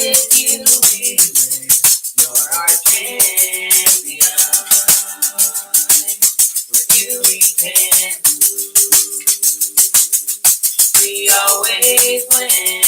always win.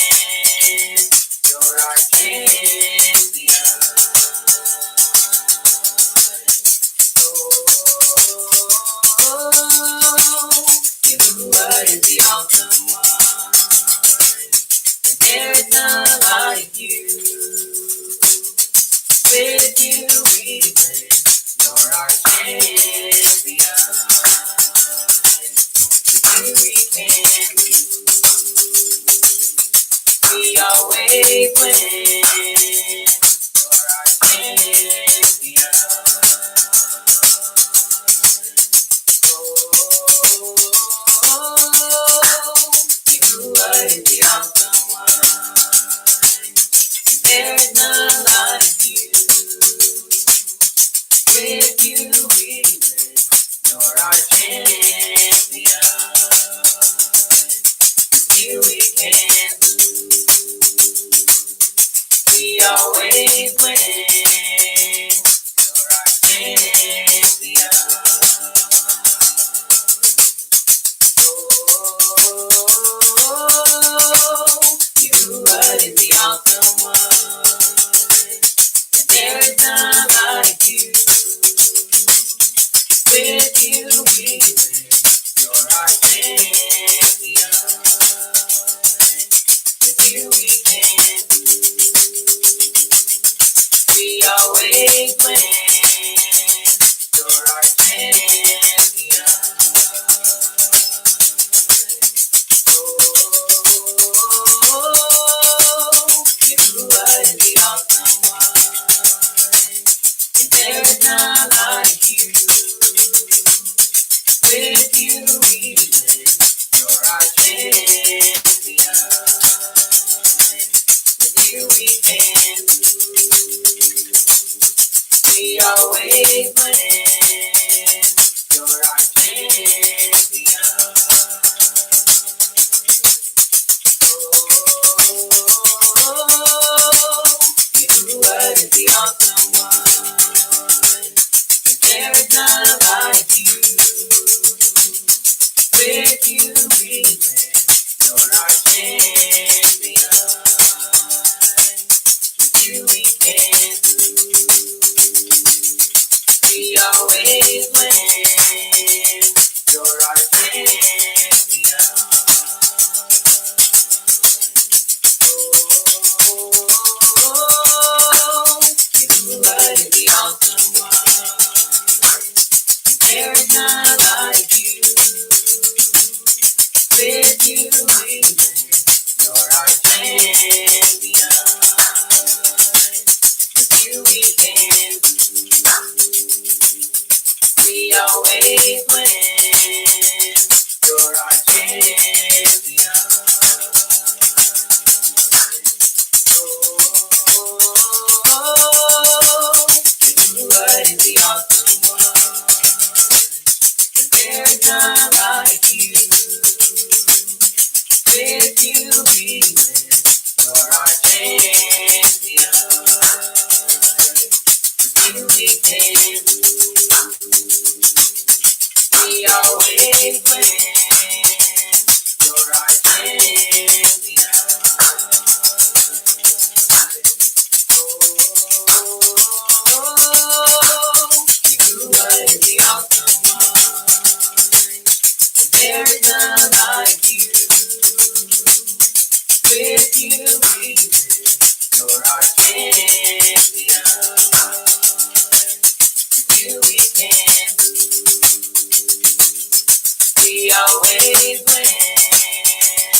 You're our champion.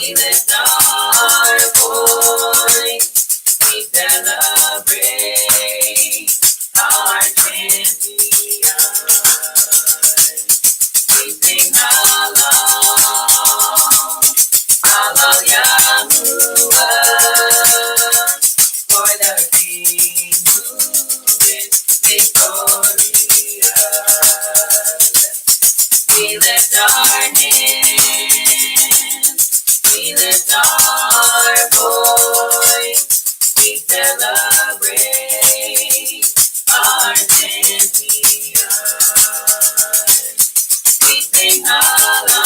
We lift our voice. We celebrate our champion. We sing Hallelujah, for the King who is victorious. We lift our hands, we lift our voice, we celebrate our champion. We sing Hallelujah,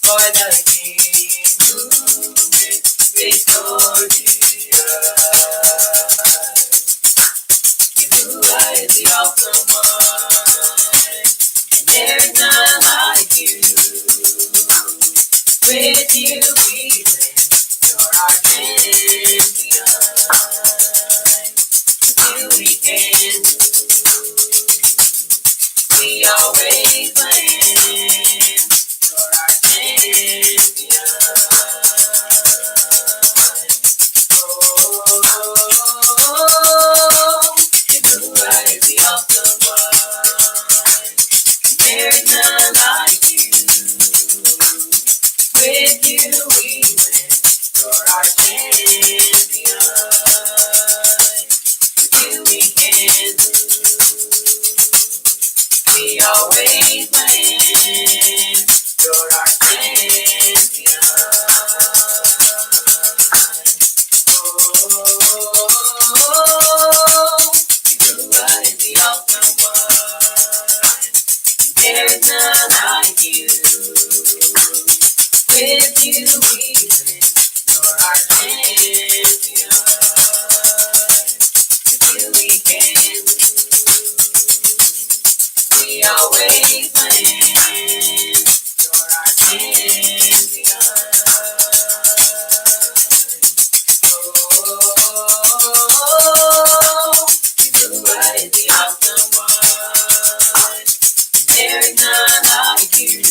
for the King who is victorious. Yeshua is the awesome one, and there's none like you. With you we live, you're our champion. With you we can do, we always win. You're our champion. Yeshua is the awesome one, and there's none like you. With you we win. You're our champion. With you we can do, we always win. You're our champion. Yeshua is the awesome one. There's none like you. With you we live. You're our champion. With you we can do, we always win. You're our champion. Yeshua is the awesome one. There's none like you.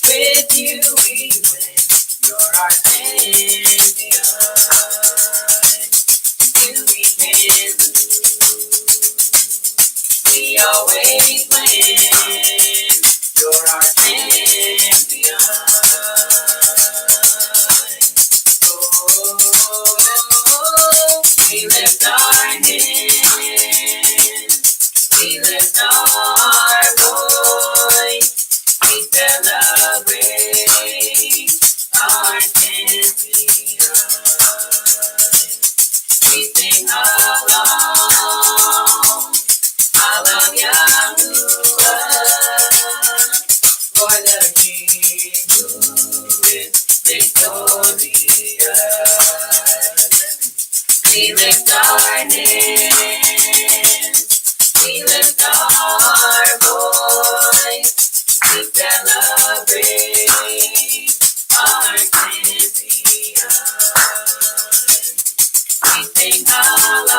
With you we win. You're our champion. With you we can do, we always win. You're our champion. We lift our hands, we lift our voice, we celebrate our champion. We sing Hallelujah, for the King who is victorious. We lift our hands, we lift our voice, we celebrate our champion. We sing Hallelujah,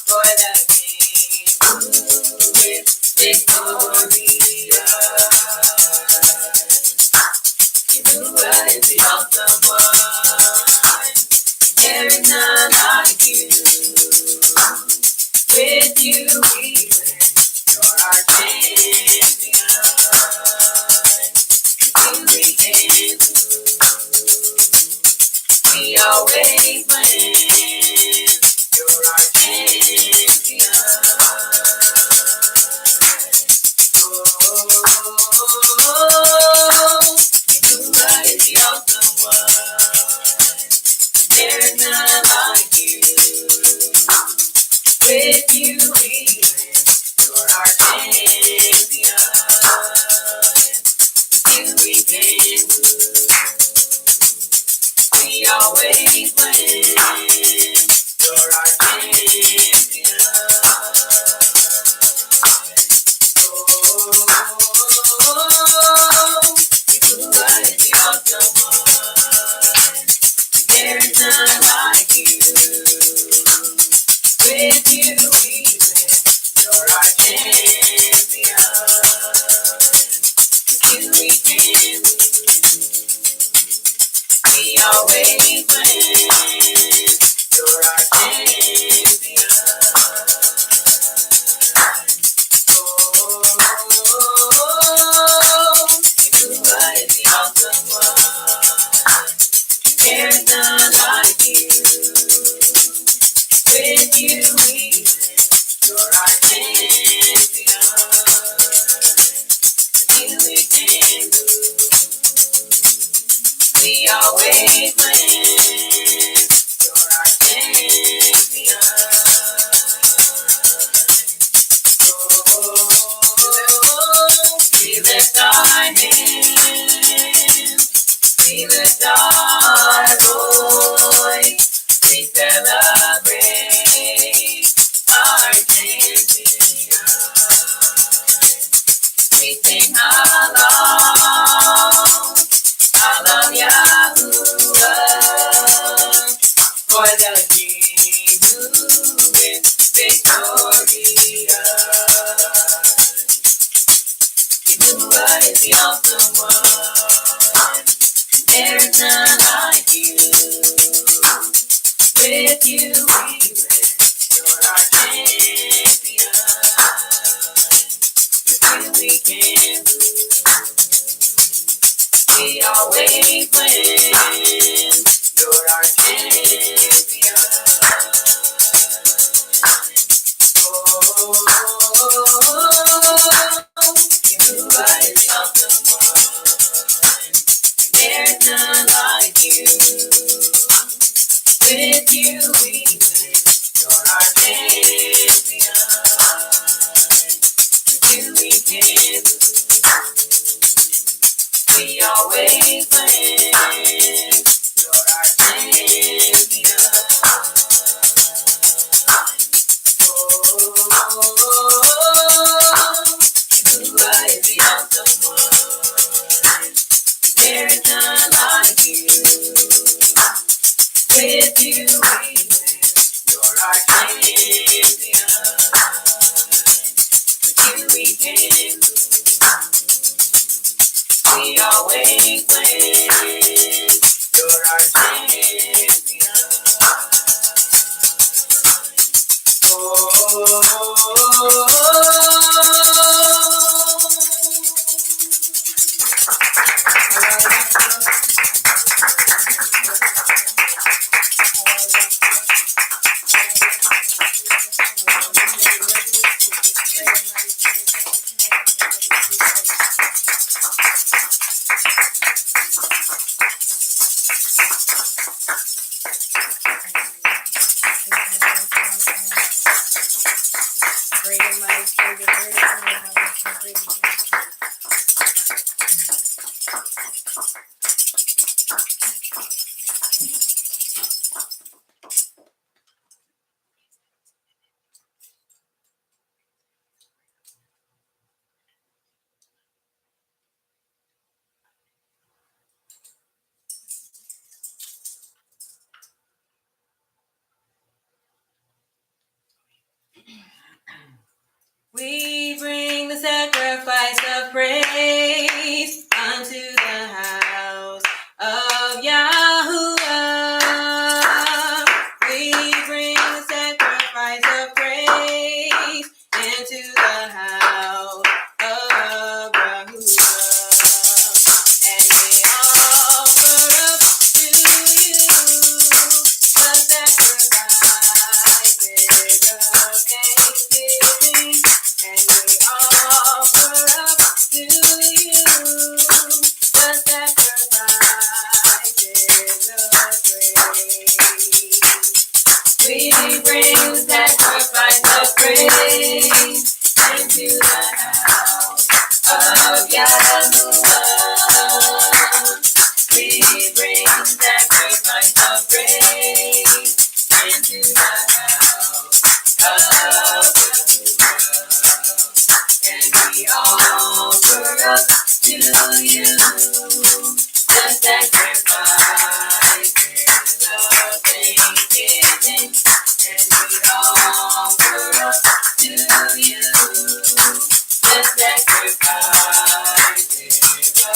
for the King who is victorious. Yeshua is the awesome one, there is none like you. With you we win. You're our champion. With you we can do, we always win. You're our champion. Yeshua is the awesome one. There's none like you. With you we live. You're our champion. With you we can do, we always win. always win. You're our champion. Yeshua is the awesome one. There's none like you. With you we win. You're our champion. With you we can lose. We always win. You're our champion. We lift our hands, we lift our voice, we celebrate our champion. We sing Yahuwah, for the King who is victorious. Yeshua is the awesome one. There's none like you. With you we win. You're our champion. With you we can lose. We always win. You're our champion. Yeshua is the awesome one. There's none like you. With you we win. You're our champion. With you we can lose. We always win. You're our champion. Yeshua is the awesome one. There's none like you. With you we win. You're our champion. With you we can lose. We always win. You're our champion. We bring the sacrifice of praise unto the house of Yahuwah. We bring the sacrifice of praise into the house of Yahuwah. And we offer up to you the sacrifices of thanksgiving. And we offer up to you the sacrifices of praise. We bring the sacrifice of praise into the house of Yahuwah. We bring the sacrifice of praise into the house of Yahuwah. And we offer up to you the sacrifices of thanksgiving. And we offer up to you the sacrifices of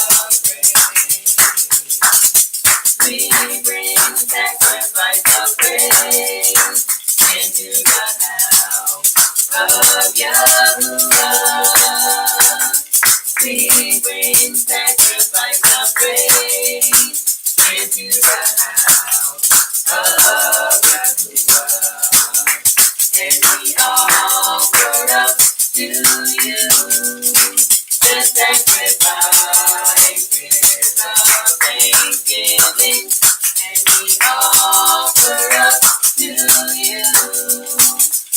into the house of Yahuwah. We bring sacrifice of praise into the house of Yahuwah. And we offer up to you the sacrifices of thanksgiving. And we offer up to you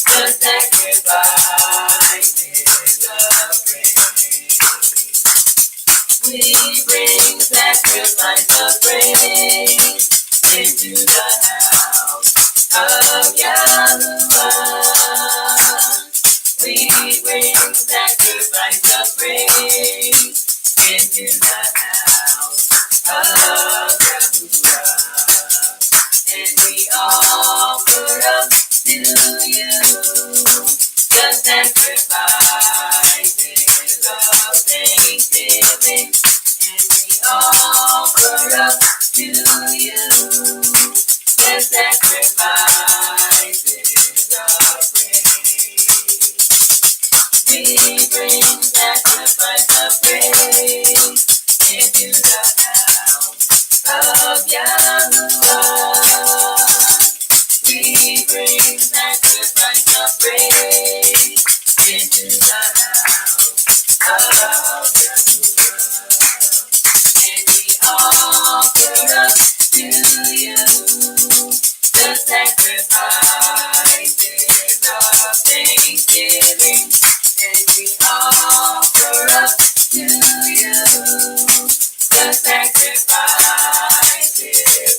the sacrifices of praise. We bring sacrifice of praise into the house of Yahuwah. We bring sacrifice of praise into the house of Yahuwah. And we offer up to you the sacrifices of thanksgiving. And we offer up to you the sacrifices of praise. We bring sacrifice of praise into the house of Yahuwah. We bring sacrifice of praise into the house of Yahuwah. And we offer up to you the sacrifices of thanksgiving. And we offer up to you the sacrifices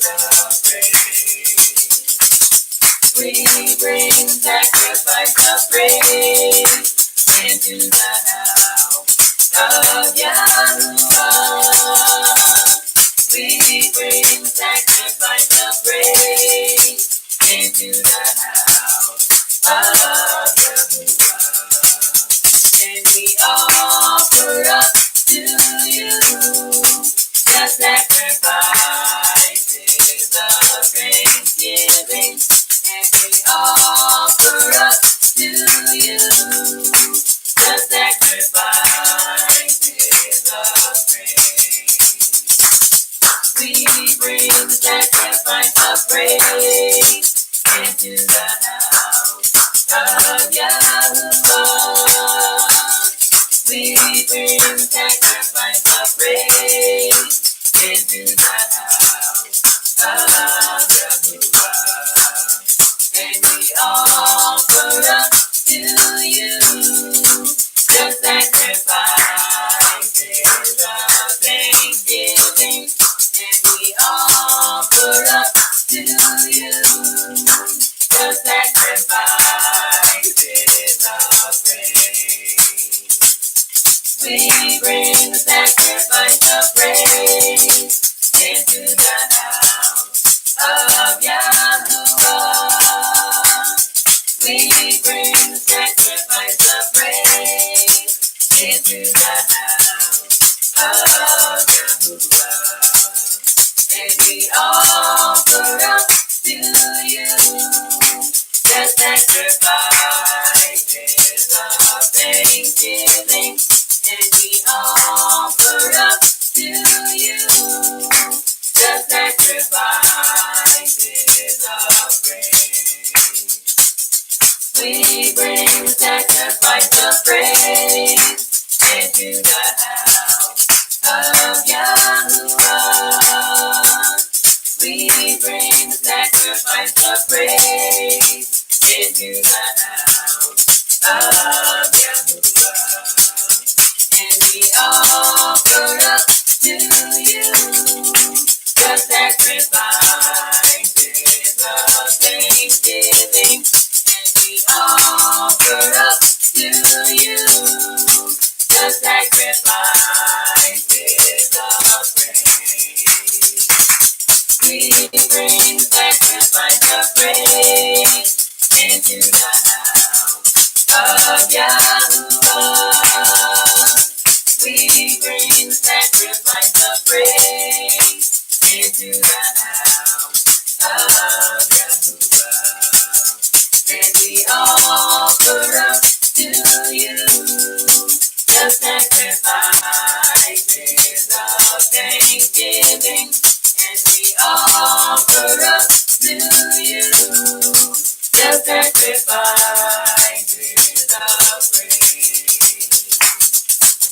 of praise. We bring sacrifice of praise into the house of Yahuwah. We bring sacrifice of praise into the house of Yahuwah. And we offer up to you the sacrifices of thanksgiving. And we offer up to you the sacrifices of praise. We bring sacrifice of praise into the house of Yahuwah. We bring sacrifice of praise into the house of Yahuwah. And we offer up to you the sacrifices of thanksgiving. And we offer up to you the sacrifices of praise. We bring sacrifice of praise into the house of Yahuwah. We bring sacrifice of praise into the house of Yahuwah. And we offer up to you the sacrifices of thanksgiving. And we offer up to you the sacrifices of praise. We bring sacrifice of praise into the house of Yahuwah. We bring sacrifice of praise into the house of Yahuwah. And we offer up to you the sacrifices of thanksgiving. And we offer up to you the sacrifices of praise. We bring sacrifice of praise into the house of Yahuwah. We bring sacrifice of praise into the house of Yahuwah. sacrifices of praise.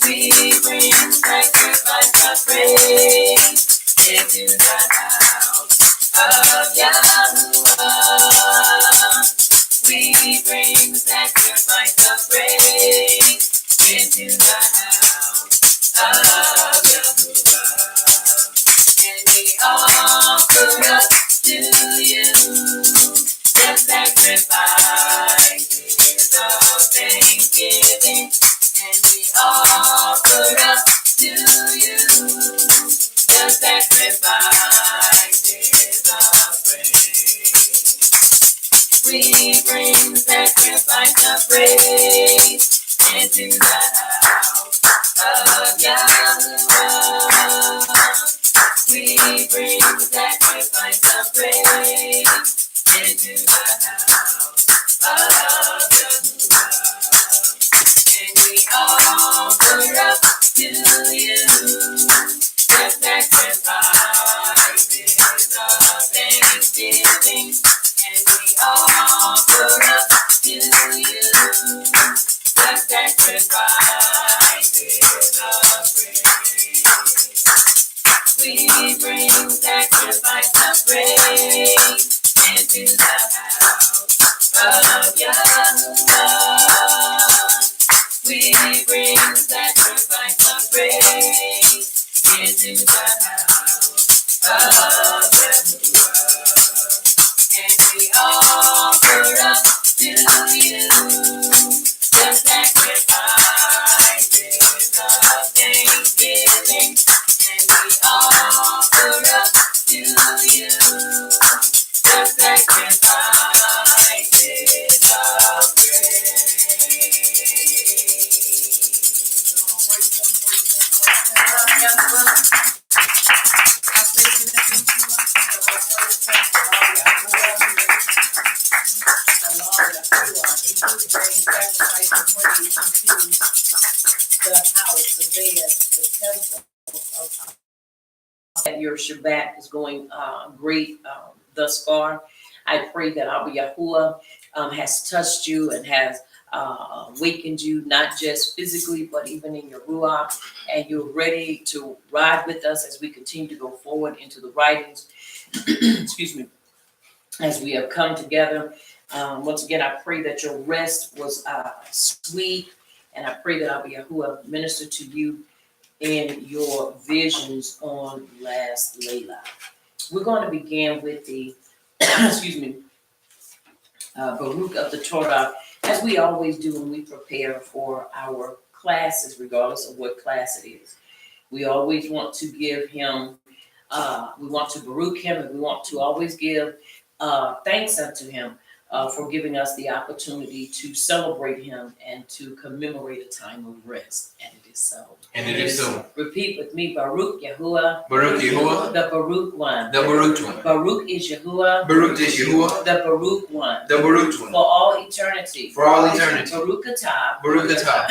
We bring sacrifice of praise into the house of Yahuwah. We bring sacrifice of praise into the house of Yahuwah. And we offer up to you the sacrifices of thanksgiving. And we offer up to you the sacrifices of praise. We bring sacrifice of praise into the house of Yahuwah. We bring sacrifice of praise into the house of Yahuwah. And we offer up to you the sacrifices of thanksgiving. And we offer up to you the sacrifices of praise. We bring sacrifice of praise into the house of Yahuwah. We bring sacrifice of praise into the house of Yahuwah. And we offer up to you the sacrifices of thanksgiving. And we offer up to you the sacrifices of That your Shabbat is going great thus far. I pray that Abba Yahuwah has touched you and has awakened you, not just physically, but even in your ruach, and you're ready to ride with us as we continue to go forward into the writings. Excuse me. As we have come together. Once again, I pray that your rest was sweet, and I pray that Abba Yahuwah ministered to you in your visions on last Layla. We're going to begin with the, excuse me, Baruch of the Torah, as we always do when we prepare for our classes, regardless of what class it is. We always want to give him, we want to Baruch him, and we want to always give thanks unto him for giving us the opportunity to celebrate him and to commemorate a time of rest. And it is so. And it is so. Repeat with me, Baruch Yahuwah. Baruch Yahuwah. The Baruch one. The Baruch one. Baruch is Yahuwah. Baruch is Yahuwah. The Baruch one. The Baruch one. For all eternity. For all eternity. Baruch atah. Baruch atah.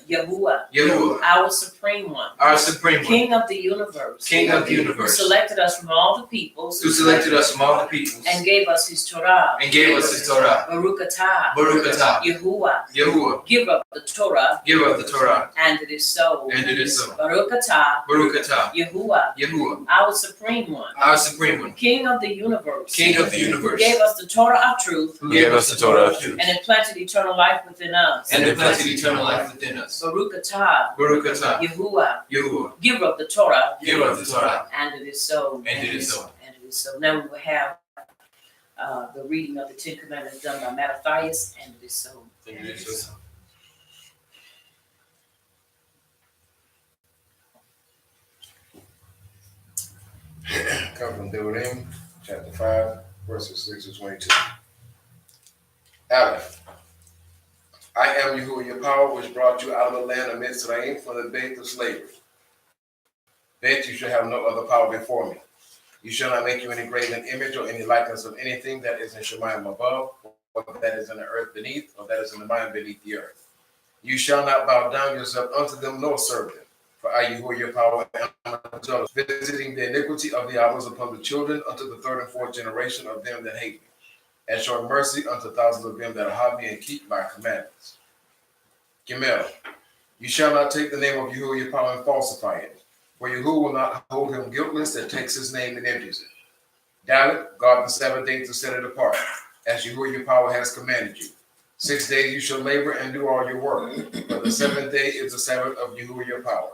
Yahuwah. Yahuwah. Our supreme one. Our supreme one. King of the universe. King of the Who universe. selected us from all the peoples. Who selected us from all the peoples. And gave us his Torah. And gave us his Torah. Baruch atah. Baruch atah. Yahuwah. Yahuwah. Give up the Torah. Give up the Torah. And it is so. And it is so. Baruch atah. Baruch atah. Yahuwah. Yahuwah. Our supreme one. Our supreme one. King of the universe. King of the Who universe. gave us the Torah of truth. Who gave us the Torah of truth. And implanted eternal life within us. And implanted eternal life within us. Baruch atah. Baruch atah. Yahuwah. Yahuwah. Give up the Torah. Give up the Torah. And it is so. And it is so. And it is so. Now we will have the reading of the Ten Commandments done by Mattathias, and it is so. And it is so. Come from Devarim, chapter 5, verses 6 to 22. Aleph. I am Yahuwah, your power, which brought you out of the land of Mitzrayim from the bed of slavery. Bet you shall have no other power before me. You shall not make you any graven image or any likeness of anything that is in Shemayim above, or that is in the earth beneath, or that is in the mind beneath the earth. You shall not bow down yourself unto them, nor serve them. For I, Yahuwah, your power, am jealous, visiting the iniquity of the fathers upon the children unto the third and fourth generation of them that hate me, and show mercy unto thousands of them that have me and keep my commandments. Gimel, you shall not take the name of Yahuwah your power and falsify it, for Yahuwah will not hold him guiltless that takes his name and empties it. Dalit, guard the Sabbath day to set it apart, as Yahuwah your power has commanded you. 6 days you shall labor and do all your work, but the seventh day is the Sabbath of Yahuwah your power.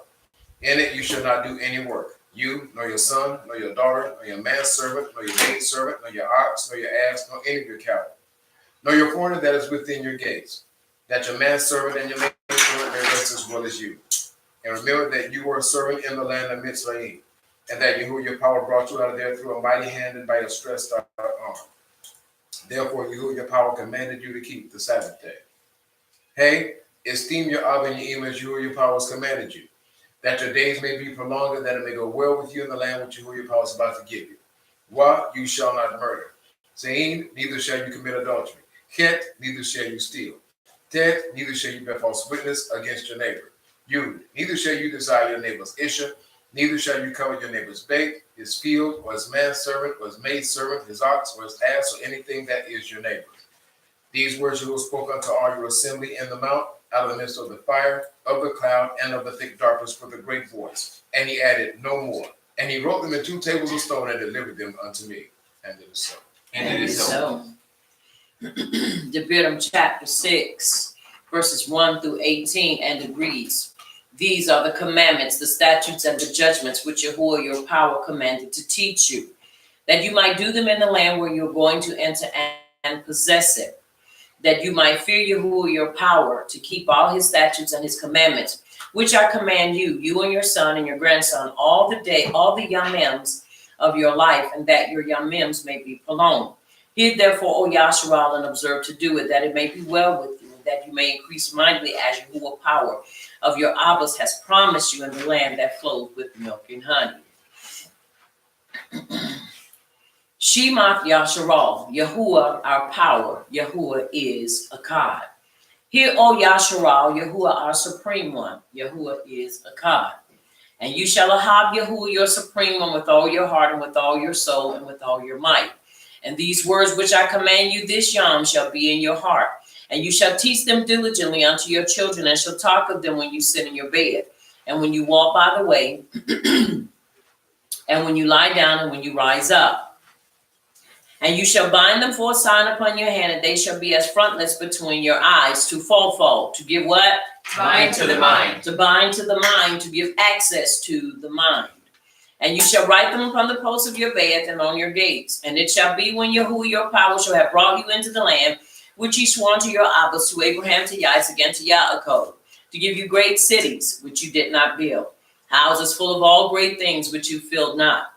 In it you shall not do any work, you, nor your son, nor your daughter, nor your manservant, nor your maidservant, nor your ox, nor your ass, nor any of your cattle, nor your foreigner that is within your gates, that your manservant and your maidservant may rest as well as you. And remember that you were a servant in the land of Mitzrayim, and that Yahuwah your power brought you out of there through a mighty hand and by a stretched out arm. Therefore Yahuwah your power commanded you to keep the Sabbath day. Hey, esteem your Ab and your Im as Yahuwah your power has commanded you, that your days may be prolonged, and that it may go well with you in the land which Yahuwah your power is about to give you. Wa, you shall not murder. Zain, neither shall you commit adultery. Chet, neither shall you steal. Tet, neither shall you bear false witness against your neighbor. Yud, neither shall you desire your neighbor's issue, neither shall you covet your neighbor's bait, his field, or his manservant, or his maidservant, his ox, or his ass, or anything that is your neighbor's. These words you will spoke unto all your assembly in the mount, out of the midst of the fire, of the cloud, and of the thick darkness with a great voice. And he added no more. And he wrote them in 2 tables of stone and delivered them unto me. And it is so. And it is so. Deuteronomy chapter 6, verses 1 through 18, and it reads, these are the commandments, the statutes, and the judgments which Yahuwah your power commanded to teach you, that you might do them in the land where you're going to enter and possess it, that you might fear Yahuwah your power to keep all his statutes and his commandments, which I command you, you and your son and your grandson, all the yamims of your life, and that your yamims may be prolonged. Hear therefore, O Yasharal, and observe to do it, that it may be well with you, and that you may increase mightily as Yahuwah power of your Abbas has promised you in the land that flows with milk and honey. Shemach Yasharal, Yahuwah our power, Yahuwah is Akkad. Hear, O Yasharal, Yahuwah our supreme one, Yahuwah is Akkad. And you shall ahab Yahuwah your supreme one with all your heart and with all your soul and with all your might. And these words which I command you this yom shall be in your heart. And you shall teach them diligently unto your children, and shall talk of them when you sit in your bed, and when you walk by the way, and when you lie down, and when you rise up. And you shall bind them for a sign upon your hand, and they shall be as frontlets between your eyes, to fall, to give what? Bind to the mind. To bind to the mind, to give access to the mind. And you shall write them upon the posts of your bed and on your gates. And it shall be when Yahuwah your power shall have brought you into the land, which he swore to your Abbas, to Abraham, to Isaac, and to Yaakov, to give you great cities, which you did not build, houses full of all great things, which you filled not,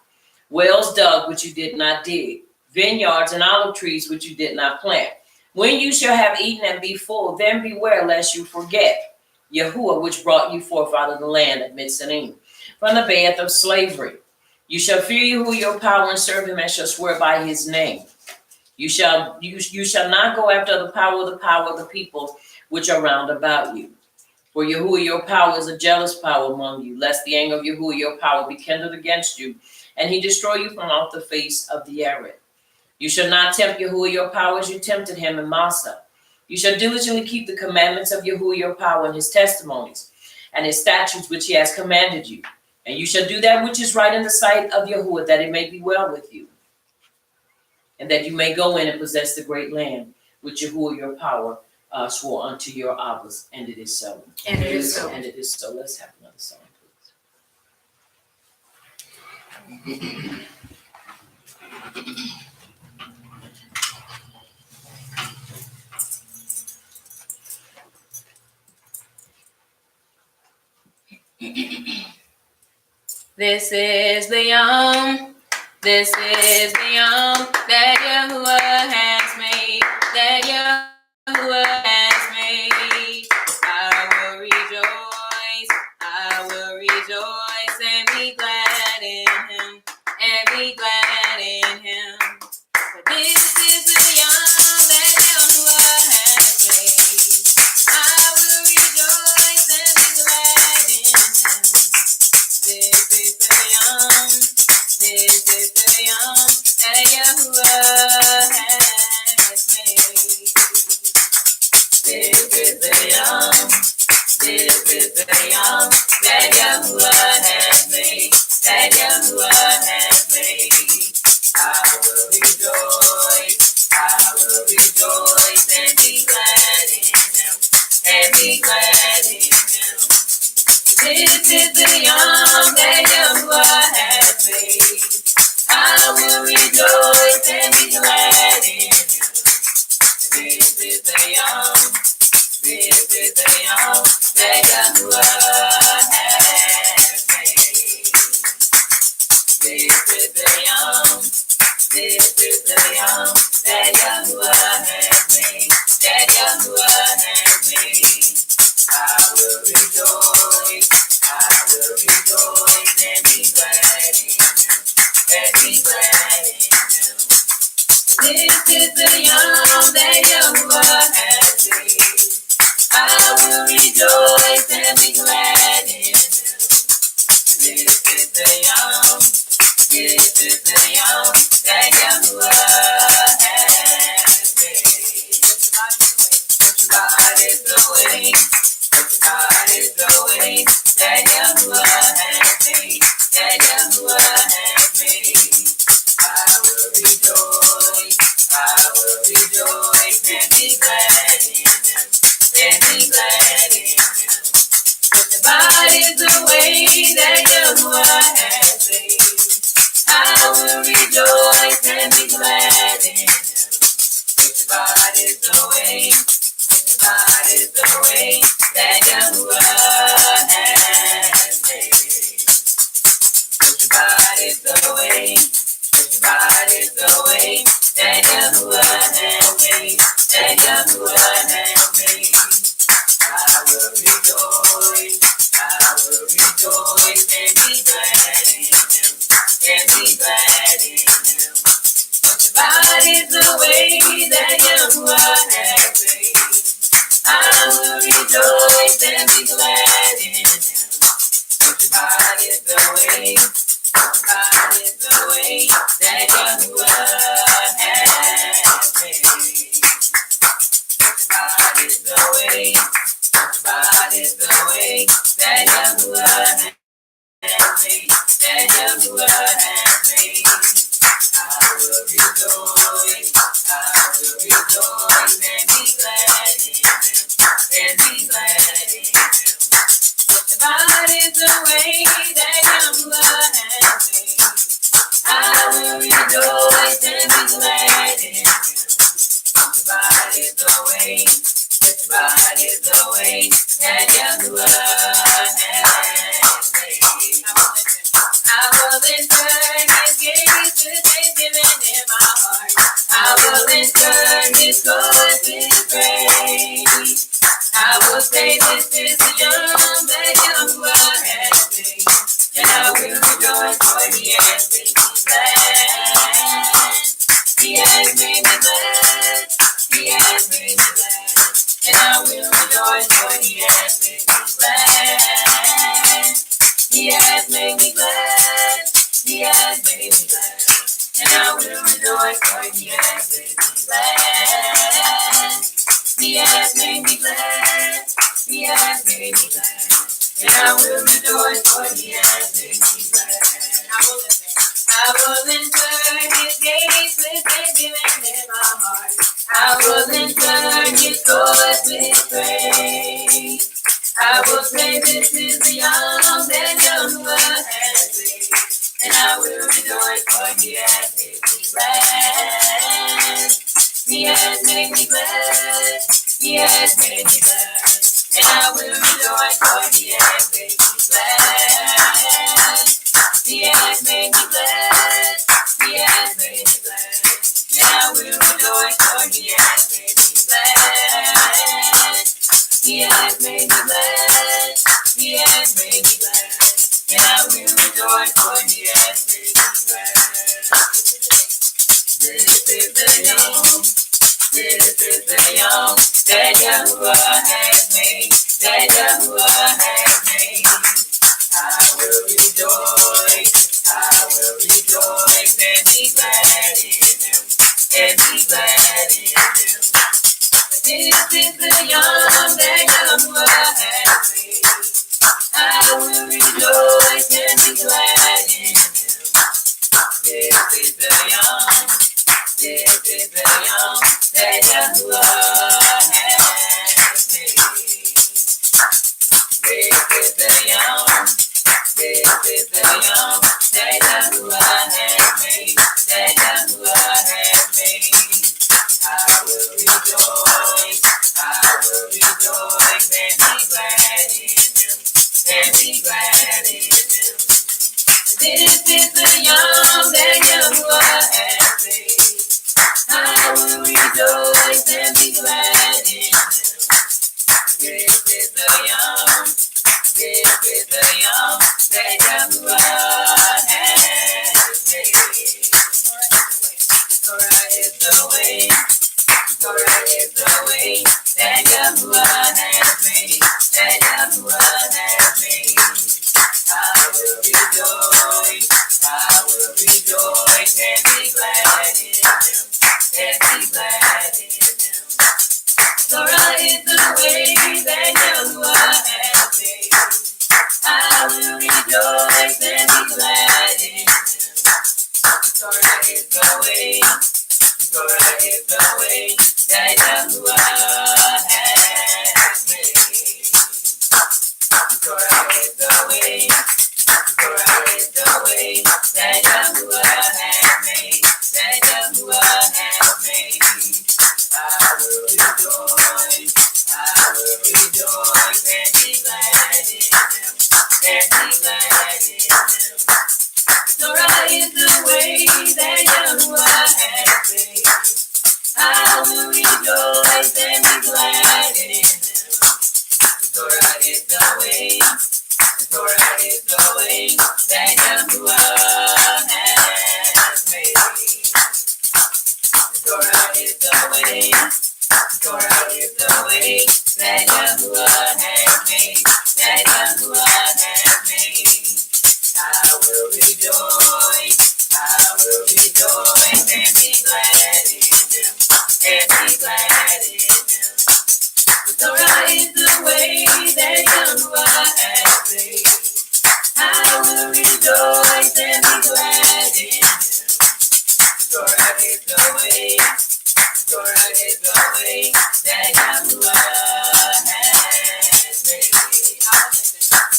wells dug, which you did not dig, vineyards and olive trees, which you did not plant. When you shall have eaten and be full, then beware lest you forget Yahuwah, which brought you forth out of the land of Mitzrayim, from the bed of slavery. You shall fear Yahuwah your power and serve him, and shall swear by his name. You shall not go after the power of the people which are round about you. For Yahuwah your power is a jealous power among you, lest the anger of Yahuwah your power be kindled against you, and he destroy you from off the face of the earth. You shall not tempt Yahuwah your power as you tempted him in Massah. You shall diligently keep the commandments of Yahuwah your power and his testimonies and his statutes which he has commanded you. And you shall do that which is right in the sight of Yahuwah, that it may be well with you, and that you may go in and possess the great land which Yahuwah your power swore unto your Abbas. And it is so. And it is so. And it is so. Let's have another song, please. This is the yom. This is the yom that Yahuwah has made. That Yahuwah has made. I will rejoice. I will rejoice and be glad in him. And be glad in him. For this is the yom that Yahuwah has made. I will rejoice and be glad in him. This is the yom. This is the yom that Yahuwah has This is the yom. This is the yom that Yahuwah has made. That Yahuwah has made. I will rejoice. I will rejoice and be glad in him. And be glad in him. This is the yom that Yahuwah has made. I will rejoice and be glad in him. This is the yom. This is the yom that Yahuwah has made. This is the yom. This is the yom that Yahuwah has made. That Yahuwah has made. I will rejoice. I will rejoice and be glad in him. And be glad in him. This is the yom that Yahuwah has made. I will rejoice and be glad in him. This is the yom. This is the yom that Yahuwah has made. God is the way. God is the way that Yahuwah has made. That Yahuwah has made. I will rejoice. I will rejoice and be glad in him. And be glad in him. God is the way that Yahuwah has made. I will rejoice and be glad in him. God is the way. God is the way that Yahuwah has made. God is the way. God is the way that Yahuwah has made. That Yahuwah has made. I will rejoice. I will rejoice and be glad in him. And be glad in him. God is the way that Yahuwah has made. I will rejoice and be glad in him. God is the way. God is the way that Yahuwah has made. God is the way. God is the way that Yahuwah has made. That Yahuwah has made. I will rejoice. I will rejoice and be glad in him. And be glad in him. God is the way that Yahuwah has made. I will rejoice and be glad in him. God is the way. God is the way that Yahuwah has made. I will enter his gates with thanksgiving in my heart. I will enter his courts with praise. I will say this is the yom that Yahuwah has made. And I will rejoice for he has made me glad. He has made me glad. He has made me glad. And I will rejoice for he has made me glad. He has made me glad. He has made me glad. And I will rejoice for he has made me glad. He has made me glad. He has made me glad. And I will rejoice for he has made me glad. I will enter his gates with thanksgiving in my heart. I will enter his courts with praise. I will say this is the yom that Yahuwah has made. And I will rejoice for he has made me glad. He has made me glad. He has made me glad. And I will rejoice for he has made me glad. He has made me glad. He has made me glad. And I will rejoice for he has made me glad. He has made me glad. He has made me glad. And I will rejoice for he has made me glad. This is the yom. This is the yom that Yahuwah has made. That Yahuwah has made. I will rejoice. I will rejoice and be glad in him. And be glad in him. This is the yom that Yahuwah has made. I will rejoice and be glad in him. This is the yom. This is the yom that Yahuwah has made. This is the yom. This is the yom that Yahuwah has made. That Yahuwah has made. I will rejoice. I will rejoice and be glad in him. And be glad in him. This is the yom that Yahuwah has made. I will rejoice and be glad in him. This is the yom. This is the yom that Yahuwah has made. Torah is the way. Torah is the way that Yahuwah has made. That Yahuwah has made. I will rejoice. I will rejoice and be glad in him. And be glad in him. Torah is the way that Yahuwah has made. I will rejoice and be glad in him. Torah is the way. Torah is the way that Yahuwah has made. Torah is the way. Torah is the way that Yahuwah has made. That Yahuwah has made. I will rejoice. I will rejoice and be glad in him. And be glad in him. Torah is the way that Yahuwah has made. I will rejoice and be glad in him. Torah is the way. Torah is the way that Yahuwah has made. Torah is the way. Torah is the way that Yahuwah has made. That Yahuwah has made. I will rejoice. I will rejoice and be glad in him. And be glad in him. Torah is the way that Yahuwah has made. I will rejoice and be glad in him. Torah is the way. Torah is the way that Yahuwah has made.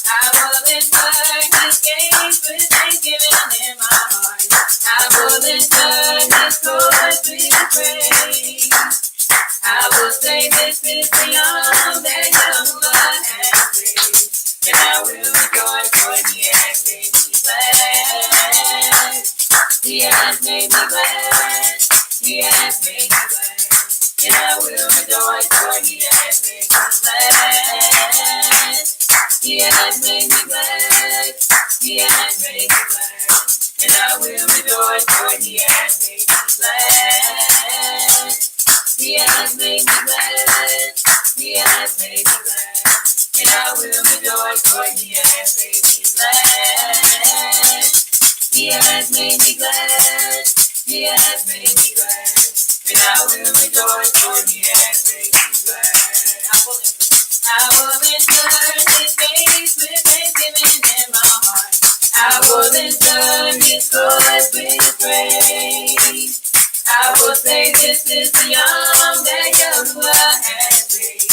I will enter his gates with thanksgiving in my heart. I will enter his courts with praise. I will say this is the yom that Yahuwah has made. And I will rejoice for he has made me glad. He has made me glad. He has made me glad. And I will rejoice for he has made me glad. He has made me glad. He has made me glad. And I will rejoice for he has made me glad. He has made me glad. He has made me glad. And I will rejoice for he has made me glad. He has made me glad. He has made me glad. And I will rejoice for he has made me glad. I will enter his gates with thanksgiving in my heart. I will enter his courts with praise. I will say this is the yom that Yahuwah has made.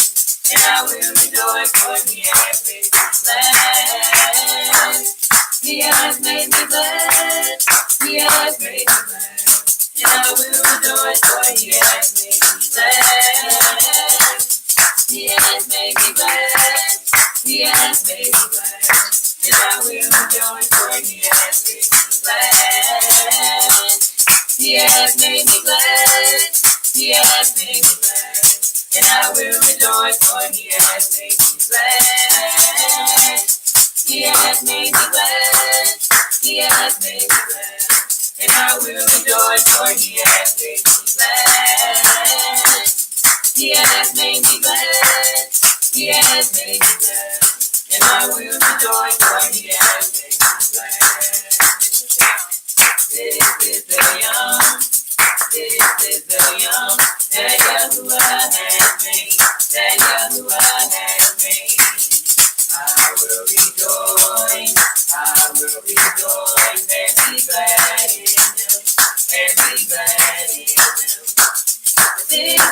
And I will rejoice for he has made me glad. He has made me glad. He has made me glad. And I will rejoice for he has made me glad. He has made me glad. He has made me glad. And I will rejoice for he has made me glad. He has made me glad. He has made me glad. And I will rejoice for he has made me glad. He has made me glad. He has made me glad. And I will rejoice for he has made me glad. He has made me glad. He has made me glad. And I will rejoice for he has made me glad. This is the yom. This is the yom that Yahuwah has made.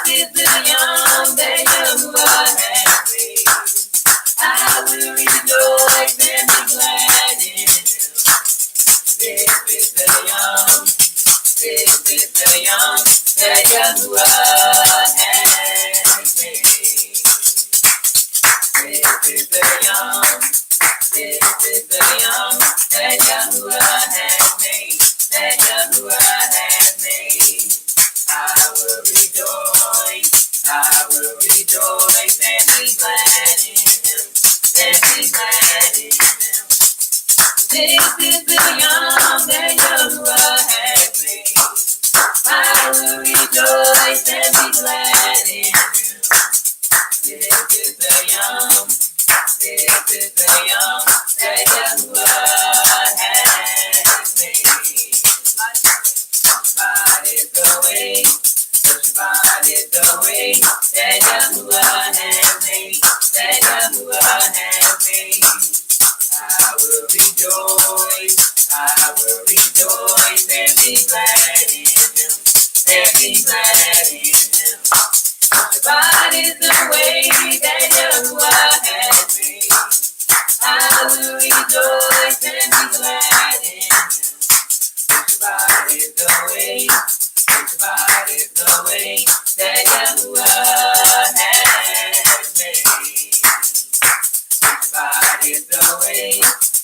is the yom that Yahuwah has made. I will rejoice and be glad in him. This is the yom. This is the yom that Yahuwah has made. This is the yom. This is the yom that Yahuwah has made. That Yahuwah has made. I will rejoice. I will rejoice and be glad in him. And be glad in him. This is the yom that Yahuwah has made. I will rejoice and be glad in him. This is the yom. This is the yom that Yahuwah has made. Shabbat is the way. Shabbat is the way that Yahuwah has made. That Yahuwah has made. I will rejoice. I will rejoice and be glad in him. And be glad in him. Shabbat is the way that Yahuwah has made. I will rejoice and be glad in him. Shabbat is the way. Shabbat is the way that Yahuwah has made. Shabbat is the way.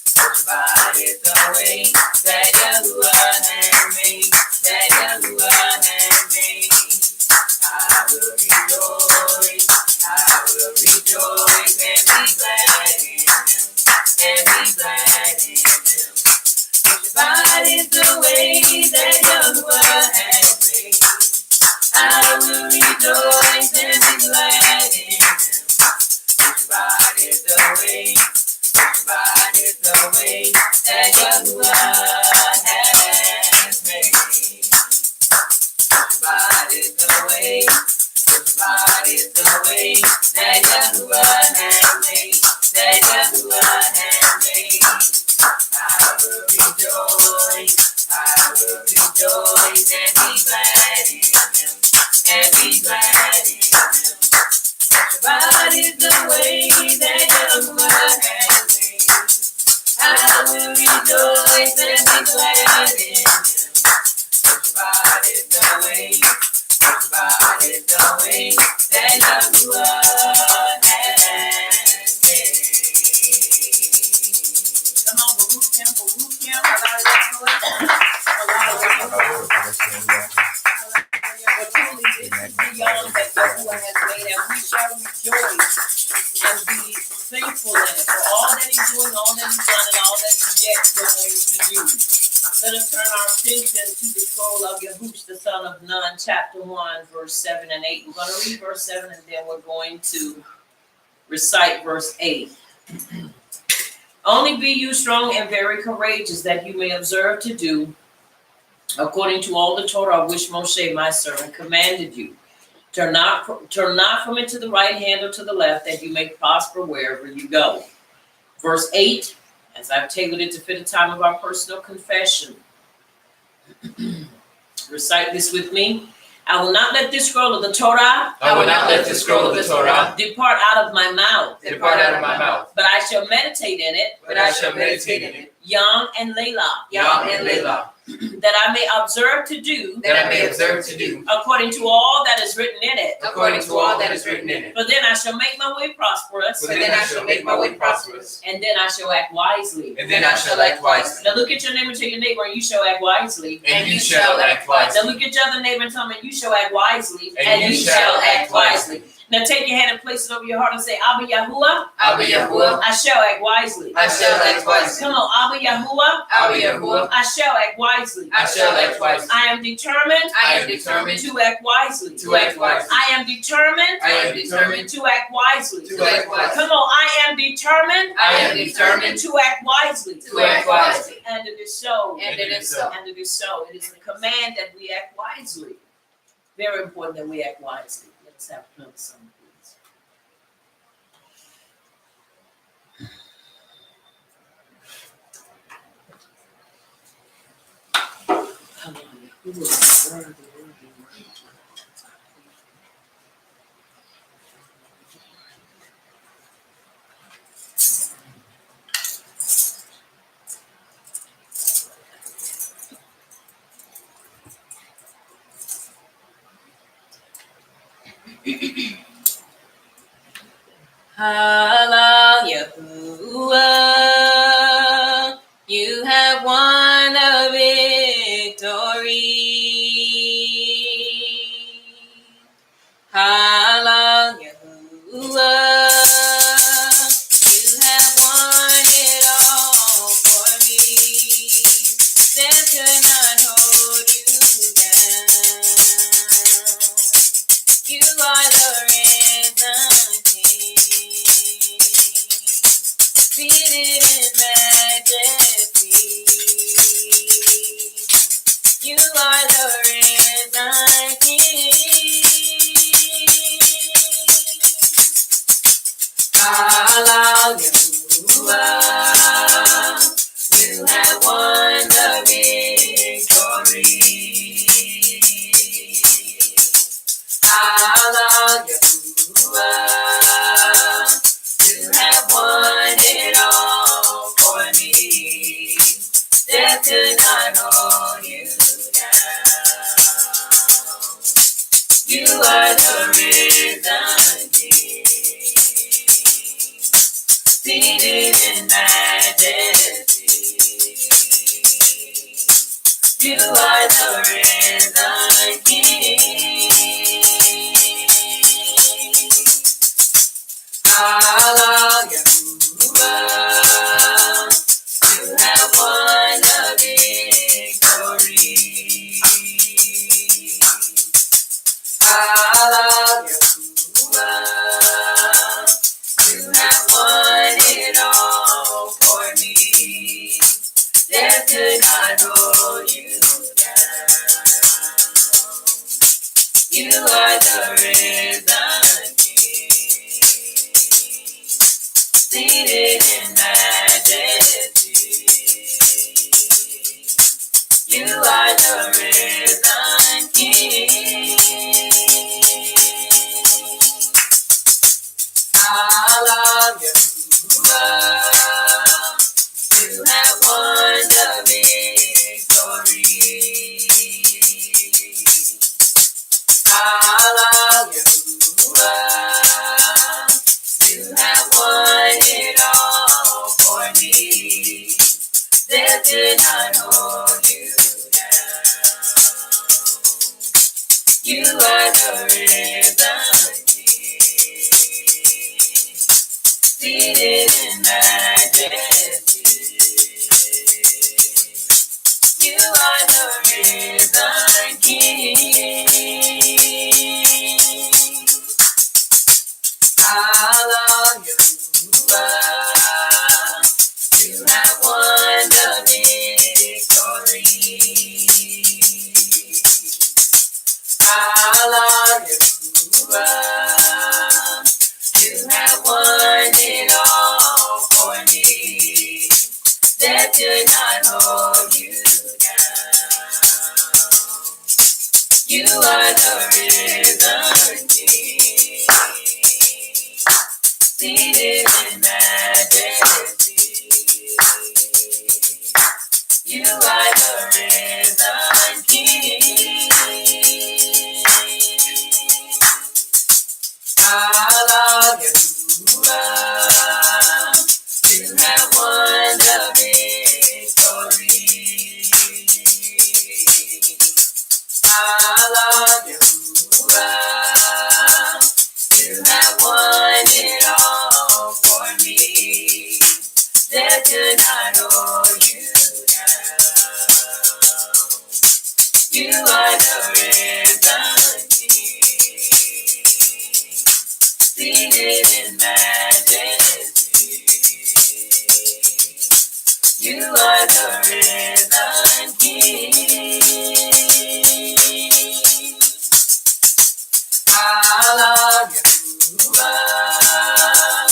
Shabbat is the way that Yahuwah has made. That Yahuwah has made. I will rejoice. I will rejoice and be glad in him. And be glad in him. Shabbat is the way that Yahuwah has made. I will rejoice and be glad in him. Shabbat is the way. Shabbat is the way that Yahuwah has made. Shabbat is the way. Shabbat is the way that Yahuwah has made. That Yahuwah has made. I will rejoice. I will rejoice and be glad in him. And be glad in him. Shabbat is the way that Yahuwah has made. I will rejoice and be glad in him. Shabbat is the way. Shabbat is the way that Yahuwah has made. Come on, Baruch him. But truly, this is the yom that Yahuwah has made, and we shall rejoice and be thankful in it for all that he's doing, all that he's done, and all that he's yet going to do. Let us turn our attention to the scroll of Yahush, the son of Nun, chapter 1, verse 7 and 8. We're going to read verse 7, and then we're going to recite verse 8. Only be you strong and very courageous, that you may observe to do according to all the Torah which Moshe, my servant, commanded you. Turn not from it to the right hand or to the left, that you may prosper wherever you go. Verse 8, as I've tailored it to fit the time of our personal confession. Recite this with me. I will not let this scroll of the Torah. I will not let this scroll of the Torah depart out of my mouth. depart out of my mouth. But I shall meditate in it. But I shall meditate in it. Yom and Layla. Yom and Lekha. That I may observe to do. That I may observe to do. According to all that is written in it. According to all that is written in it. For then I shall make my way prosperous. For then I shall make my way prosperous. And then I shall act wisely. And then I shall act wisely. Now look at your neighbor, tell your neighbor, and you shall act wisely. And you shall act wisely. Now look at your other neighbor and tell them, you shall act wisely. And you shall act wisely. Now take your hand and place it over your heart and say, Abba Yahuwah. Abba Yahuwah. I shall act wisely. I shall act wisely. Come on, Abba Yahuwah. Abba Yahuwah. I shall act wisely. I shall act wisely. I am determined. I am determined to act wisely. to act wisely. I am determined. I am determined to act wisely. to act wisely. Come on, I am determined. I am determined to act wisely. to act wisely. And it is so. And it is so. And it is so. It is the command that we act wisely. Very important that we act wisely. Let's have another song, please. Come on, you are worthy. Halal Yahuwah, you have won the victory. Halal Yahuwah, you have won it all for me. Death could not hold you down. You are the risen King, seated in majesty. You are the risen King. Halal Yahuwah, you have won the victory. Halal Yahuwah, you have won it all for me. Death could not hold you down. You are the risen King, seated in majesty. You are the risen King. Halal Yahuwah, you have won the victory. Halal Yahuwah, you have won it all for me. Death could not hold you down. You are the risen King, seated in majesty. You are the risen King. Halal Yahuwah, you have won the victory. Halal Yahuwah, you have won it all for me. Death could not hold you down. You are the risen King, seated in majesty. You are the risen King. Halal Yahuwah, you have won the victory. Halal Yahuwah, you have won it all for me. Death could not hold you down. You are the risen King, seated in majesty. You are the risen King. Halal Yahuwah, you have won the victory. Halal Yahuwah, you have won it all for me. Death could not hold you down. You are the risen King, seated in majesty. You are the risen King. Halal Yahuwah,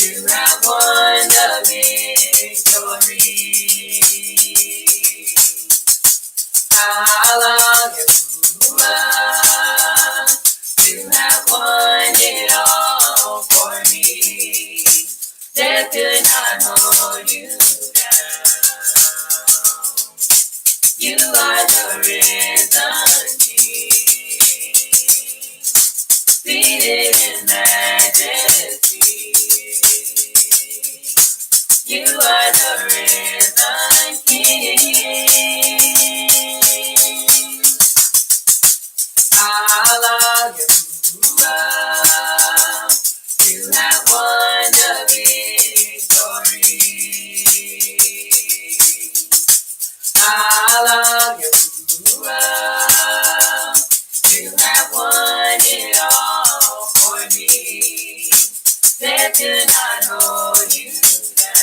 you have won the victory. Halal Yahuwah, you have won it all for me. Death could not hold you down. You are the risen King, in majesty. You are the risen King. Hallelujah. You have won the victory. Hallelujah. You have won it all for me. Death could not hold you down.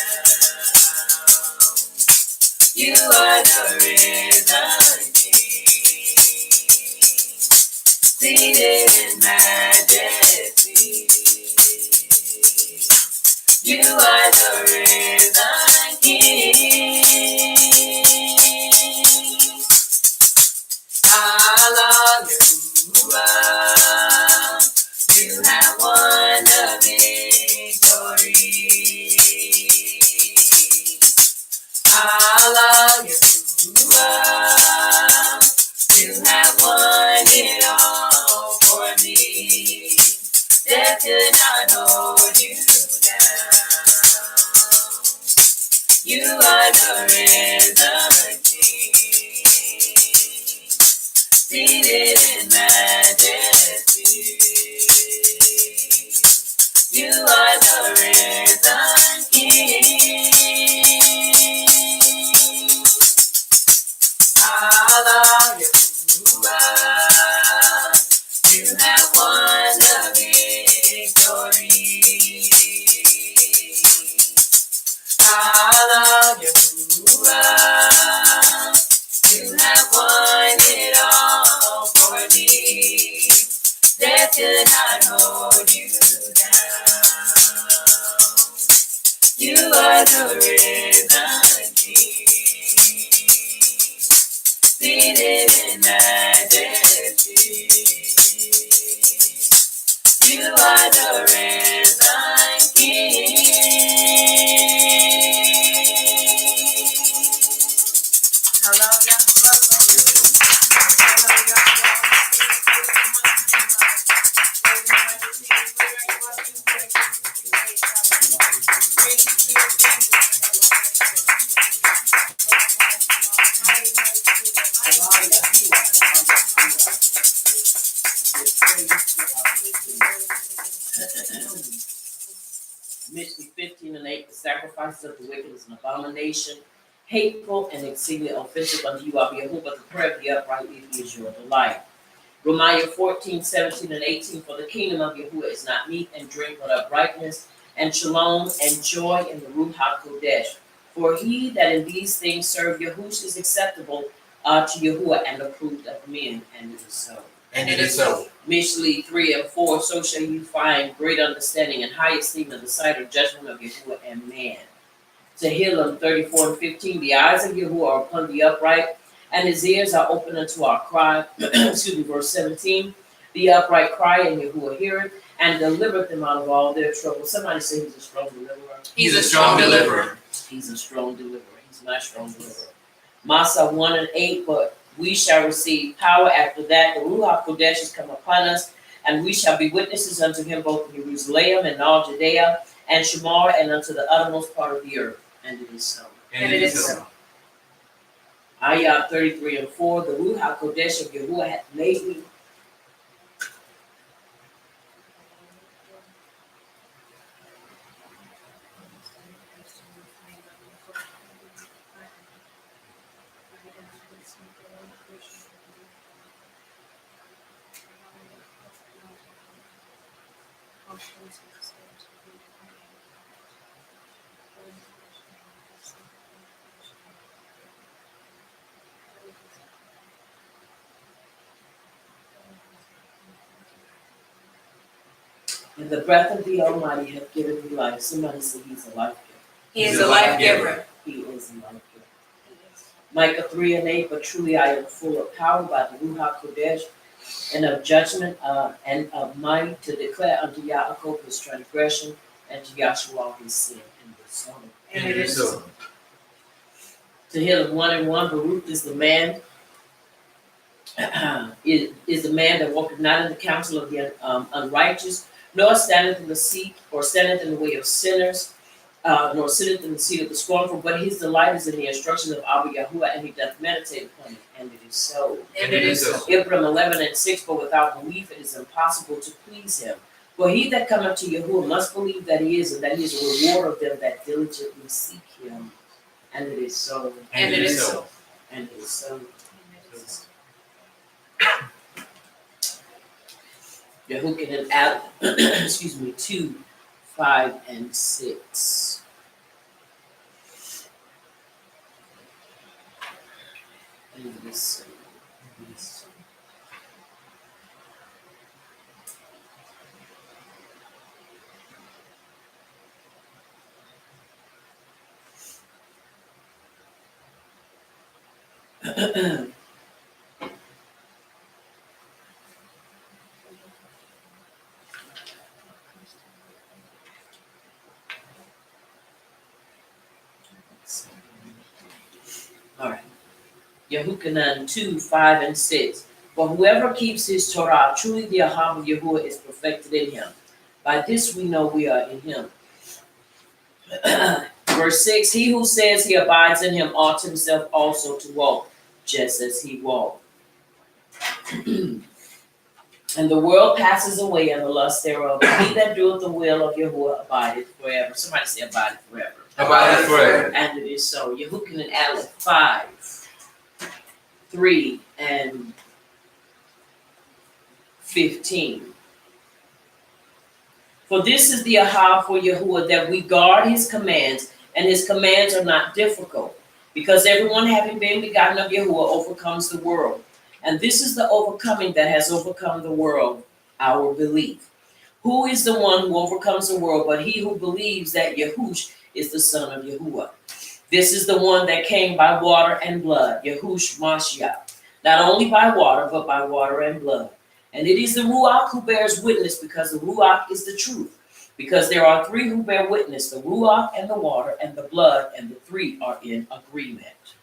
You are the risen King, seated in majesty. You are the risen King. Hallelujah. You have won the victory. Hallelujah. You have won it all for me. Death could not hold you down. You are the risen King, seated in majesty. You are the risen King. Hallelujah. You have won the victory. Hallelujah. You have won it all for me. Death could not hold you down. You are the risen King, seated in majesty. You are the risen King. Mishley 15:8, the sacrifices of the wicked is an abomination, hateful and exceedingly offensive unto you, Abba Yahuwah, but the prayer of the upright is your delight. Romans 14:17-18, for the kingdom of Yahuwah is not meat and drink, but uprightness and shalom and joy in the Ruach HaKodesh. For he that in these things serve Yahuwah is acceptable to Yahuwah and approved of men, and it is so. And it is so. Mishley 3:4, so shall you find great understanding and high esteem in the sight of judgment of Yahuwah and man. Tehillim 34:15, the eyes of Yahuwah are upon the upright, and his ears are open unto our cry. Excuse me, verse 17, the upright cry, and Yahuwah heareth, and delivereth them out of all their trouble. Somebody say he's a strong deliverer. He's a strong deliverer. He's a strong deliverer. He's my strong deliverer. Masa 1:8, but we shall receive power after that. The Ruach HaKodesh has come upon us, and we shall be witnesses unto him both in Jerusalem and all Judea and Shamar and unto the uttermost part of the earth. And it is so. And it is so. Ayah 33:4, the Ruach HaKodesh of Yahuwah hath made me. And the breath of the Almighty hath given me life. Somebody say he's a life giver. He is a life giver. He is a life giver. Micah 3:8, but truly I am full of power by the Ruach HaKodesh, and of judgment and of might to declare unto Yaakov his transgression and to Yahshua his sin. And the son. And it is so. To Tehillim 1:1, Baruch is the man is the man that walketh not in the counsel of the unrighteous, nor standeth in the seat, or standeth in the way of sinners, nor sitteth in the seat of the scornful, but his delight is in the instruction of Abba Yahuwah, and he doth meditate upon it, and it is so. And it is so. Ibram 11:6, but without belief it is impossible to please him. For he that cometh to Yahuwah must believe that he is, and that he is a rewarder of them that diligently seek him. And it is so. And it is so. And it is so. Yehukin and Al, excuse me, 2, 5, and 6. And it is so. It is so. All right. Yehukanan 2, 5, and 6. For whoever keeps his Torah, truly the Ahab of Yahuwah is perfected in him. By this we know we are in him. Verse 6, he who says he abides in him ought himself also to walk, just as he walked. And the world passes away and the lust thereof. But he that doeth the will of Yahuwah abideth forever. Somebody say abideth forever. Abideth forever. And it is so. Yehukin and Aleph 5, 3, and 15. For this is the Ahab for Yahuwah, that we guard his commands, and his commands are not difficult. Because everyone having been begotten of Yahuwah overcomes the world. And this is the overcoming that has overcome the world, our belief. Who is the one who overcomes the world but he who believes that Yahush is the son of Yahuwah? This is the one that came by water and blood, Yahush Mashiach. Not only by water, but by water and blood. And it is the Ruach who bears witness, because the Ruach is the truth. Because there are three who bear witness, the Ruach and the water and the blood, and the three are in agreement.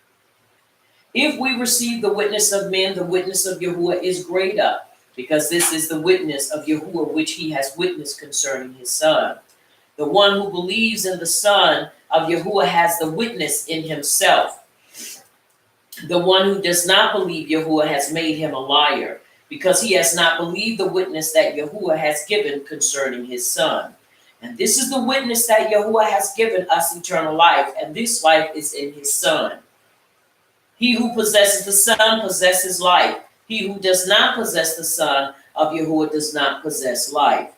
If we receive the witness of men, the witness of Yahuwah is greater, because this is the witness of Yahuwah which he has witnessed concerning his son. The one who believes in the Son of Yahuwah has the witness in himself. The one who does not believe Yahuwah has made him a liar, because he has not believed the witness that Yahuwah has given concerning his Son. And this is the witness that Yahuwah has given us eternal life, and this life is in his Son. He who possesses the Son possesses life. He who does not possess the Son of Yahuwah does not possess life.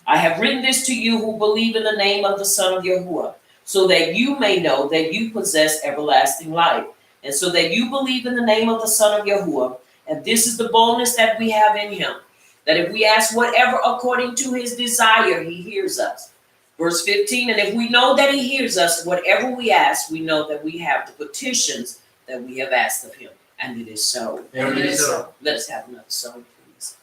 I have written this to you who believe in the name of the Son of Yahuwah, so that you may know that you possess everlasting life, and so that you believe in the name of the Son of Yahuwah. And this is the boldness that we have in him, that if we ask whatever according to his desire, he hears us. Verse 15, and if we know that he hears us, whatever we ask, we know that we have the petitions that we have asked of him. And it is so. And it is so. Let us have another song, please.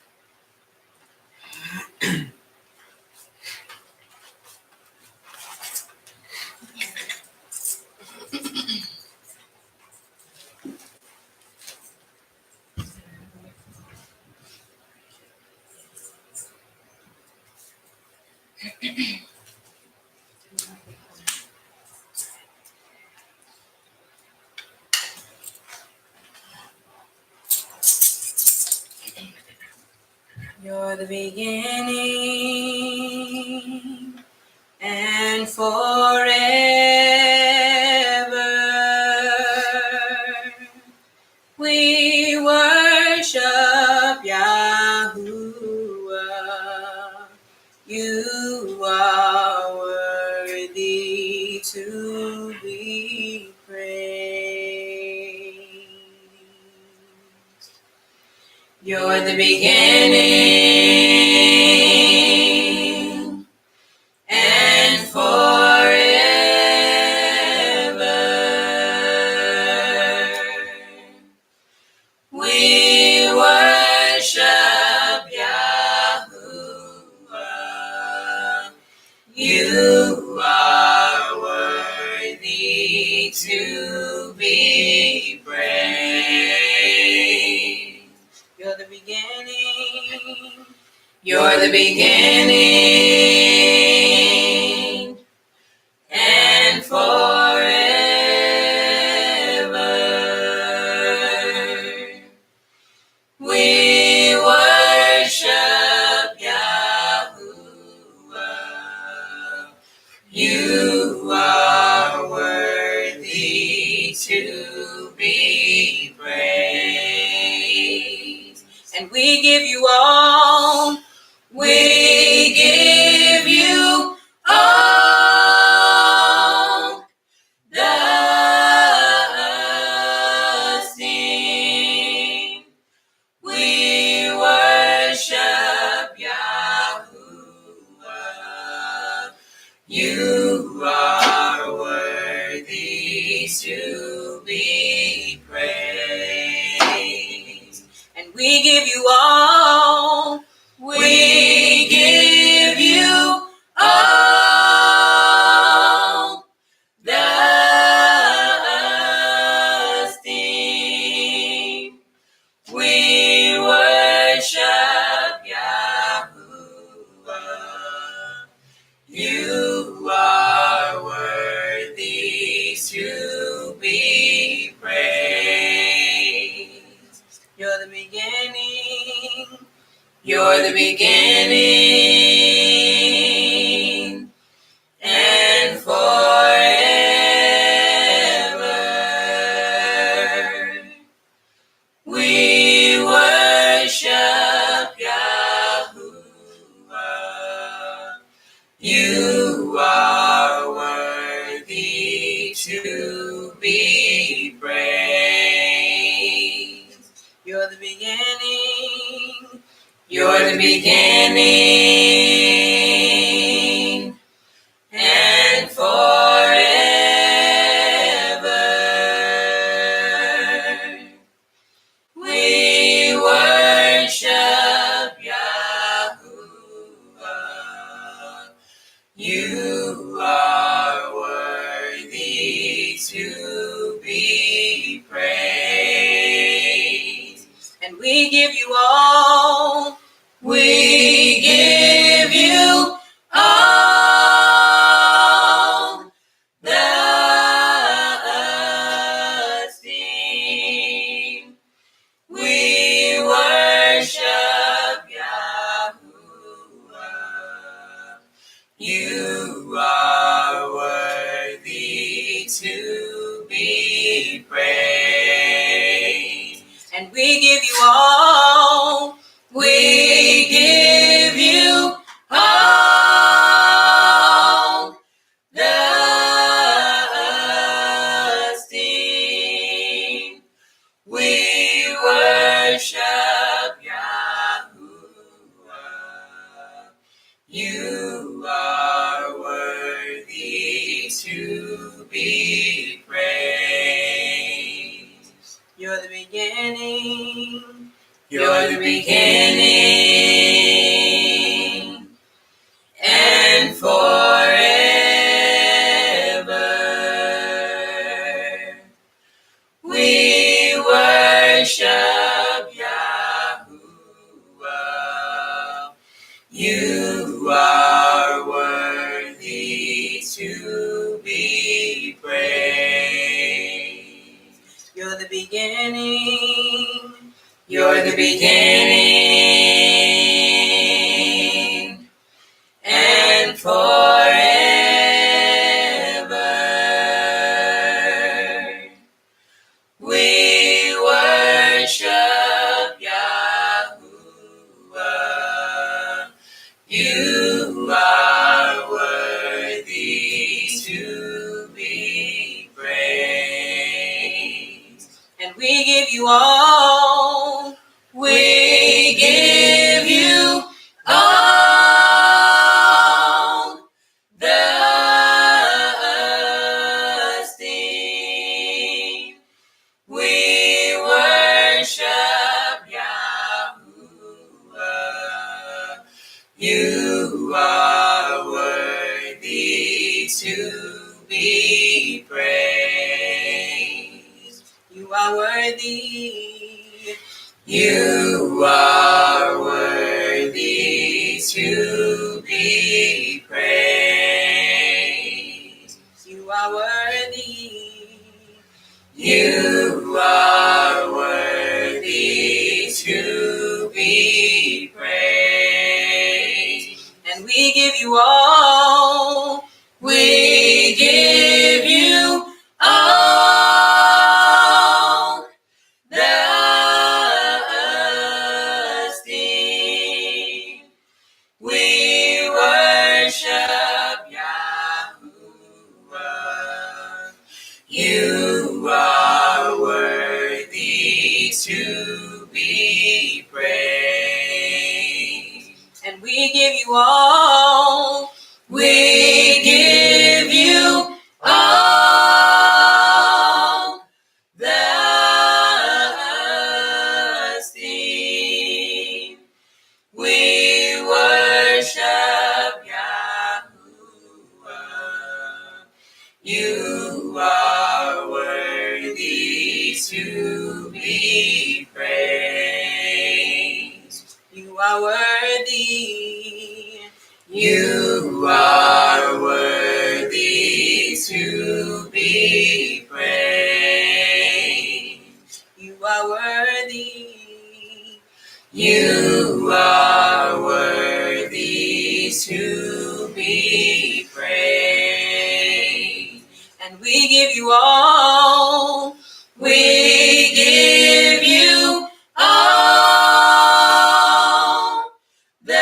You're the beginning and forever. We worship Yahuwah. You are worthy to be praised. You're the beginning and forever. We worship Yahuwah. You are worthy to be praised. the beginning and forever. We worship Yahuwah. You are worthy to be praised. And we give you all. We give you all the esteem. We worship Yahuwah. You are worthy to be praised. And we give you all. We give you all the esteem. We worship Yahuwah. You are worthy to be praised. You're the beginning. You're the beginning and forever. We worship Yahuwah. You are worthy to be praised. You're the beginning. You're the beginning and forever. We worship Yahuwah. You are worthy to be praised. And we give you all. We give you all the esteem. We worship Yahuwah. You are worthy to be praised. And we give you all. We give you all the esteem. We worship Yahuwah. You are worthy to be praised. You're the beginning. You're the beginning and forever. We worship Yahuwah. You are worthy to be praised. You're the beginning. You're the beginning and forever. We worship Yahuwah. You are worthy to be praised. And we give you all. We give you all the esteem. We worship Yahuwah. You are worthy to be praised. You are worthy. You are worthy to you all. We give you all the esteem. We worship Yahuwah. You are worthy to be praised. And we give you all. We give you all the esteem. We worship Yahuwah. You are worthy to be praised. You are worthy. You are worthy to be praised. You are worthy. You are worthy to be praised. And we give you all. We give you all the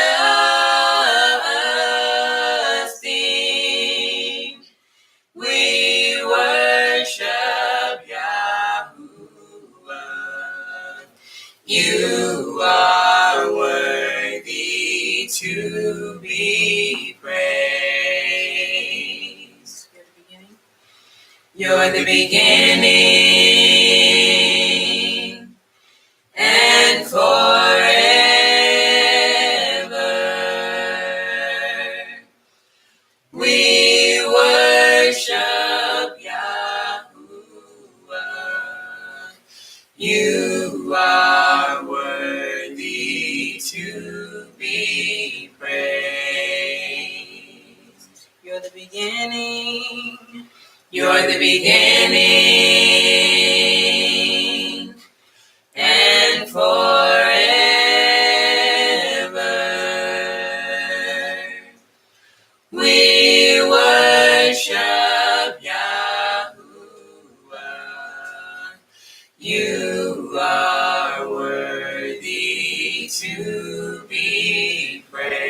esteem. We worship Yahuwah. You are worthy to be praised. You're the beginning and forever. We worship Yahuwah. You are worthy to be praised. You're the beginning. You're the beginning and forever. We worship Yahuwah. You are worthy to be praised.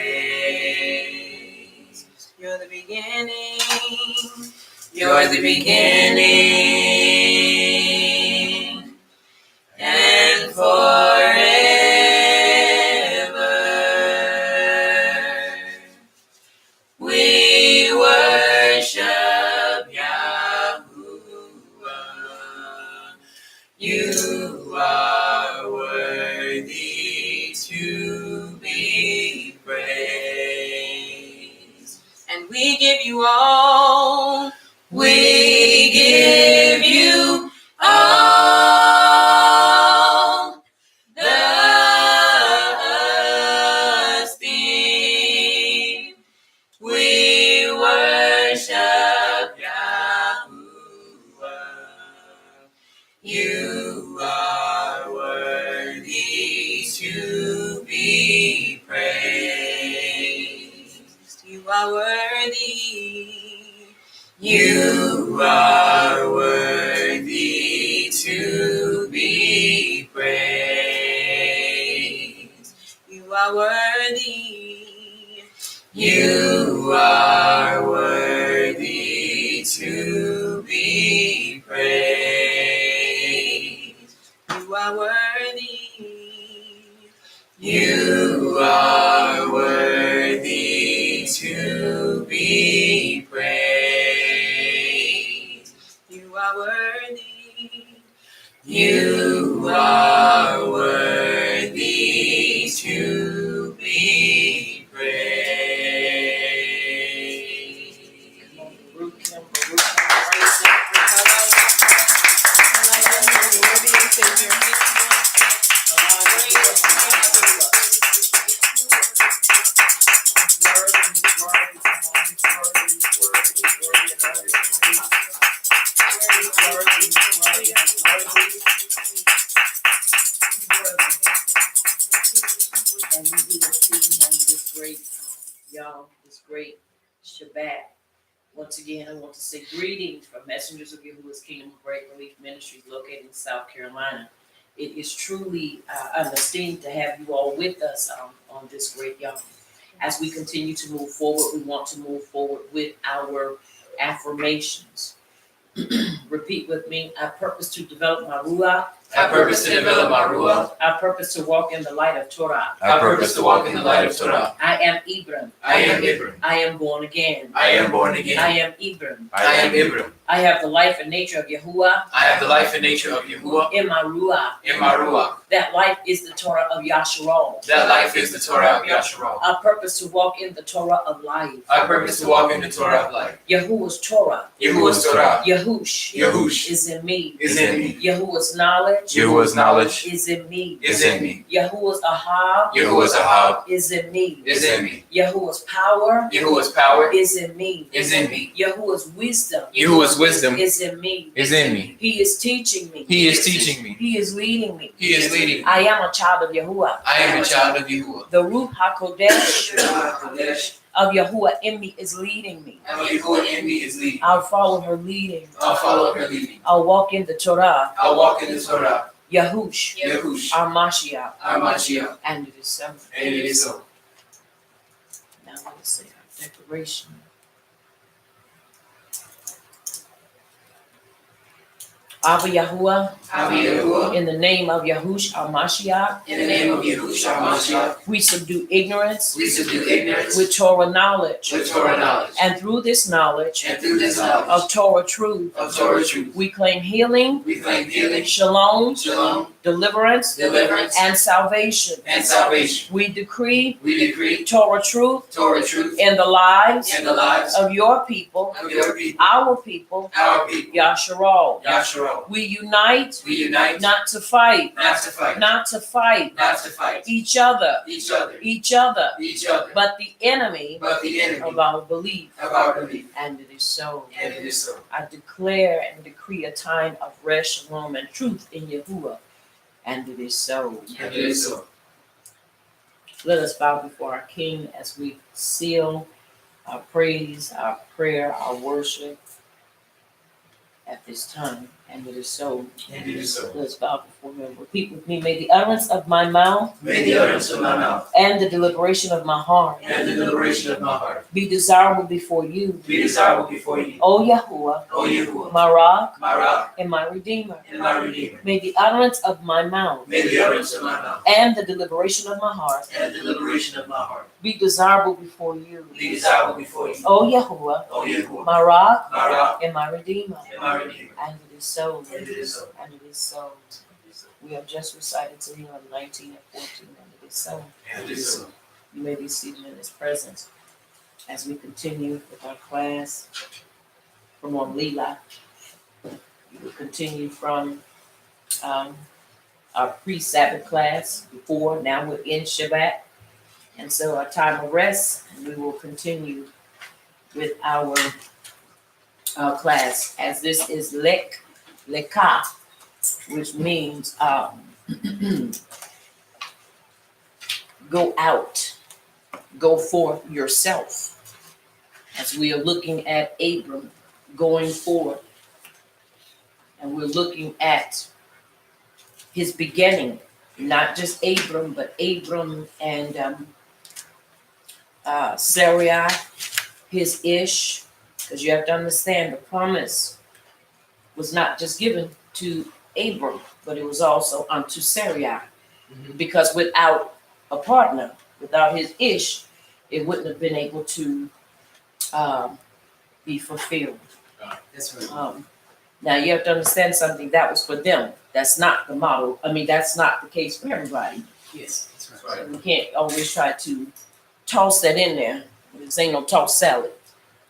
You're the beginning. You're the beginning and forever. We worship Yahuwah. You are worthy to be praised. And we give you all. We give you all the esteem. We worship Yahuwah. You are worthy to be praised. You are worthy. You are worthy to be praised. You are worthy. You are worthy to be praised. You are worthy. You are worthy to be praised. You are worthy. You are worthy to be Shabbat. Once again, I want to say greetings from Messengers of Yahuwah's Kingdom of Great Relief Ministries located in South Carolina. It is truly an esteem to have you all with us on this great Yom. As we continue to move forward, we want to move forward with our affirmations. Repeat with me. I purpose to develop my ruach. I purpose to develop my ruach. I purpose to walk in the light of Torah. I purpose to walk in the light of Torah. I am Ibram. I am Ibram. I am born again. I am born I again. am Ibram. I am Ibram. I have the life and nature of Yahuwah I have the life and nature of Yahuwah in my ruach. in my ruach. That life is the Torah of Yasharal. That life is the Torah of Yasharal. I purpose to walk in the Torah of life. I purpose to walk in the Torah of life. Yahuwah's Torah. Yahuwah's Torah Yahush is in me. is in me. Yahuwah's knowledge Yahuwah's knowledge is in me. is in me. Yahuwah's ahab Yahuwah's ahab is in me. is in me. Yahuwah's power Yahuwah's power is in me. is in me. Yahuwah's wisdom Yahuwah's wisdom is in me. is in me. He is teaching me. He is teaching me. He is leading me. He is leading me. I am a child of Yahuwah. I am a child of Yahuwah. The Ruach HaKodesh Yahuwah of Yahuwah in me is leading me. in me is leading. I'll follow her leading. I'll follow her leading. I'll walk in the Torah. I'll walk in the Torah. Yahush, Yahush, our Mashiach, our Mashiach, and it is so. and it is so. Now let's say our declaration. Abba Yahuwah, Abba Yahuwah, in the name of Yahush our Mashiach, in the name of Yahush our Mashiach, we subdue ignorance we subdue ignorance with Torah knowledge. with Torah knowledge. And through this knowledge And through this knowledge of Torah truth, of Torah truth, we claim healing, we claim healing, shalom, shalom, deliverance, deliverance, and salvation. and salvation. We decree We decree Torah truth Torah truth in the lives in the lives of your people, of your people, our people, our people, Yasharal. Yasharal. We unite We unite not to fight, not to fight, not to fight not to fight each other, each other, each other, each other, but the enemy but the enemy of our belief. of our belief. And it is so. And it is so. I declare and decree a time of rest, shalom, and truth in Yahuwah. And it is so. And it is so. Let us bow before our King as we seal our praise, our prayer, our worship at this time. And it is so. And it is so. Let us bow before him. Repeat with me. May the utterance of my mouth May the utterance of my mouth and the deliberation of my heart and the deliberation of my heart be desirable before you, be desirable before you, O Yahuwah, O Yahuwah, my rock my rock and my redeemer. and my redeemer. May the utterance of my mouth May the utterance of my mouth and the deliberation of my heart and the deliberation of my heart be desirable before you, be desirable before you, O Yahuwah, O Yahuwah, my rock my rock and my redeemer. and my redeemer. And it is so. And it is so. And it is so. We have just recited Tehillim 19 and 14, and it is so. And it is so. You may be seated in his presence as we continue with our class from on Lila. We will continue from our pre-Sabbath class before. Now we're in Shabbat. And so our time of rest, and we will continue with our class, as this is Lekha, which means go out, go forth yourself. As we are looking at Abram going forward, and we're looking at his beginning, not just Abram, but Abram and Sarai, his ish, because you have to understand the promise was not just given to Abram, but it was also unto Sarai. Because without a partner, without his ish, it wouldn't have been able to be fulfilled. That's right. Now you have to understand something, that was for them. That's not the model. I mean, that's not the case for everybody. Yes, that's right. We can't always try to toss that in there. This ain't no tossed salad.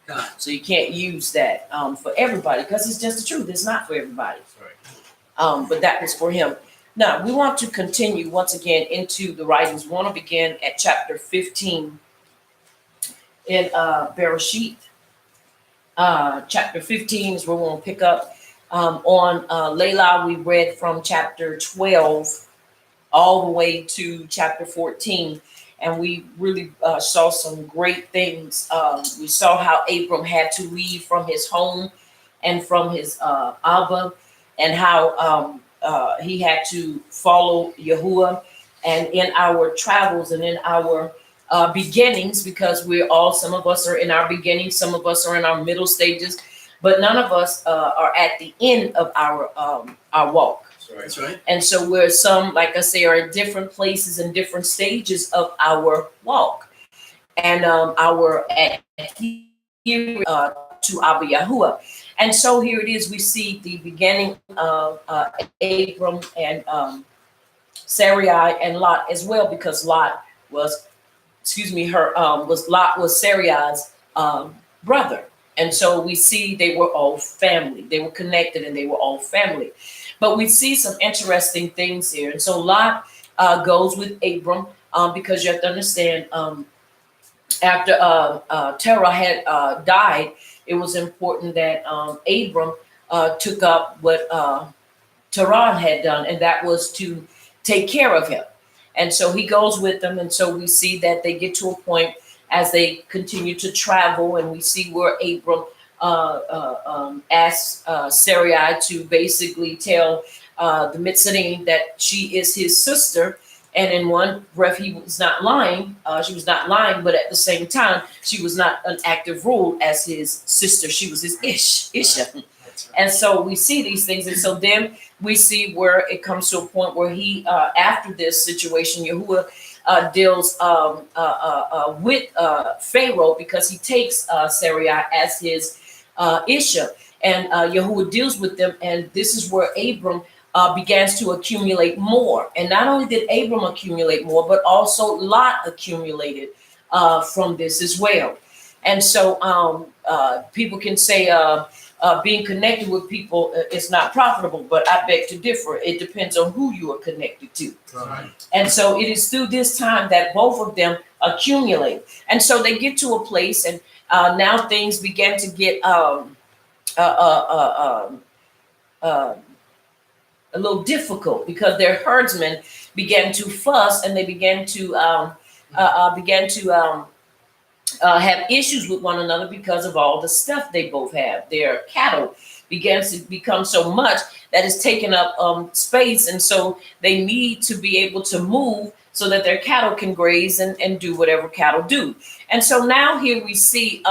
God. So you can't use that for everybody, because it's just the truth. It's not for everybody. Right. But that was for him. Now, we want to continue once again into the writings. We want to begin at chapter 15 in Bereshit. Chapter 15 is where we're going to pick up. On Layla, we read from chapter 12 all the way to chapter 14. and we really saw some great things. We saw how Abram had to leave from his home and from his Abba, and how he had to follow Yahuwah. And in our travels and in our beginnings, because some of us are in our beginnings, some of us are in our middle stages, but none of us are at the end of our walk. That's right. And so we're some, like I say, are in different places and different stages of our walk. And our adherence to Abba Yahuwah. And so here it is, we see the beginning of Abram and Sarai and Lot as well, because Lot was, Lot was Sarai's brother. And so we see they were all family. They were connected and they were all family. But we see some interesting things here. And so Lot goes with Abram because you have to understand, after Terah had died, it was important that Abram took up what Terah had done, and that was to take care of him. And so he goes with them. And so we see that they get to a point as they continue to travel, and we see where Abram asks Sarai to basically tell the Mitzrayim that she is his sister. And in one breath, he was not lying. She was not lying, but at the same time, she was not an active role as his sister. She was his Isha. And so we see these things. And so then we see where it comes to a point where he, after this situation, Yahuwah deals with Pharaoh, because he takes Sarai as his Isha. And Yahuwah deals with them. And this is where Abram begins to accumulate more. And not only did Abram accumulate more, but also Lot accumulated from this as well. And so people can say being connected with people is not profitable, but I beg to differ. It depends on who you are connected to. Right. And so it is through this time that both of them accumulate. And so they get to a place, and now things begin to get a little difficult, because their herdsmen began to fuss, and they began to have issues with one another because of all the stuff they both have. Their cattle began to become so much that it's taking up space, and so they need to be able to move so that their cattle can graze and do whatever cattle do. And so now here we see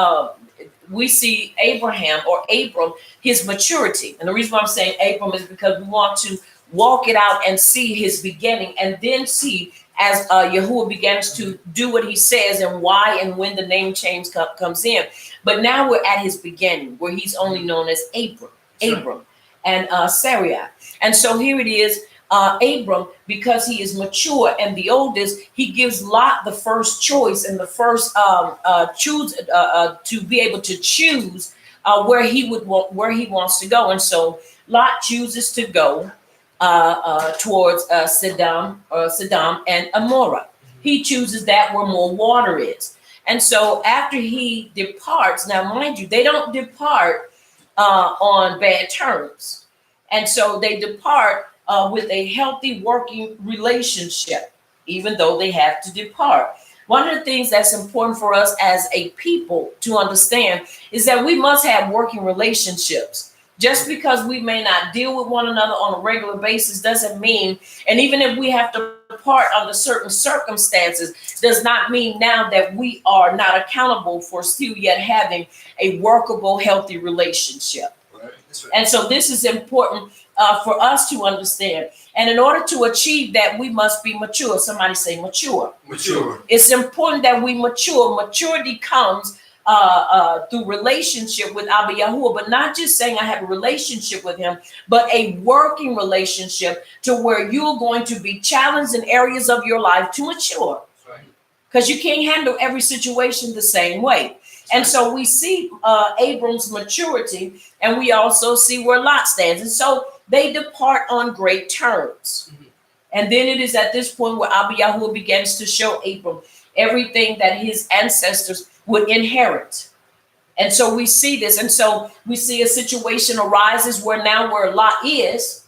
Abraham, or Abram, his maturity. And the reason why I'm saying Abram is because we want to walk it out and see his beginning, and then see as Yahuwah begins to do what he says, and why and when the name change comes in. But now we're at his beginning, where he's only known as Abram and Sarai. And so here it is, Abram, because he is mature and the oldest, he gives Lot the first choice and the first choose to be able to choose where he wants to go. And so Lot chooses to go towards Sodom and Amorah. He chooses that where more water is. And so after he departs, now mind you, they don't depart on bad terms. And so they depart with a healthy working relationship, even though they have to depart. One of the things that's important for us as a people to understand is that we must have working relationships. Just because we may not deal with one another on a regular basis doesn't mean, and even if we have to depart under certain circumstances, does not mean now that we are not accountable for still yet having a workable, healthy relationship. Right. That's right. And so this is important for us to understand. And in order to achieve that, we must be mature. Somebody say mature. Mature. It's important that we mature. Maturity comes through relationship with Abba Yahuwah, but not just saying I have a relationship with him, but a working relationship to where you're going to be challenged in areas of your life to mature. Because you can't handle every situation the same way. And so we see Abram's maturity, and we also see where Lot stands. And so they depart on great terms. Mm-hmm. And then it is at this point where Abba Yahuwah begins to show Abram everything that his ancestors would inherit. And so we see this. And so we see a situation arises where now where Lot is,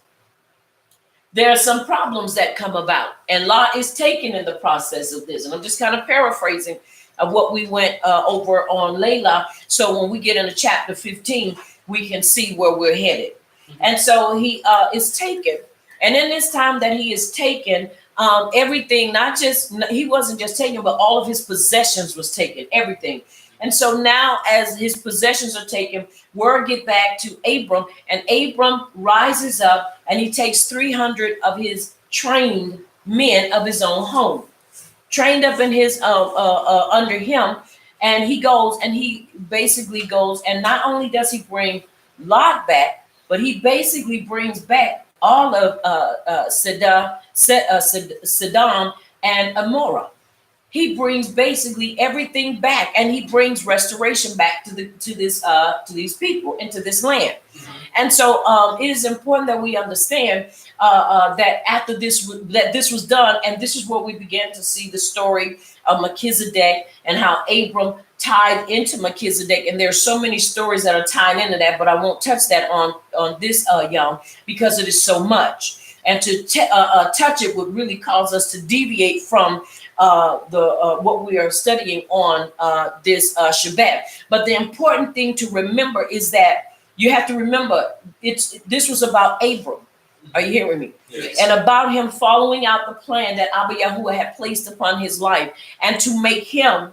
there are some problems that come about, and Lot is taken in the process of this. And I'm just kind of paraphrasing of what we went over on Lekha. So when we get into chapter 15, we can see where we're headed. And so he is taken. And in this time that he is taken, everything, not just, he wasn't just taken, but all of his possessions was taken, everything. And so now as his possessions are taken, word get back to Abram, and Abram rises up and he takes 300 of his trained men of his own home, trained up in his under him. And he goes and he basically goes, and not only does he bring Lot back, but he basically brings back all of Sodom and Amorah. He brings basically everything back, and he brings restoration back to these people, into this land. And so it is important that we understand that after this was done, and this is where we began to see the story of Melchizedek and how Abram tied into Melchizedek. And there's so many stories that are tied into that, but I won't touch that on this young, because it is so much. And to touch it would really cause us to deviate from what we are studying on this Shabbat. But the important thing to remember is that you have to remember this was about Abram. Are you hearing me? Yes. And about him following out the plan that Abba Yahuwah had placed upon his life, and to make him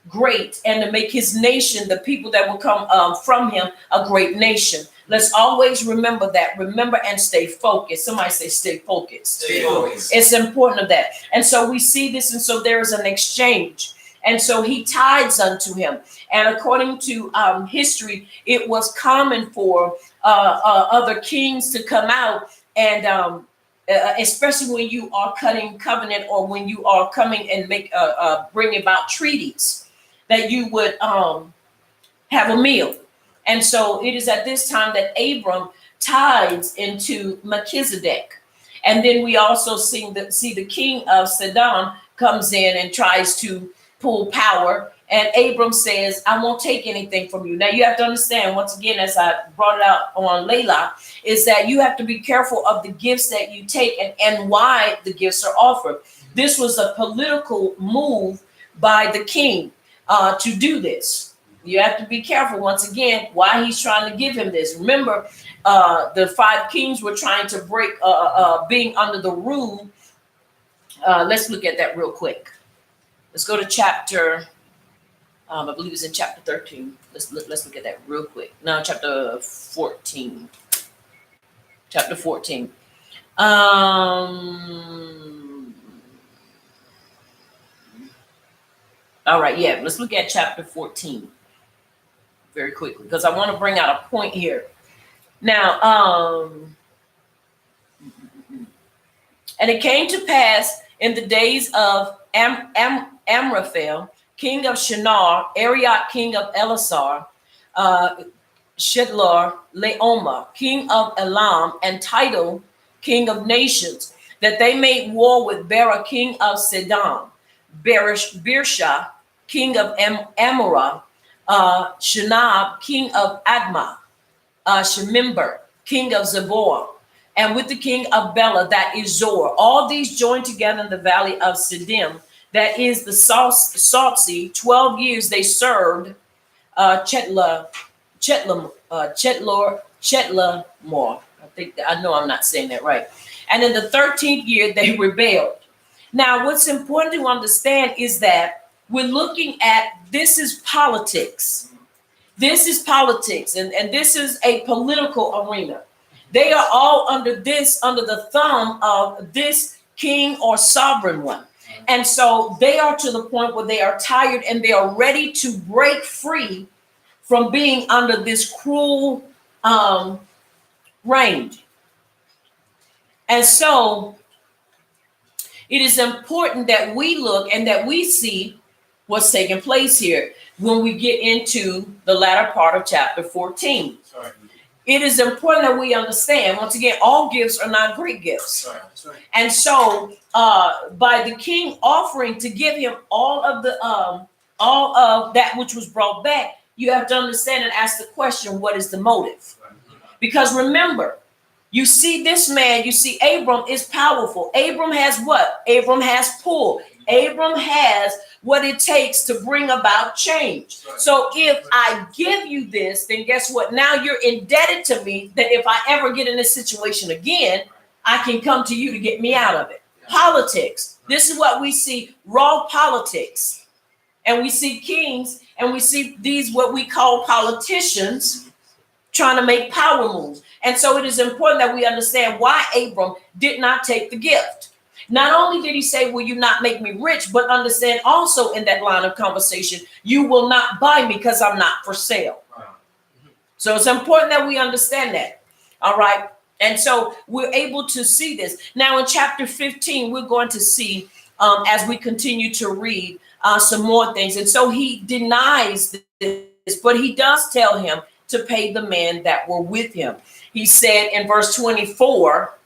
great, and to make his nation, the people that will come from him, a great nation. Let's always remember that. Remember and stay focused. Somebody say stay focused. Stay focused. It's important of that. And so we see this, and so there is an exchange. And so he tithes unto him. And according to history, it was common for other kings to come out, and especially when you are cutting covenant, or when you are coming and bring about treaties, that you would have a meal. And so it is at this time that Abram tithes into Melchizedek. And then we also see the king of Sodom comes in and tries to pull power. And Abram says, I won't take anything from you. Now you have to understand, once again, as I brought it out on Lekha, is that you have to be careful of the gifts that you take, and why the gifts are offered. This was a political move by the king to do this. You have to be careful, once again, why he's trying to give him this. Remember, the 5 kings were trying to break being under the rule. Let's look at that real quick. Let's go to chapter, I believe it's in chapter 13. Let's look at that real quick. No, chapter 14. Chapter 14. All right, yeah, let's look at chapter 14 very quickly, because I want to bring out a point here. Now, and it came to pass in the days of Amraphel, king of Shinar, Arioch, king of Elasar, Shedlar, Leoma, king of Elam, and Tidal, king of nations, that they made war with Bera, king of Sedom, Birsha, king of Amorah, Shinab, king of Admah, Shemimber, king of Zeboah, and with the king of Bela, that is Zor. All these joined together in the valley of Siddim, that is the Salt Sea. 12 years they served Chetlamore. I know I'm not saying that right. And in the 13th year they rebelled. Now, what's important to understand is that we're looking at, this is politics. This is politics, and this is a political arena. They are all under the thumb of this king or sovereign one. And so they are to the point where they are tired, and they are ready to break free from being under this cruel reign. And so it is important that we look and that we see what's taking place here when we get into the latter part of chapter 14. Sorry. It is important that we understand, once again, all gifts are not great gifts. Sorry. And so by the king offering to give him all of that which was brought back, you have to understand and ask the question, what is the motive? Because remember, You see this man, you see Abram is powerful. Abram has what? Abram has pull. Abram has what it takes to bring about change. So if I give you this, then guess what? Now you're indebted to me that if I ever get in this situation again, I can come to you to get me out of it. Politics. This is what we see, raw politics. And we see kings and we see these what we call politicians trying to make power moves. And so it is important that we understand why Abram did not take the gift. Not only did he say, will you not make me rich, but understand also in that line of conversation, you will not buy me because I'm not for sale. So it's important that we understand that. All right. And so we're able to see this. Now in chapter 15, we're going to see as we continue to read some more things. And so he denies this, but he does tell him to pay the men that were with him. He said in verse 24,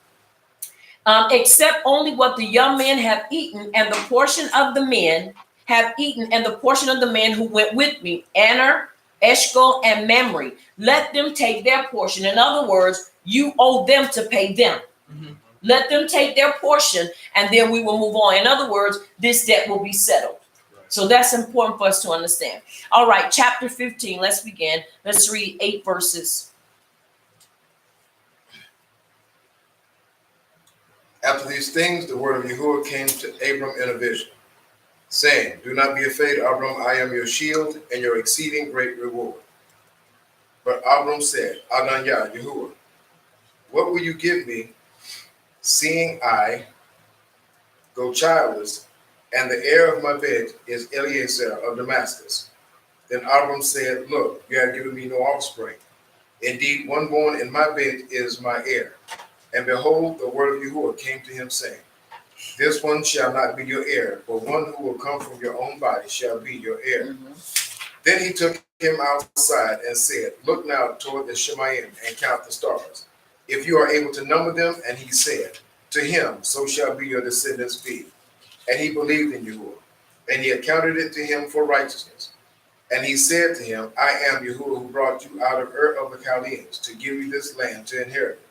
except only what the young men have eaten, and the portion of the men have eaten, and the portion of the men who went with me, Aner, Eshcol, and Mamre, let them take their portion. In other words, you owe them to pay them. Mm-hmm. Let them take their portion, and then we will move on. In other words, this debt will be settled. So that's important for us to understand. All right, chapter 15, let's begin. Let's read 8 verses. After these things, the word of Yahuwah came to Abram in a vision, saying, do not be afraid, Abram, I am your shield and your exceeding great reward. But Abram said, Adonai, Yahuwah, what will you give me, seeing I go childless, and the heir of my bed is Eliezer of Damascus? Then Abram said, look, you have given me no offspring. Indeed, one born in my bed is my heir. And behold, the word of Yahuwah came to him, saying, this one shall not be your heir, but one who will come from your own body shall be your heir. Mm-hmm. Then he took him outside and said, look now toward the Shemayim and count the stars, if you are able to number them. And he said, to him, so shall be your descendants be. And he believed in Yahuwah, and he accounted it to him for righteousness. And he said to him, I am Yahuwah who brought you out of Ur of the Chaldeans to give you this land to inherit it.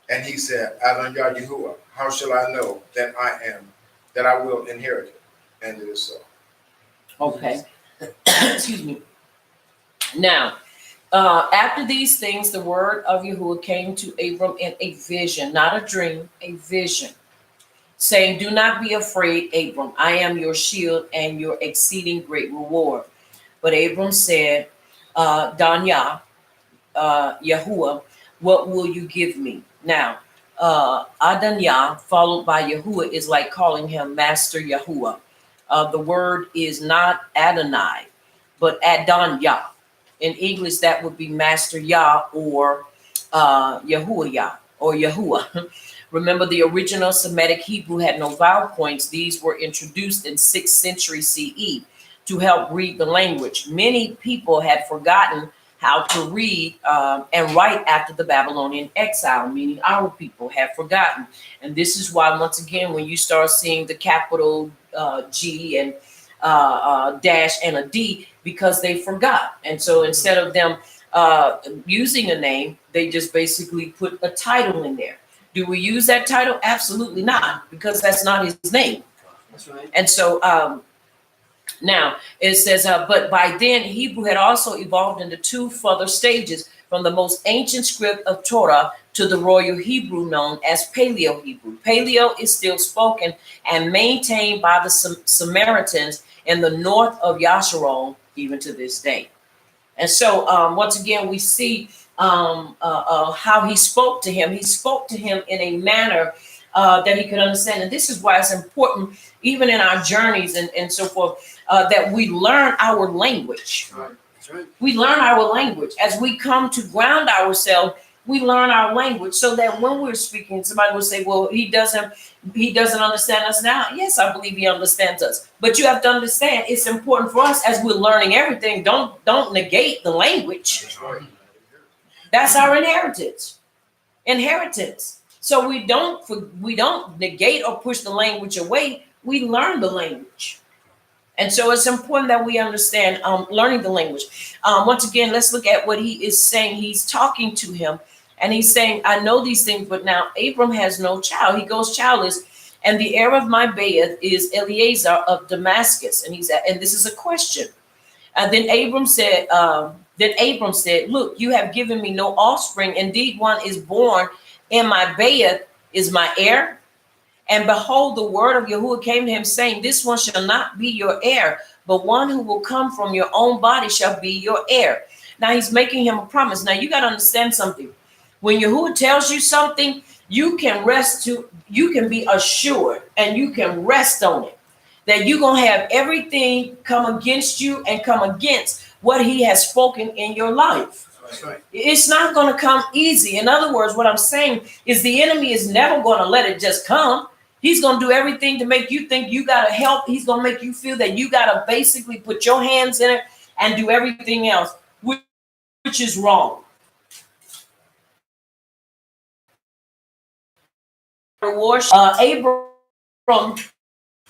And he said, Adonai Yahuwah, how shall I know that I will inherit it? And it is so. Okay. Excuse me. Now, after these things, the word of Yahuwah came to Abram in a vision, not a dream, a vision, saying, do not be afraid, Abram. I am your shield and your exceeding great reward. But Abram said, Danya, Yahuwah, what will you give me? Now, Adonai followed by Yahuwah is like calling him Master Yahuwah. The word is not Adonai, but Adonai. In English, that would be Master Yah or Yahuwah Yah or Yahuwah. Remember, the original Semitic Hebrew had no vowel points. These were introduced in 6th century CE to help read the language. Many people had forgotten how to read and write after the Babylonian exile, meaning our people have forgotten. And this is why, once again, when you start seeing the capital G and dash and a D, because they forgot. And so instead of them using a name, they just basically put a title in there. Do we use that title? Absolutely not, because that's not his name. That's right. And so now it says, but by then Hebrew had also evolved into 2 further stages, from the most ancient script of Torah to the Royal Hebrew known as Paleo Hebrew. Paleo is still spoken and maintained by the Samaritans in the north of Yasharon even to this day. And so once again, we see how he spoke to him. He spoke to him in a manner that he could understand. And this is why it's important, even in our journeys and so forth, that we learn our language. Right. That's right. We learn our language. As we come to ground ourselves, we learn our language so that when we're speaking, somebody will say, well, he doesn't understand us now. Yes, I believe he understands us. But you have to understand, it's important for us as we're learning everything. Don't negate the language. That's right. That's our inheritance. So we don't negate or push the language away. We learn the language. And so it's important that we understand learning the language. Once again, let's look at what he is saying. He's talking to him And he's saying, I know these things, but now Abram has no child. He goes childless. And the heir of my Beth is Eliezer of Damascus. And this is a question. And then Abram said, look, you have given me no offspring. Indeed, one is born in my Beth is my heir. And behold, the word of Yahuwah came to him, saying, this one shall not be your heir, but one who will come from your own body shall be your heir. Now he's making him a promise. Now you got to understand something. When Yahuwah tells you something, you can be assured and you can rest on it, that you're going to have everything come against you and come against what he has spoken in your life. That's right. It's not going to come easy. In other words, what I'm saying is the enemy is never going to let it just come. He's going to do everything to make you think you got to help. He's going to make you feel that you got to basically put your hands in it and do everything else, which is wrong. Abram,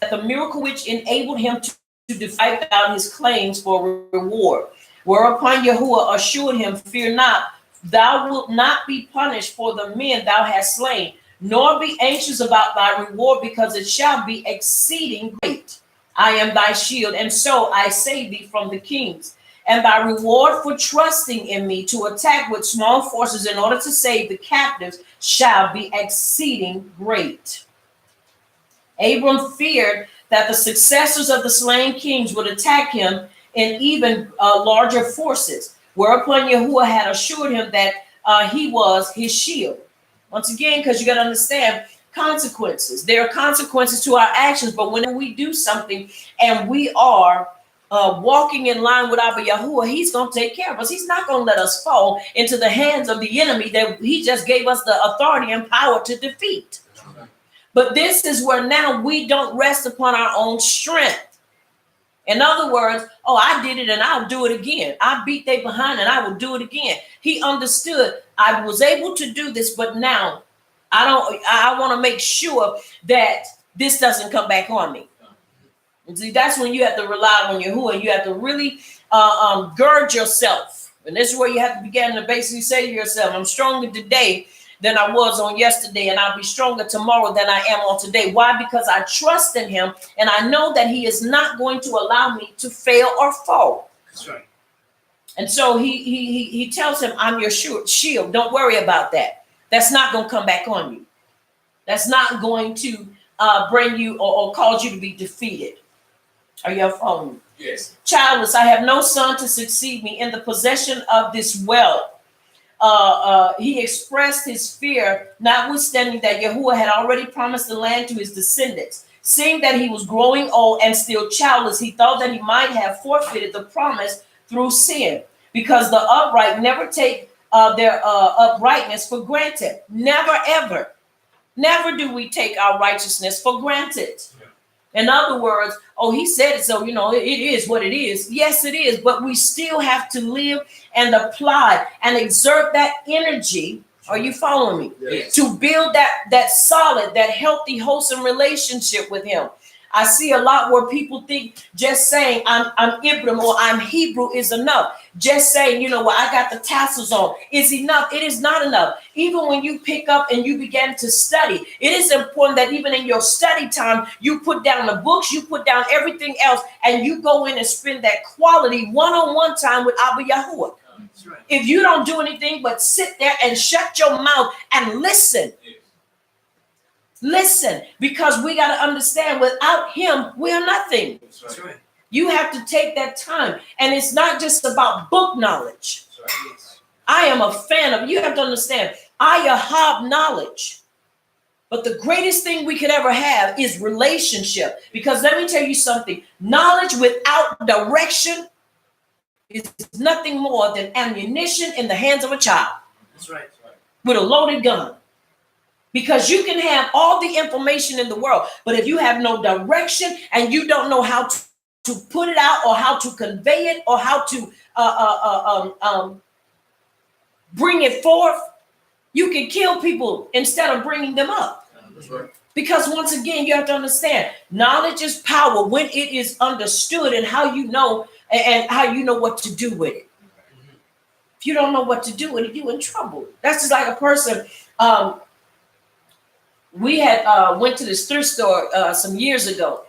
the miracle which enabled him to defy out his claims for reward. Whereupon Yahuwah assured him, fear not, thou wilt not be punished for the men thou hast slain, nor be anxious about thy reward, because it shall be exceeding great. I am thy shield, and so I save thee from the kings. And thy reward for trusting in me to attack with small forces in order to save the captives shall be exceeding great. Abram feared that the successors of the slain kings would attack him in even larger forces, whereupon Yahuwah had assured him that he was his shield. Once again, because you got to understand consequences. There are consequences to our actions, but when we do something and we are walking in line with Abba Yahuwah, he's going to take care of us. He's not going to let us fall into the hands of the enemy that he just gave us the authority and power to defeat. But this is where now we don't rest upon our own strength. In other words, I did it and I'll do it again. I beat they behind and I will do it again. He understood I was able to do this, but now I want to make sure that this doesn't come back on me. And see, that's when you have to rely on Yahuwah. You have to really gird yourself. And this is where you have to begin to basically say to yourself, I'm stronger today than I was on yesterday, and I'll be stronger tomorrow than I am on today. Why? Because I trust in him, and I know that he is not going to allow me to fail or fall. That's right. And so he tells him, I'm your shield. Don't worry about that. That's not going to come back on you. That's not going to bring you or cause you to be defeated. Are you following me? Yes. Childless, I have no son to succeed me in the possession of this wealth. He expressed his fear, notwithstanding that Yahuwah had already promised the land to his descendants. Seeing that he was growing old and still childless, he thought that he might have forfeited the promise through sin, because the upright never take their uprightness for granted. Never, ever. Never do we take our righteousness for granted. In other words, he said it, so, it is what it is. Yes, it is. But we still have to live and apply and exert that energy. Are you following me? Yes. To build that solid, that healthy, wholesome relationship with him. I see a lot where people think just saying I'm Ibram or I'm Hebrew is enough. Just saying, I got the tassels on is enough. It is not enough. Even when you pick up and you begin to study, it is important that even in your study time, you put down the books, you put down everything else, and you go in and spend that quality one-on-one time with Abba Yahuwah. That's right. If you don't do anything but sit there and shut your mouth and listen. Listen, because we got to understand without him, we are nothing. That's right. You have to take that time. And it's not just about book knowledge. That's right. Yes. I am a fan of, you have to understand, I have knowledge. But the greatest thing we could ever have is relationship. Because let me tell you something, knowledge without direction is nothing more than ammunition in the hands of a child. That's right. With a loaded gun. Because you can have all the information in the world, but if you have no direction and you don't know how to put it out or how to convey it or how to bring it forth, you can kill people instead of bringing them up. That's right. Because once again, you have to understand, knowledge is power when it is understood and how you know and how you know what to do with it. If you don't know what to do, you're in trouble. That's just like a person. We had went to this thrift store some years ago,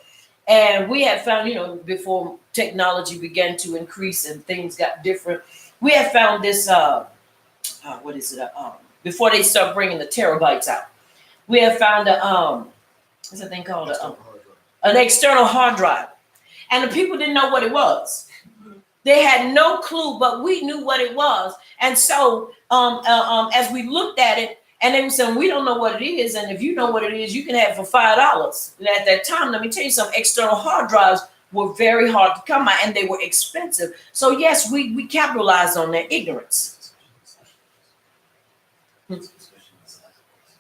and we had found, before technology began to increase and things got different, we had found this. What is it? Before they start bringing the terabytes out, we have found what's that thing called? An external hard drive, and the people didn't know what it was. They had no clue, but we knew what it was. And so, as we looked at it, and they were saying, we don't know what it is, and if you know what it is, you can have it for $5. And at that time, let me tell you something: external hard drives were very hard to come by, and they were expensive. So yes, we capitalized on their ignorance.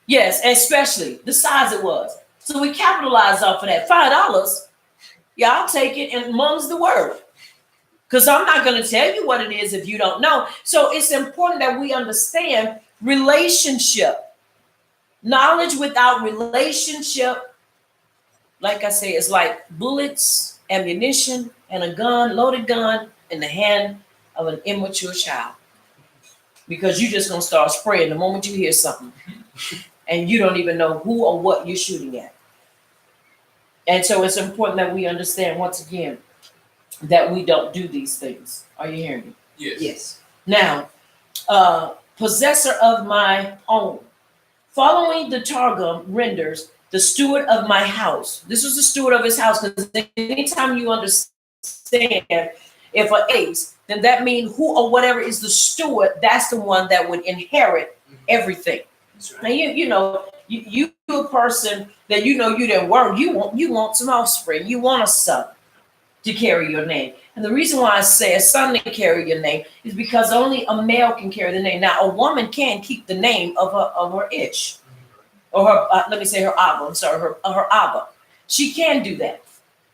Yes, especially the size it was. So we capitalized off of that. $5, yeah, I'll take it, and mum's the word. Because I'm not going to tell you what it is if you don't know. So it's important that we understand relationship. Knowledge without relationship, like I say, is like bullets, ammunition, and a gun, loaded gun, in the hand of an immature child. Because you're just going to start spraying the moment you hear something. And you don't even know who or what you're shooting at. And so it's important that we understand, once again, that we don't do these things. Are you hearing me? Yes. Yes. Now, possessor of my own. Following the Targum renders the steward of my house. This was the steward of his house, because anytime you understand if an ace, then that means who or whatever is the steward, that's the one that would inherit everything. Right. Now you a person that you didn't work. You want some offspring. You want a son to carry your name. And the reason why I say a son to carry your name is because only a male can carry the name. Now, a woman can keep the name of her ish, or her let me say her abba. I'm sorry, her abba. She can do that.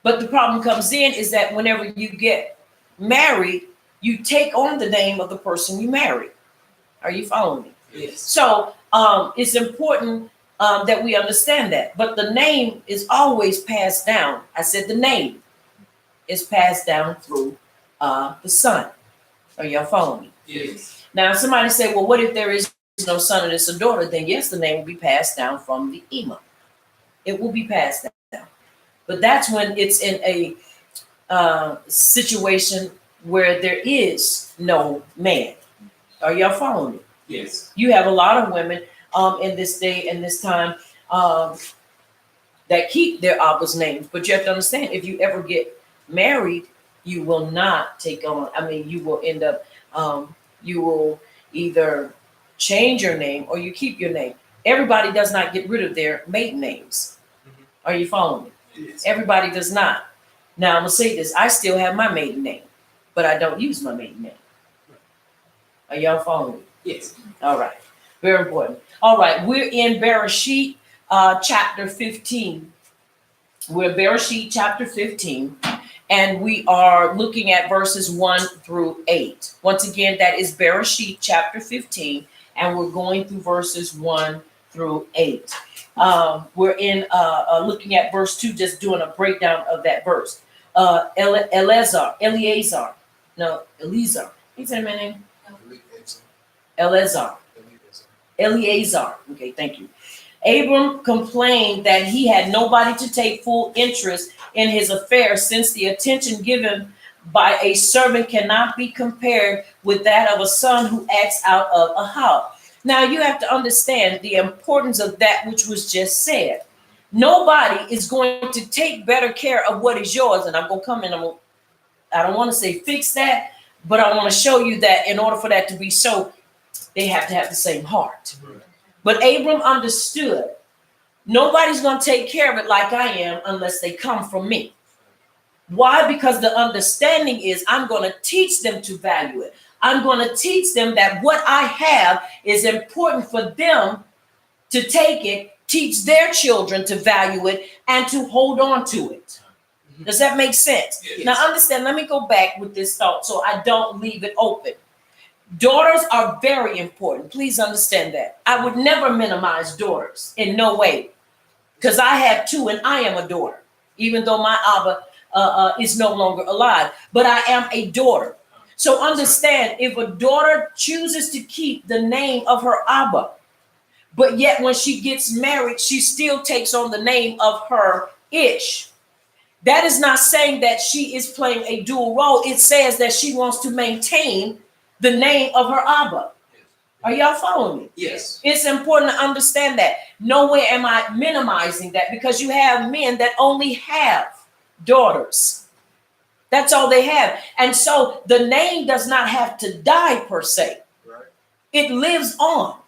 But the problem comes in is that whenever you get married, you take on the name of the person you marry. Are you following me? Yes. So it's important that we understand that. But the name is always passed down. I said the name is passed down through the son. Are y'all following me? Yes. Now, somebody say, well, what if there is no son and it's a daughter? Then yes, the name will be passed down from the imam. It will be passed down. But that's when it's in a situation where there is no man. Are y'all following me? Yes. You have a lot of women in this day and this time that keep their abba's names. But you have to understand, if you ever get married, you will not take on, you will end up, you will either change your name or you keep your name. Everybody does not get rid of their maiden names. Are you following me? Yes. Everybody does not. Now, I'm going to say this. I still have my maiden name, but I don't use my maiden name. Are y'all following me? Yes. All right. Very important. All right. We're in Bereshit chapter 15. We're in Bereshit chapter 15. And we are looking at verses 1 through 8. Once again, that is Bereshit chapter 15. And we're going through verses 1 through 8. We're in looking at verse 2, just doing a breakdown of that verse. Eleazar. Is that my name? Eleazar. Okay, thank you. Abram complained that he had nobody to take full interest in his affairs, since the attention given by a servant cannot be compared with that of a son who acts out of a house. Now you have to understand the importance of that which was just said. Nobody is going to take better care of what is yours. And I'm going to come in, I don't want to say fix that, but I want to show you that in order for that to be so, they have to have the same heart. But Abram understood, nobody's going to take care of it like I am unless they come from me. Why? Because the understanding is I'm going to teach them to value it. I'm going to teach them that what I have is important for them to take it, teach their children to value it, and to hold on to it. Does that make sense? Yes. Now understand, let me go back with this thought so I don't leave it open. Daughters are very important. Please understand that. I would never minimize daughters in no way, because I have two and I am a daughter, even though my Abba is no longer alive. But I am a daughter. So understand, if a daughter chooses to keep the name of her Abba, but yet when she gets married, she still takes on the name of her Ish. That is not saying that she is playing a dual role. It says that she wants to maintain the name of her Abba. Are y'all following me? Yes. It's important to understand that. No way am I minimizing that, because you have men that only have daughters. That's all they have. And so the name does not have to die per se. Right. It lives on.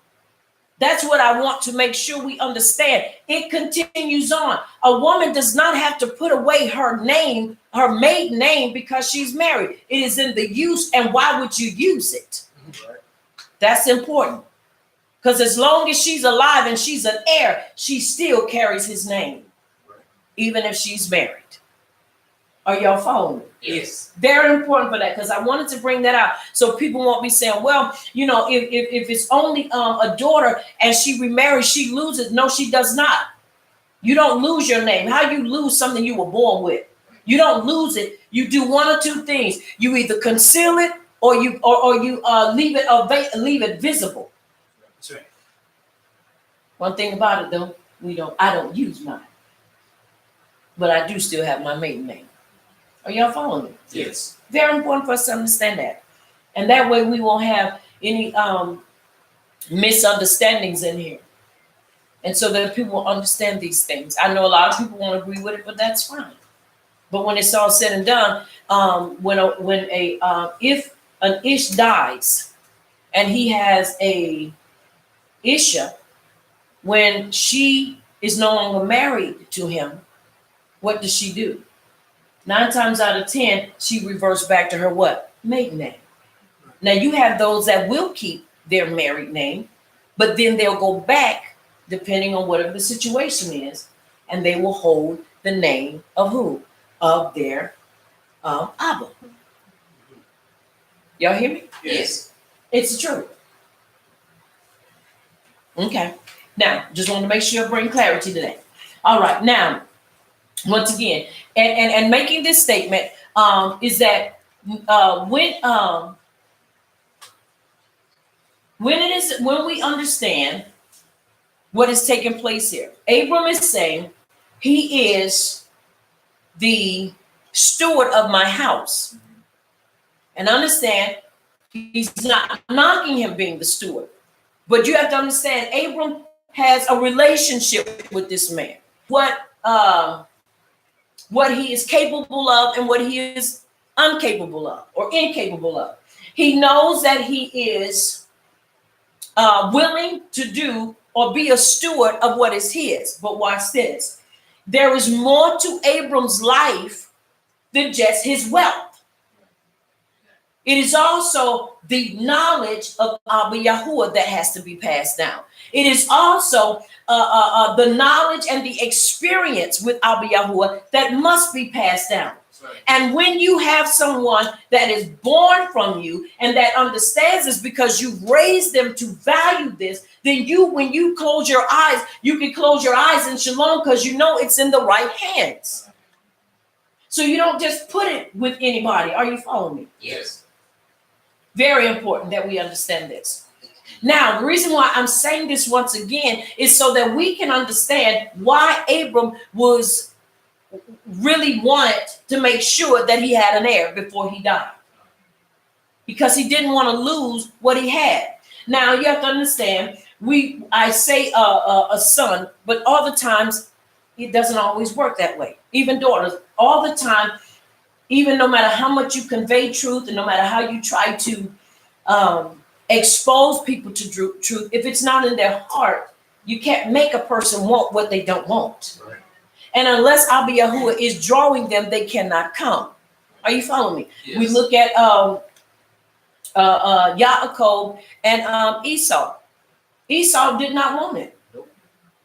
That's what I want to make sure we understand. It continues on. A woman does not have to put away her name, her maiden name, because she's married. It is in the use, and why would you use it? Right. That's important. Because as long as she's alive and she's an heir, she still carries his name, Right. even if she's married. Are y'all following me? Yes. Very important for that, because I wanted to bring that out so people won't be saying, well, you know, if it's only a daughter and she remarries, she loses. No, she does not. You don't lose your name. How you lose something you were born with? You don't lose it. You do one or two things. You either conceal it or you leave it visible. That's right. One thing about it though, I don't use mine, but I do still have my maiden name. Are y'all following me? Yes. Very important for us to understand that. And that way we won't have any misunderstandings in here. And so that people will understand these things. I know a lot of people won't agree with it, but that's fine. But when it's all said and done, if an Ish dies and he has a Isha, when she is no longer married to him, what does she do? 9 times out of 10, she reverts back to her what? Maiden name. Now you have those that will keep their married name, but then they'll go back, depending on whatever the situation is, and they will hold the name of who? Of their Abba. Y'all hear me? Yes. It's true. Okay. Now, just want to make sure I bring clarity to that. All right. Now, once again, and making this statement is that when we understand what is taking place here, Abram is saying he is the steward of my house, and understand he's not knocking him being the steward, but you have to understand Abram has a relationship with this man. What he is capable of and what he is incapable of. He knows that he is willing to do or be a steward of what is his. But watch this. There is more to Abram's life than just his wealth. It is also the knowledge of Abba Yahuwah that has to be passed down. It is also the knowledge and the experience with Abba Yahuwah that must be passed down. Right. And when you have someone that is born from you and that understands this because you've raised them to value this, then when you close your eyes, you can close your eyes in shalom because you know it's in the right hands. So you don't just put it with anybody. Are you following me? Yes. Very important that we understand this. Now, the reason why I'm saying this once again is so that we can understand why Abram was really wanted to make sure that he had an heir before he died. Because he didn't want to lose what he had. Now, you have to understand, I say a son, but all the times it doesn't always work that way. Even daughters, all the time, even no matter how much you convey truth and no matter how you try to expose people to truth, if it's not in their heart, you can't make a person want what they don't want. Right. And unless Abba Yahuwah is drawing them, they cannot come. Are you following me? Yes. We look at Yaakov and Esau. Esau did not want it. Nope.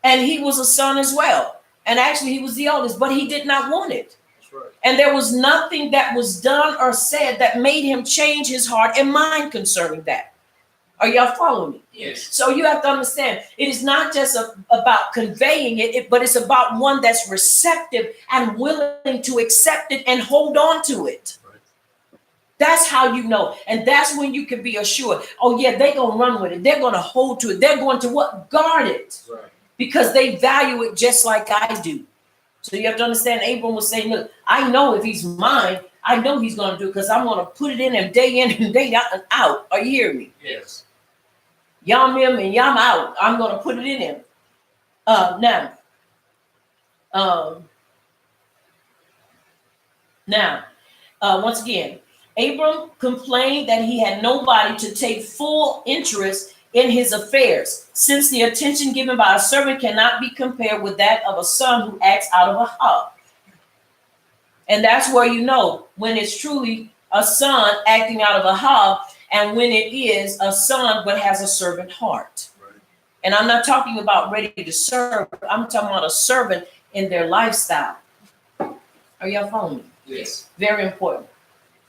And he was a son as well. And actually he was the oldest, but he did not want it. Right. And there was nothing that was done or said that made him change his heart and mind concerning that. Are y'all following me? Yes. So you have to understand, it is not just about conveying it, but it's about one that's receptive and willing to accept it and hold on to it. Right. That's how you know. And that's when you can be assured, oh yeah, they're going to run with it. They're going to hold to it. They're going to what? Guard it. Right. Because they value it just like I do. So you have to understand, Abram was saying, look, I know if he's mine, I know he's going to do it because I'm going to put it in him day in and day out. Are you hearing me? Yes. Yam him and yam out. I'm going to put it in him. Now, once again, Abram complained that he had nobody to take full interest in his affairs, since the attention given by a servant cannot be compared with that of a son who acts out of a heart. And that's where you know when it's truly a son acting out of a heart and when it is a son but has a servant heart. Right. And I'm not talking about ready to serve. I'm talking about a servant in their lifestyle. Are y'all following me? Yes. Very important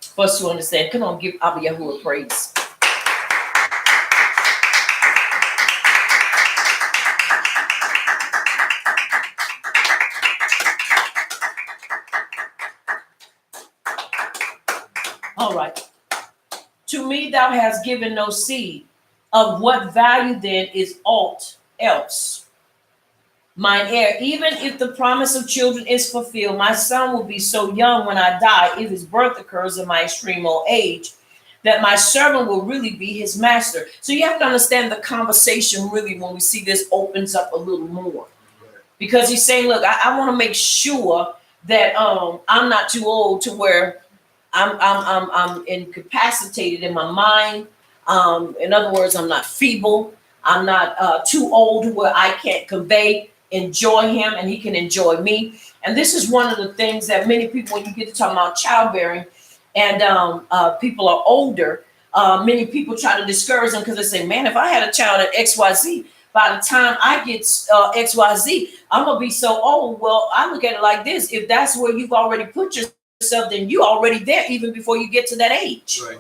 for us to understand. Come on, give Abba Yahuwah praise. All right. To me, thou hast given no seed. Of what value then is aught else? Mine heir, even if the promise of children is fulfilled, my son will be so young when I die, if his birth occurs in my extreme old age, that my servant will really be his master. So you have to understand the conversation really when we see this opens up a little more. Because he's saying, look, I want to make sure that I'm not too old to where I'm incapacitated in my mind. In other words, I'm not feeble. I'm not too old where I can't enjoy him and he can enjoy me. And this is one of the things that many people, when you get to talk about childbearing and people are older, many people try to discourage them because they say, man, if I had a child at XYZ, by the time I get XYZ, I'm going to be so old. Well, I look at it like this. If that's where you've already put yourself, then you're already there even before you get to that age. Right.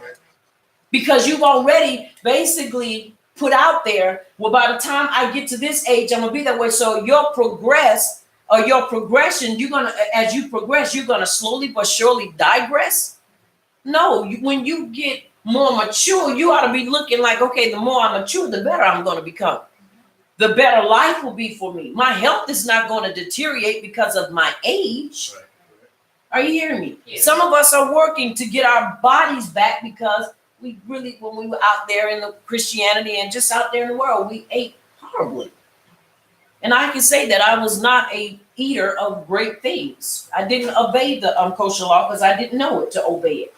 Because you've already basically put out there, well, by the time I get to this age, I'm going to be that way. So your progression, you're going to, as you progress, you're going to slowly but surely digress. No, when you get more mature, you ought to be looking like, okay, the more I mature, the better I'm going to become. The better life will be for me. My health is not going to deteriorate because of my age. Right. Are you hearing me? Yes. Some of us are working to get our bodies back because we really, when we were out there in the Christianity and just out there in the world, we ate horribly. And I can say that I was not a eater of great things. I didn't obey the kosher law because I didn't know it to obey it.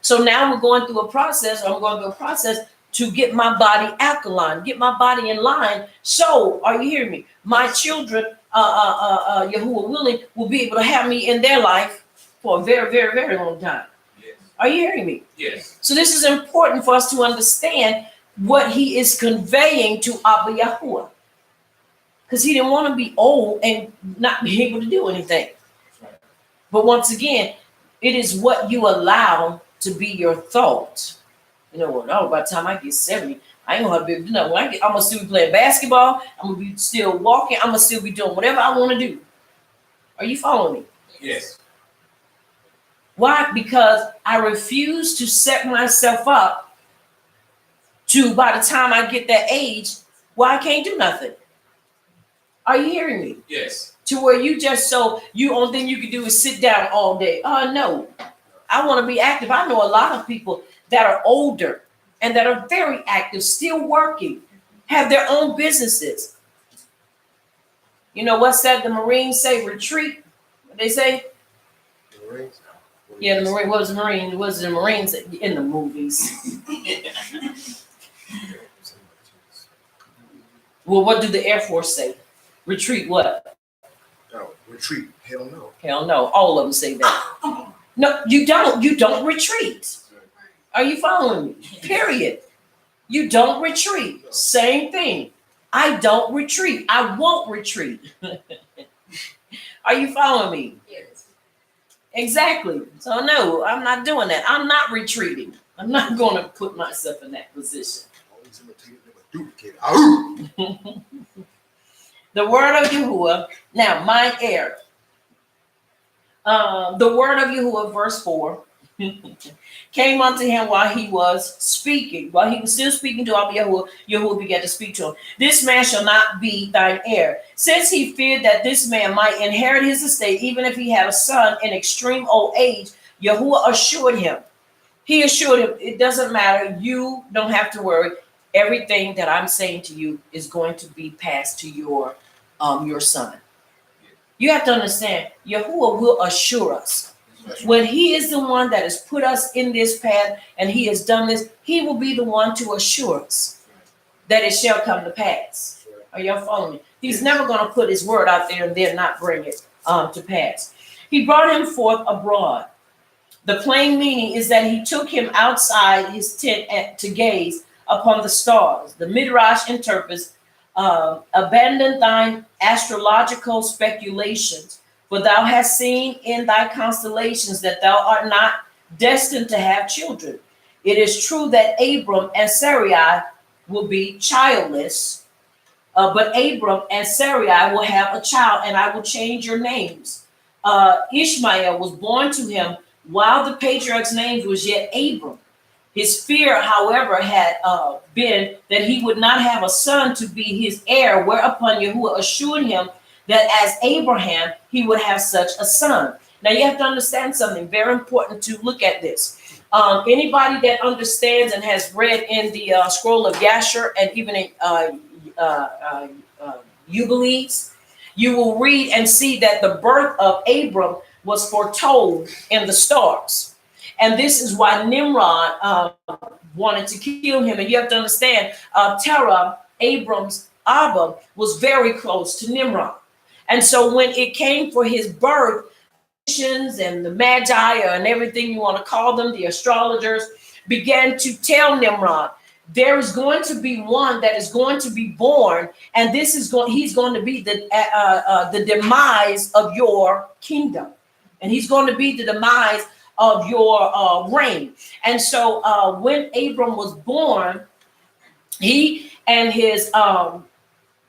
So now we're going through a process. I'm going through a process to get my body alkaline, get my body in line. So, are you hearing me? My children, Yahuwah willing, will be able to have me in their life for a very, very, very long time. Yes. Are you hearing me? Yes. So this is important for us to understand what he is conveying to Abba Yahuwah. Because he didn't want to be old and not be able to do anything. Right. But once again, it is what you allow to be your thought. You know what? Oh, by the time I get 70, I ain't gonna have to be able to do nothing. I'm gonna still be playing basketball. I'm gonna be still walking. I'm gonna still be doing whatever I want to do. Are you following me? Yes. Why? Because I refuse to set myself up to, by the time I get that age, well, I can't do nothing. Are you hearing me? Yes. To where you just only thing you can do is sit down all day. No, I want to be active. I know a lot of people that are older and that are very active, still working, have their own businesses. You know what's that? The Marines say retreat. What they say? The Marines. Yeah, the Marine. What was the Marine? What was the Marines in the movies? Well, what do the Air Force say? Retreat what? No, retreat. Hell no. Hell no. All of them say that. No, you don't. You don't retreat. Are you following me? Period. You don't retreat. Same thing. I don't retreat. I won't retreat. Are you following me? Yes. Exactly. So no, I'm not doing that. I'm not retreating. I'm not going to put myself in that position. The word of Yahuwah. Now, mine heir. The word of Yahuwah, verse 4. came unto him while he was speaking. While he was still speaking to Yahuwah, Yahuwah began to speak to him. This man shall not be thine heir. Since he feared that this man might inherit his estate, even if he had a son in extreme old age, Yahuwah assured him. He assured him, it doesn't matter. You don't have to worry. Everything that I'm saying to you is going to be passed to your son. You have to understand, Yahuwah will assure us. When he is the one that has put us in this path and he has done this, he will be the one to assure us that it shall come to pass. Are y'all following me? He's never going to put his word out there and then not bring it to pass. He brought him forth abroad. The plain meaning is that he took him outside his tent to gaze upon the stars. The Midrash interprets, abandon thine astrological speculations, for thou hast seen in thy constellations that thou art not destined to have children. It is true that Abram and Sarai will be childless, but Abram and Sarai will have a child, and I will change your names. Ishmael was born to him while the patriarch's name was yet Abram. His fear, however, had been that he would not have a son to be his heir, whereupon Yahuwah assured him that as Abraham, he would have such a son. Now, you have to understand something very important to look at this. Anybody that understands and has read in the scroll of Yasher and even in Jubilees, you will read and see that the birth of Abram was foretold in the stars. And this is why Nimrod wanted to kill him. And you have to understand, Terah, Abram's Abba, was very close to Nimrod. And so when it came for his birth, and the Magi and everything you want to call them, the astrologers, began to tell Nimrod, there is going to be one that is going to be born, and this is he's going to be the demise of your kingdom. And he's going to be the demise of your reign. And so when Abram was born, he and his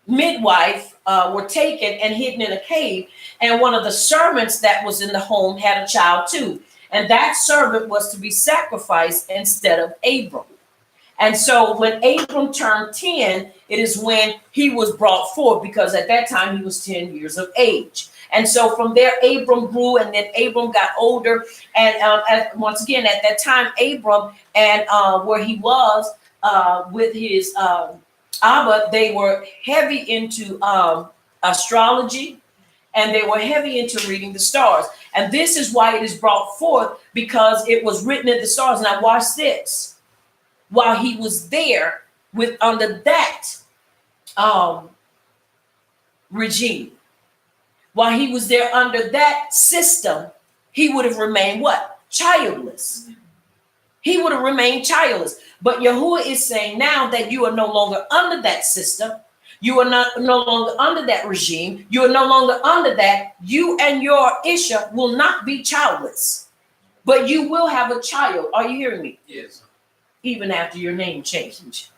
midwife were taken and hidden in a cave. And one of the servants that was in the home had a child too. And that servant was to be sacrificed instead of Abram. And so when Abram turned 10, it is when he was brought forth, because at that time he was 10 years of age. And so from there, Abram grew, and then Abram got older. And once again, at that time, Abram and where he was with his Abba, they were heavy into astrology, and they were heavy into reading the stars. And this is why it is brought forth, because it was written in the stars. Now watch this. While he was there with under that regime, while he was there under that system, he would have remained what? Childless. He would have remained childless. But Yahuwah is saying now that you are no longer under that system. You are no longer under that regime. You are no longer under that. You and your Isha will not be childless, but you will have a child. Are you hearing me? Yes. Even after your name change.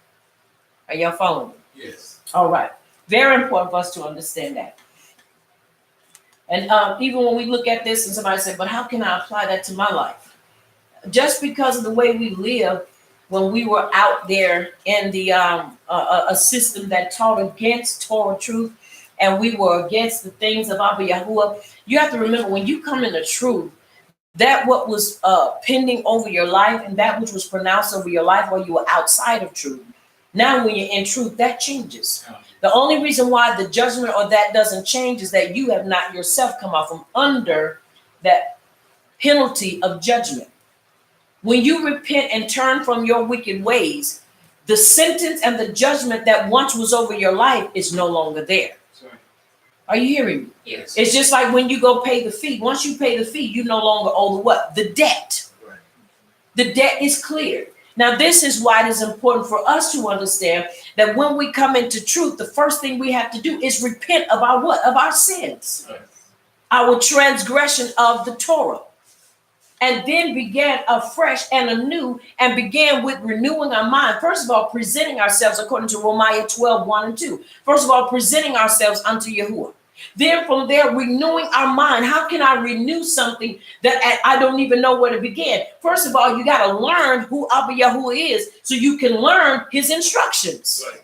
Are y'all following me? Yes. All right. Very important for us to understand that. And even when we look at this and somebody say, but how can I apply that to my life? Just because of the way we live, when we were out there in the a system that taught against Torah truth, and we were against the things of Abba Yahuwah, you have to remember, when you come into truth, that what was pending over your life and that which was pronounced over your life while you were outside of truth, now when you're in truth, that changes. The only reason why the judgment or that doesn't change is that you have not yourself come out from under that penalty of judgment. When you repent and turn from your wicked ways, the sentence and the judgment that once was over your life is no longer there. Are you hearing me? Yes. It's just like when you go pay the fee. Once you pay the fee, you no longer owe the what? The debt. Right. The debt is cleared. Now, this is why it is important for us to understand that when we come into truth, the first thing we have to do is repent of our what? Of our sins. Right. Our transgression of the Torah. And then began afresh and anew, and began with renewing our mind. First of all, presenting ourselves according to Romans 12, 1 and 2. First of all, presenting ourselves unto Yahuwah. Then from there, renewing our mind. How can I renew something that I don't even know where to begin? First of all, you got to learn who Abba Yahuwah is so you can learn his instructions. Right.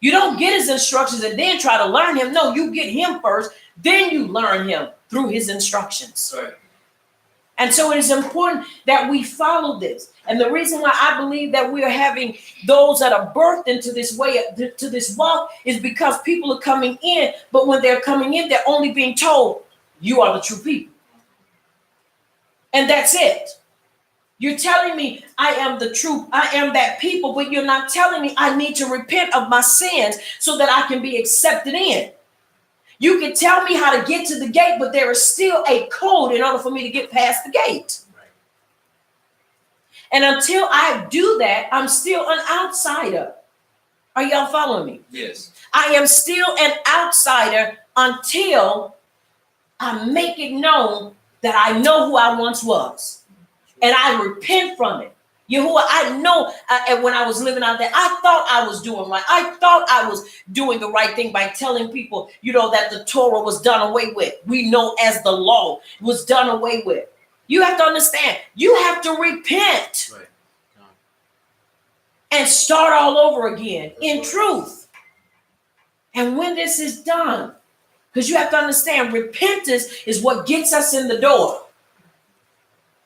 You don't get his instructions and then try to learn him. No, you get him first, then you learn him through his instructions. Right. And so it is important that we follow this. And the reason why I believe that we are having those that are birthed into this way, to this walk, is because people are coming in, but when they're coming in, they're only being told, you are the true people. And that's it. You're telling me I am the truth, I am that people, but you're not telling me I need to repent of my sins so that I can be accepted in. You can tell me how to get to the gate, but there is still a code in order for me to get past the gate. Right. And until I do that, I'm still an outsider. Are y'all following me? Yes. I am still an outsider until I make it known that I know who I once was. And I repent from it. Yahuwah, I know when I was living out there, I thought I was doing right. I thought I was doing the right thing by telling people, that the Torah was done away with. We know as the law was done away with. You have to understand, you have to repent. Right. And start all over again in truth. And when this is done, because you have to understand, repentance is what gets us in the door.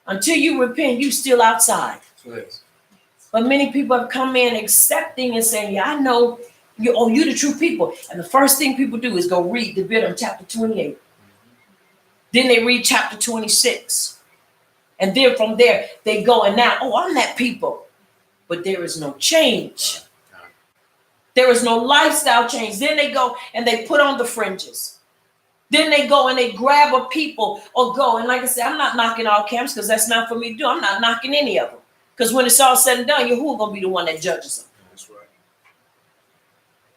Until you repent, you still outside. Yes. But many people have come in accepting and saying, yeah, I know you're the true people. And the first thing people do is go read the bit on chapter 28. Then they read chapter 26. And then from there, they go and now, I'm that people. But there is no change. There is no lifestyle change. Then they go and they put on the fringes. Then they go and they grab a people or go. And like I said, I'm not knocking all camps because that's not for me to do. I'm not knocking any of them. Because when it's all said and done, Yahuwah going to be the one that judges them. That's right.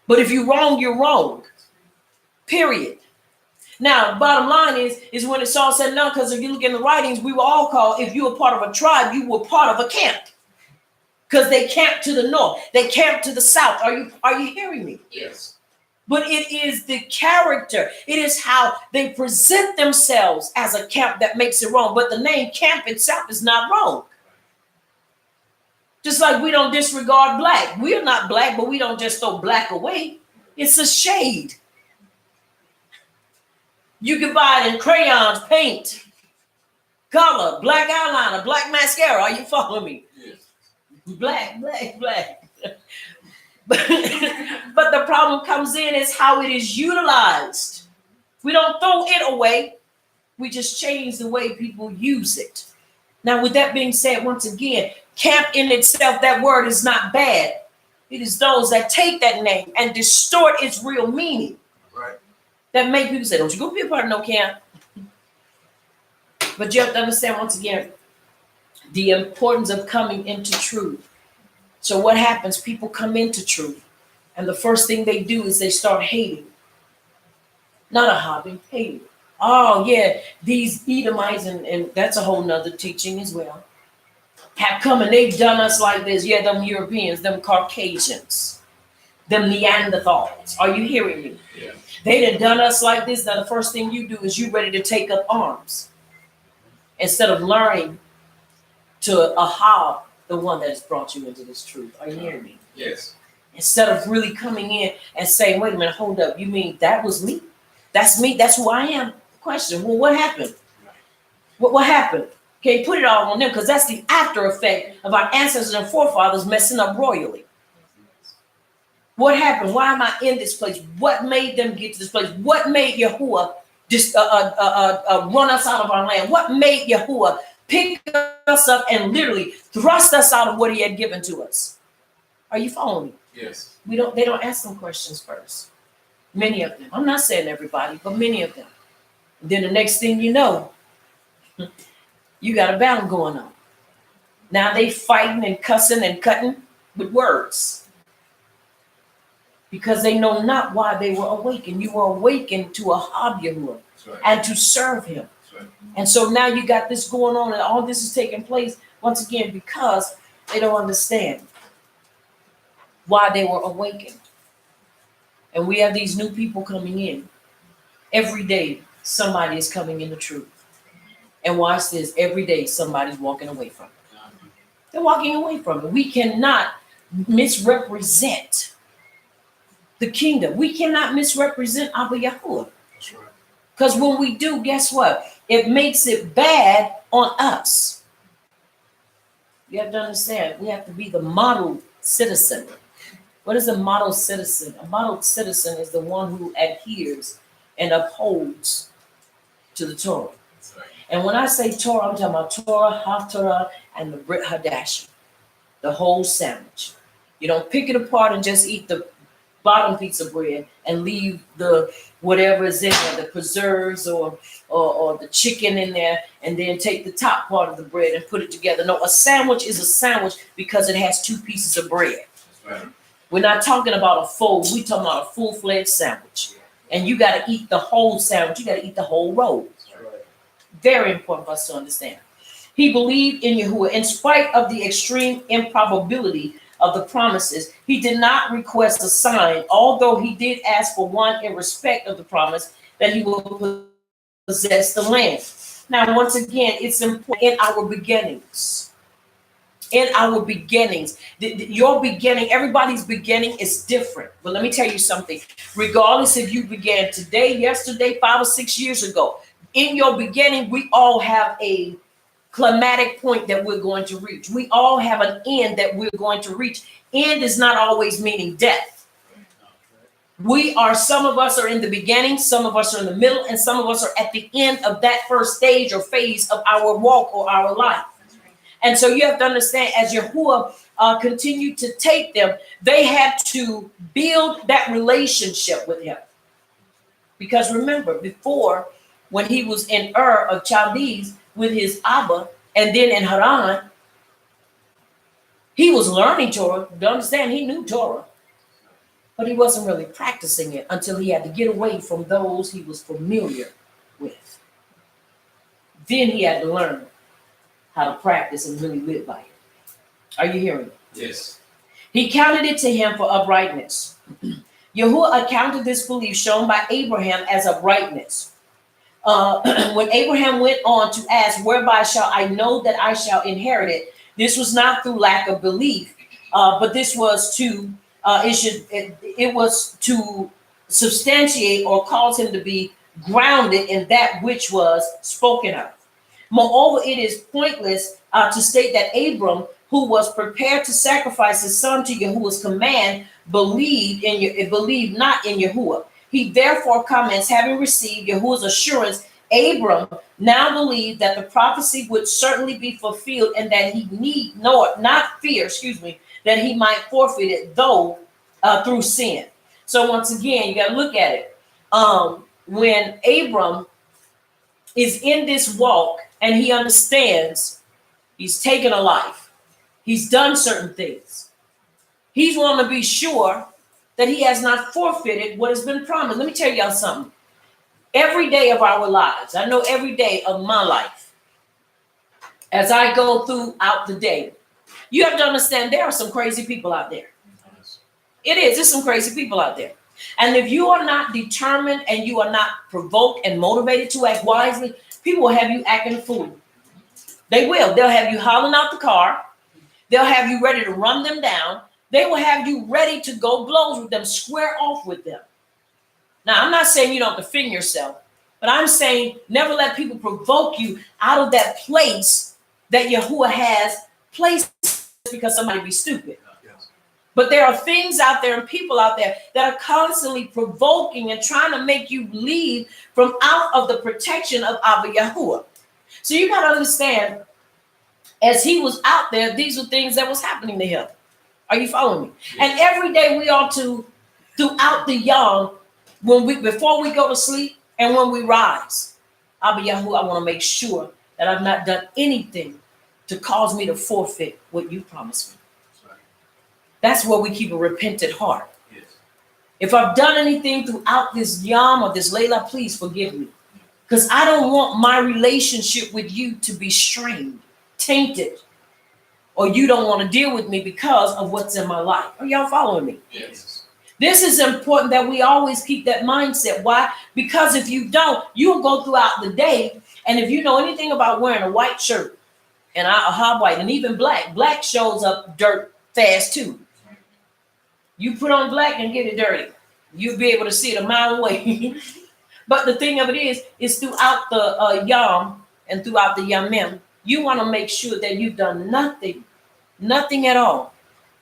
But if you're wrong, you're wrong. Period. Now, bottom line is when it's all said and done, because if you look in the writings, we were all called, if you were part of a tribe, you were part of a camp. Because they camped to the north. They camped to the south. Are you hearing me? Yes. But it is the character. It is how they present themselves as a camp that makes it wrong. But the name camp itself is not wrong. Just like we don't disregard black. We are not black, but we don't just throw black away. It's a shade. You can buy it in crayons, paint, color, black eyeliner, black mascara. Are you following me? Yes. Black. But the problem comes in is how it is utilized. We don't throw it away. We just change the way people use it. Now, with that being said, once again, camp in itself, that word is not bad. It is those that take that name and distort its real meaning. Right. That make people say, don't you go be a part of no camp. But you have to understand, once again, the importance of coming into truth. So what happens? People come into truth. And the first thing they do is they start hating. Not a hobby, hating. Oh, yeah, these Edomites, and that's a whole nother teaching as well, have come and they've done us like this. Yeah, them Europeans, them Caucasians, them Neanderthals. Are you hearing me? Yeah. They done done us like this. Now the first thing you do is you ready to take up arms. Instead of learning to aha the one that has brought you into this truth. Are you hearing me? Yes. Instead of really coming in and saying, wait a minute, hold up. You mean that was me? That's me. That's who I am. Question. Well, what happened? What happened? Okay, put it all on them because that's the after effect of our ancestors and forefathers messing up royally. What happened? Why am I in this place? What made them get to this place? What made Yahuwah just run us out of our land? What made Yahuwah pick us up and literally thrust us out of what he had given to us? Are you following me? Yes. They don't ask them questions first. Many of them. I'm not saying everybody, but many of them. Then the next thing you know, you got a battle going on. Now they fighting and cussing and cutting with words. Because they know not why they were awakened. You were awakened to a Yahuwah and to serve him. Right. And so now you got this going on and all this is taking place once again because they don't understand why they were awakened. And we have these new people coming in. Every day, somebody is coming in the truth. And watch this, every day, somebody's walking away from it. They're walking away from it. We cannot misrepresent the kingdom. We cannot misrepresent Abba Yahuwah. That's right. Because when we do, guess what? It makes it bad on us. You have to understand, we have to be the model citizen. What is a model citizen? A model citizen is the one who adheres and upholds to the Torah. That's right. And when I say Torah, I'm talking about Torah, Haftarah, and the Brit Hadashah, the whole sandwich. You don't pick it apart and just eat the bottom piece of bread and leave the whatever is in there, the preserves or the chicken in there, and then take the top part of the bread and put it together. No, a sandwich is a sandwich because it has two pieces of bread. That's right. We're not talking about a fold. We're talking about a full-fledged sandwich. And you got to eat the whole sandwich. You got to eat the whole roll. Very important for us to understand. He believed in Yahuwah in spite of the extreme improbability of the promises. He did not request a sign, although he did ask for one in respect of the promise that he will possess the land. Now, once again, it's important in our beginnings. In our beginnings, your beginning, everybody's beginning is different. But let me tell you something. Regardless if you began today, yesterday, 5 or 6 years ago, in your beginning, we all have a climatic point that we're going to reach. We all have an end that we're going to reach. End is not always meaning death. Some of us are in the beginning, some of us are in the middle, and some of us are at the end of that first stage or phase of our walk or our life. And so you have to understand, as Yahuwah continued to take them, they had to build that relationship with him. Because remember, before, when he was in Ur of Chaldees with his Abba, and then in Haran, he was learning Torah. To understand, he knew Torah, but he wasn't really practicing it until he had to get away from those he was familiar with. Then he had to learn how to practice and really live by it. Are you hearing me? Yes. He counted it to him for uprightness. Yahuwah accounted this belief shown by Abraham as uprightness. When Abraham went on to ask, whereby shall I know that I shall inherit it? This was not through lack of belief, but this was to it was to substantiate or cause him to be grounded in that which was spoken of. Moreover, it is pointless to state that Abram, who was prepared to sacrifice his son to Yahuwah's command, believed not in Yahuwah. He therefore comments, having received Yahuwah's assurance, Abram now believed that the prophecy would certainly be fulfilled and that he need not fear, that he might forfeit it, though through sin. So once again, you got to look at it. When Abram is in this walk and he understands he's taken a life, he's done certain things, he's want to be sure that he has not forfeited what has been promised. Let me tell y'all something. Every day of our lives, I know every day of my life, as I go throughout the day, you have to understand there are some crazy people out there. There's some crazy people out there. And if you are not determined and you are not provoked and motivated to act wisely, people will have you acting a fool. They will. They'll have you hollering out the car. They'll have you ready to run them down. They will have you ready to go blows with them, square off with them. Now, I'm not saying you don't defend yourself, but I'm saying never let people provoke you out of that place that Yahuwah has placed because somebody be stupid. Yes. But there are things out there and people out there that are constantly provoking and trying to make you leave from out of the protection of Abba Yahuwah. So you got to understand, as he was out there, these were things that was happening to him. Are you following me? Yes. And every day we ought to, throughout the yom, before we go to sleep and when we rise, Abba Yahuwah, I want to make sure that I've not done anything to cause me to forfeit what you promised me. That's where we keep a repentant heart. Yes. If I've done anything throughout this yom or this layla, please forgive me. Because I don't want my relationship with you to be strained, tainted, or you don't want to deal with me because of what's in my life. Are y'all following me? Yes. This is important that we always keep that mindset. Why? Because if you don't, you'll go throughout the day. And if you know anything about wearing a white shirt and a hot white and even black shows up dirt fast too. You put on black and get it dirty. You'll be able to see it a mile away. But the thing of it is throughout the Yom and throughout the Yamim, you want to make sure that you've done nothing at all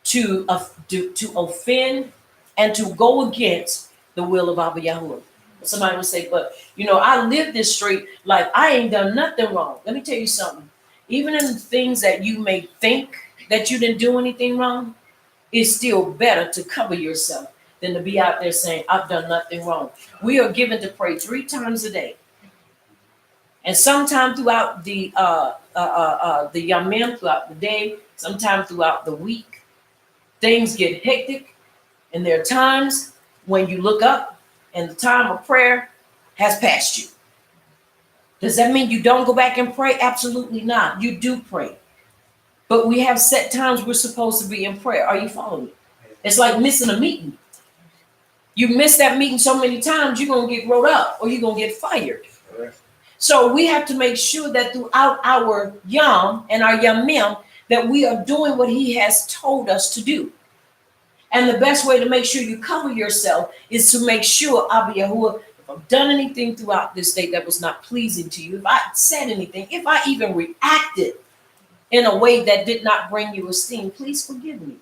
to offend and to go against the will of Abba Yahuwah. Somebody would say, but I live this straight life. I ain't done nothing wrong. Let me tell you something. Even in the things that you may think that you didn't do anything wrong, it's still better to cover yourself than to be out there saying, I've done nothing wrong. We are given to pray 3 times a day. And sometime throughout the Yamim, throughout the day, sometime throughout the week, things get hectic. And there are times when you look up and the time of prayer has passed you. Does that mean you don't go back and pray? Absolutely not. You do pray. But we have set times we're supposed to be in prayer. Are you following me? It's like missing a meeting. You miss that meeting so many times, you're going to get rolled up or you're going to get fired. Right. So we have to make sure that throughout our Yom and our Yamim, that we are doing what he has told us to do. And the best way to make sure you cover yourself is to make sure, Abba Yahuwah, if I've done anything throughout this day that was not pleasing to you, if I said anything, if I even reacted in a way that did not bring you esteem, please forgive me.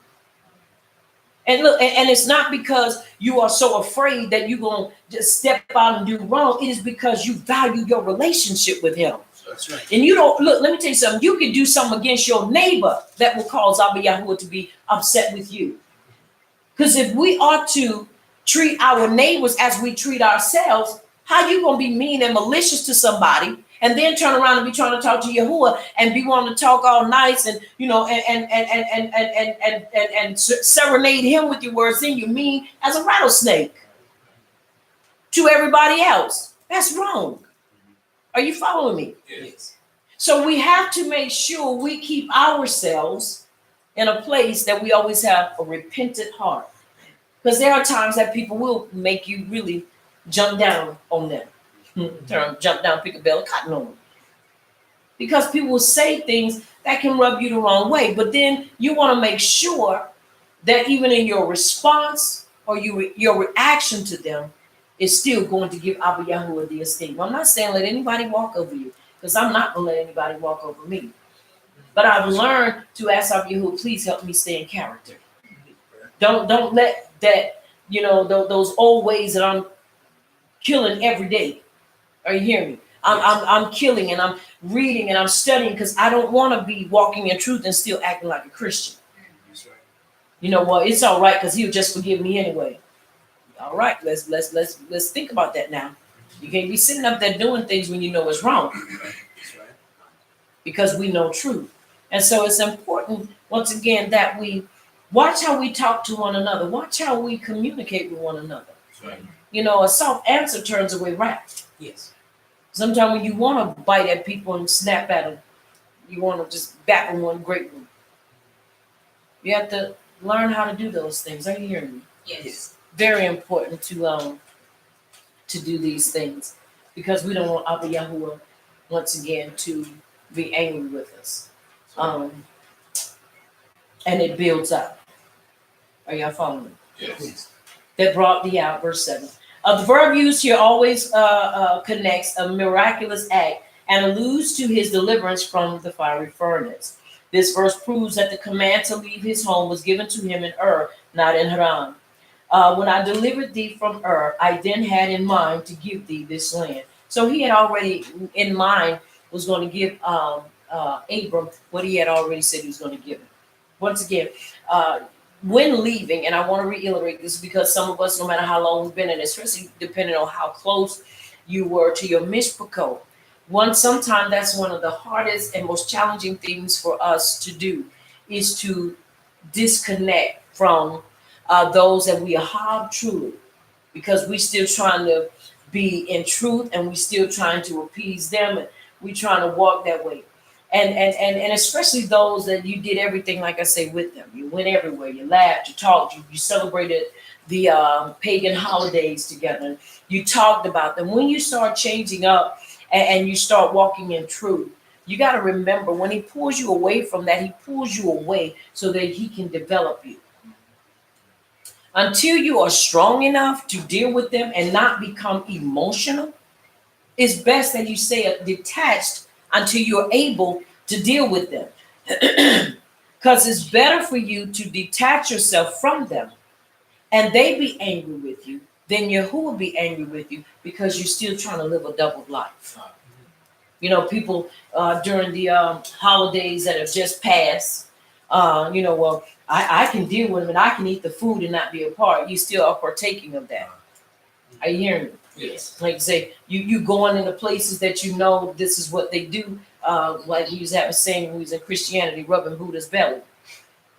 And look, and it's not because you are so afraid that you're going to just step out and do wrong. It is because you value your relationship with him. That's right. And you don't, look, let me tell you something. You can do something against your neighbor that will cause Abba Yahuwah to be upset with you. Because if we are to treat our neighbors as we treat ourselves, how you going to be mean and malicious to somebody and then turn around and be trying to talk to Yahuwah and be wanting to talk all nice and and serenade him with your words, then you mean as a rattlesnake to everybody else. That's wrong. Are you following me? Yes. So we have to make sure we keep ourselves in a place that we always have a repentant heart. Because there are times that people will make you really jump down on them. Jump down, pick a bale of cotton on them. Because people will say things that can rub you the wrong way. But then you want to make sure that even in your response or your reaction to them is still going to give Abba Yahuwah the esteem. I'm not saying let anybody walk over you, because I'm not going to let anybody walk over me. But I've learned to ask Abba Yahuwah, please help me stay in character. Don't let that, those old ways that I'm killing every day. Are you hearing me? I'm killing and I'm reading and I'm studying because I don't want to be walking in truth and still acting like a Christian. That's right. Well, it's all right because he'll just forgive me anyway. All right, let's think about that now. You can't be sitting up there doing things when you know it's wrong. That's right. Because we know truth. And so it's important, once again, that we watch how we talk to one another. Watch how we communicate with one another. That's right. A soft answer turns away wrath. Yes. Sometimes when you want to bite at people and snap at them, you want to just back them one great one. You have to learn how to do those things. Are you hearing me? Yes. Very important to do these things because we don't want Abba Yahuwah once again to be angry with us. And it builds up. Are y'all following me? Yes. That brought thee out, verse 7. The verb used here always connects a miraculous act and alludes to his deliverance from the fiery furnace. This verse proves that the command to leave his home was given to him in Ur, not in Haran. When I delivered thee from Ur, I then had in mind to give thee this land. So he had already in mind was going to give Abram what he had already said he was going to give him. Once again, when leaving, and I want to reiterate this because some of us, no matter how long we've been in it, especially depending on how close you were to your mishpachot, sometimes that's one of the hardest and most challenging things for us to do is to disconnect from those that we have truly, because we're still trying to be in truth and we're still trying to appease them and we're trying to walk that way. And especially those that you did everything, like I say, with them. You went everywhere. You laughed. You talked. You celebrated the pagan holidays together. You talked about them. When you start changing up and you start walking in truth, you got to remember when he pulls you away from that, he pulls you away so that he can develop you. Until you are strong enough to deal with them and not become emotional, it's best that you stay detached until you're able to deal with them. Because it's better for you to detach yourself from them and they be angry with you than Yahuwah be angry with you because you're still trying to live a double life. You know, people during the holidays that have just passed, well, I can deal with them and I can eat the food and not be a part. You still are partaking of that. Are you hearing me? Yes. Like say, you going into places that you know this is what they do. Like we used to have a saying when we was in Christianity, rubbing Buddha's belly.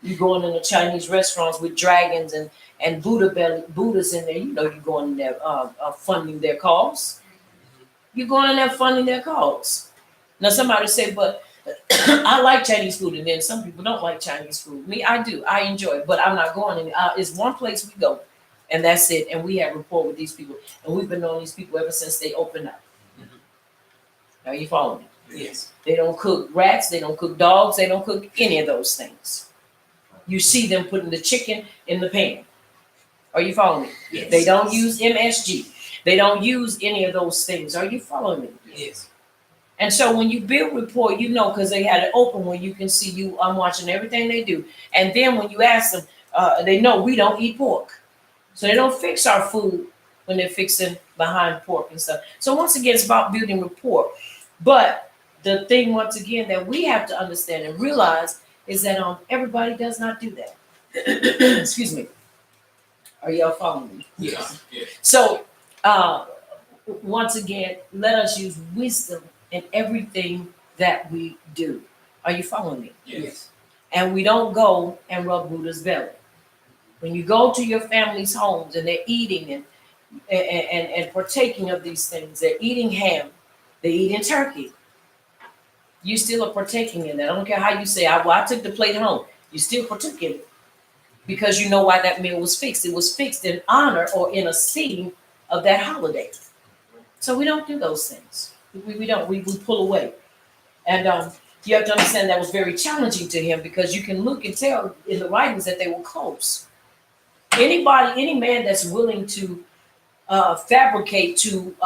You going into Chinese restaurants with dragons and Buddhas in there. You know you going in there funding their cause. You going in there funding their cause. Now somebody say, but I like Chinese food, and then some people don't like Chinese food. Me, I do. I enjoy it, but I'm not going in. It's one place we go, and that's it. And we have rapport with these people, and we've been knowing these people ever since they opened up. Are you following me? Yes. They don't cook rats. They don't cook dogs. They don't cook any of those things. You see them putting the chicken in the pan. Are you following me? Yes. They don't use MSG. They don't use any of those things. Are you following me? Yes. And so when you build rapport, you know, because they had it open where you can see you. I'm watching everything they do. And then when you ask them, they know we don't eat pork. So they don't fix our food when they're fixing behind pork and stuff. So once again, it's about building rapport. But the thing, once again, that we have to understand and realize is that everybody does not do that. Excuse me. Are y'all following me? Yes. Yes. So once again, let us use wisdom in everything that we do. Are you following me? Yes. And we don't go and rub Buddha's belly. When you go to your family's homes and they're eating and partaking of these things, they're eating ham, they're eating turkey. You still are partaking in that. I don't care how you say, I took the plate home. You still partook in it because you know why that meal was fixed. It was fixed in honor or in esteem of that holiday. So we don't do those things. We don't. We pull away. And you have to understand that was very challenging to him because you can look and tell in the writings that they were close. Any man that's willing to fabricate to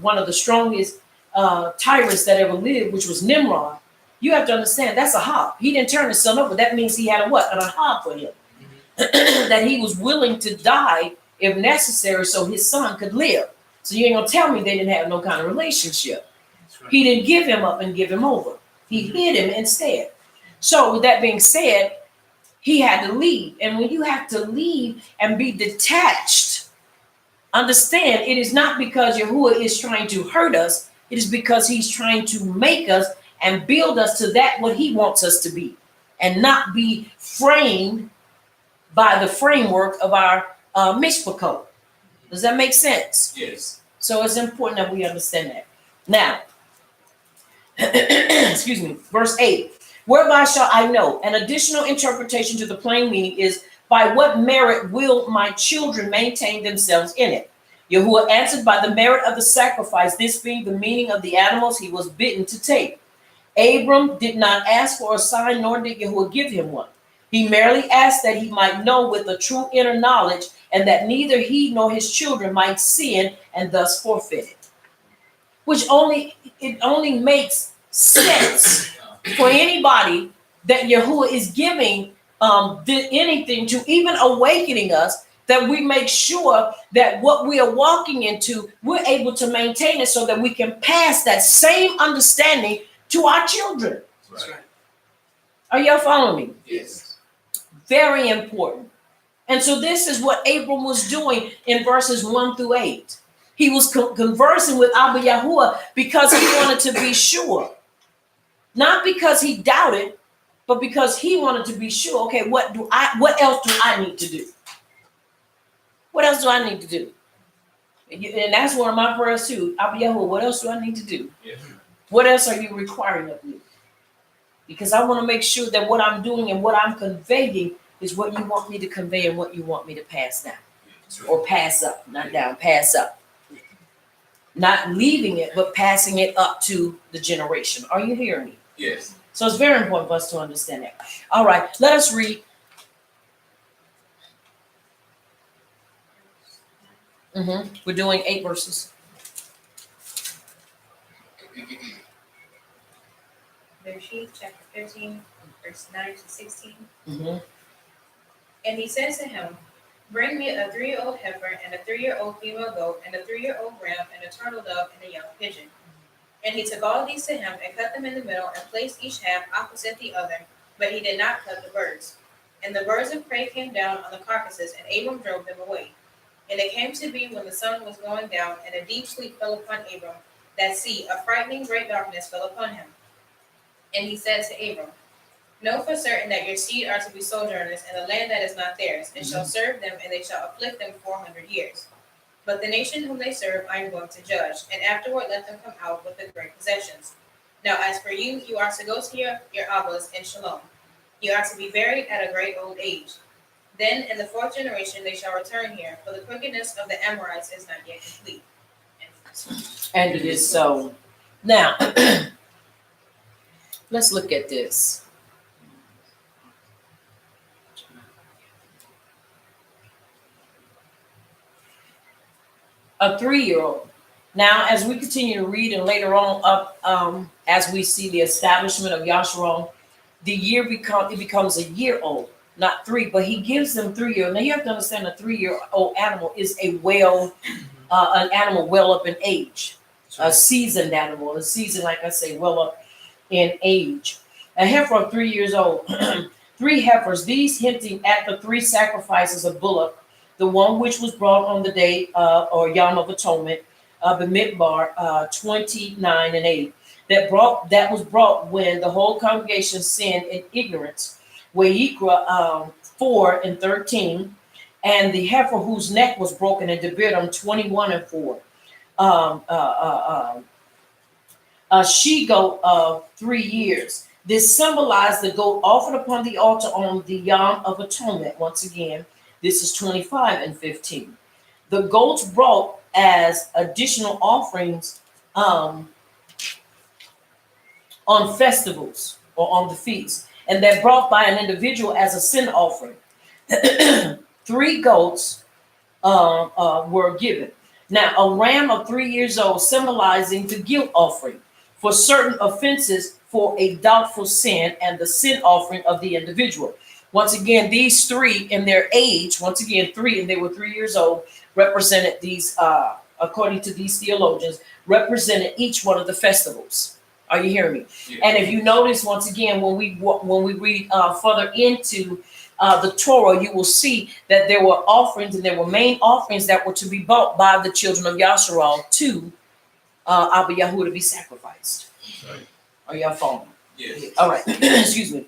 one of the strongest tyrants that ever lived, which was Nimrod, you have to understand that's a hop. He didn't turn his son over. That means he had a what? A hop for him. That he was willing to die if necessary so his son could live. So you ain't gonna tell me they didn't have no kind of relationship. Right. He didn't give him up and give him over. He hid him instead. So with that being said, he had to leave. And when you have to leave and be detached, understand it is not because Yahuwah is trying to hurt us. It is because he's trying to make us and build us to that what he wants us to be and not be framed by the framework of our mishpah code. Does that make sense? Yes. So it's important that we understand that. Now, excuse me, verse 8. Whereby shall I know? An additional interpretation to the plain meaning is, by what merit will my children maintain themselves in it? Yahuwah answered, by the merit of the sacrifice, this being the meaning of the animals he was bidden to take. Abram did not ask for a sign, nor did Yahuwah give him one. He merely asked that he might know with a true inner knowledge, and that neither he nor his children might sin and thus forfeit it. Which only makes sense for anybody that Yahuwah is giving anything to, even awakening us, that we make sure that what we are walking into, we're able to maintain it so that we can pass that same understanding to our children. That's right. Are y'all following me? Yes. Very important. And so this is what Abram was doing in verses 1 through 8. He was conversing with Abba Yahuwah because he wanted to be sure. Not because he doubted, but because he wanted to be sure. Okay, what else do I need to do? What else do I need to do? And that's one of my prayers too. Abba Yahuwah, what else do I need to do? Yes. What else are you requiring of me? because I want to make sure that what I'm doing and what I'm conveying is what you want me to convey and what you want me to pass down or pass up, not down, pass up. Not leaving it, but passing it up to the generation. Are you hearing me? Yes. So it's very important for us to understand that. All right, let us read. We're doing 8 verses. Bereshit chapter 13, verse 9 to 16. Mm-hmm. And he says to him, bring me a 3-year-old heifer and a 3-year-old female goat and a 3-year-old ram and a turtle dove and a young pigeon. And he took all these to him and cut them in the middle and placed each half opposite the other, but he did not cut the birds. And the birds of prey came down on the carcasses, and Abram drove them away. And it came to be when the sun was going down, and a deep sleep fell upon Abram, that see, a frightening great darkness fell upon him. And he said to Abram, know for certain that your seed are to be sojourners in a land that is not theirs, and shall serve them, and they shall afflict them 400 years. But the nation whom they serve I am going to judge, and afterward let them come out with the great possessions. Now as for you, you are to go to your Abbas in Shalom. You are to be buried at a great old age. Then in the 4th generation they shall return here, for the crookedness of the Amorites is not yet complete. And it is so. Now, let's look at this. A 3-year-old. Now, as we continue to read, and later on up, as we see the establishment of Yasharon, the year becomes a year old, not 3, but he gives them 3-year-old. Now you have to understand a 3-year-old animal is an animal well up in age, a seasoned animal, a seasoned, like I say, well up in age. A heifer of 3 years old, 3 heifers, these hinting at the 3 sacrifices of bullock, the one which was brought on the day or Yom of Atonement, Bamidbar 29 and 8. That was brought when the whole congregation sinned in ignorance. Wayikra 4 and 13, and the heifer whose neck was broken in Debiram 21 and 4. A she goat of 3 years. This symbolized the goat offered upon the altar on the Yom of Atonement. Once again, this is 25 and 15. The goats brought as additional offerings on festivals or on the feast, and they're brought by an individual as a sin offering. 3 goats were given. Now, a ram of 3 years old, symbolizing the guilt offering for certain offenses for a doubtful sin and the sin offering of the individual. Once again, these 3 in their age, once again, 3, and they were 3 years old, represented these, according to these theologians, represented each one of the festivals. Are you hearing me? Yeah. And if you notice, once again, when we read further into the Torah, you will see that there were offerings, and there were main offerings that were to be brought by the children of Yasharal to Abba Yahuwah to be sacrificed. Right. Are y'all following? Yes. All right. Excuse me.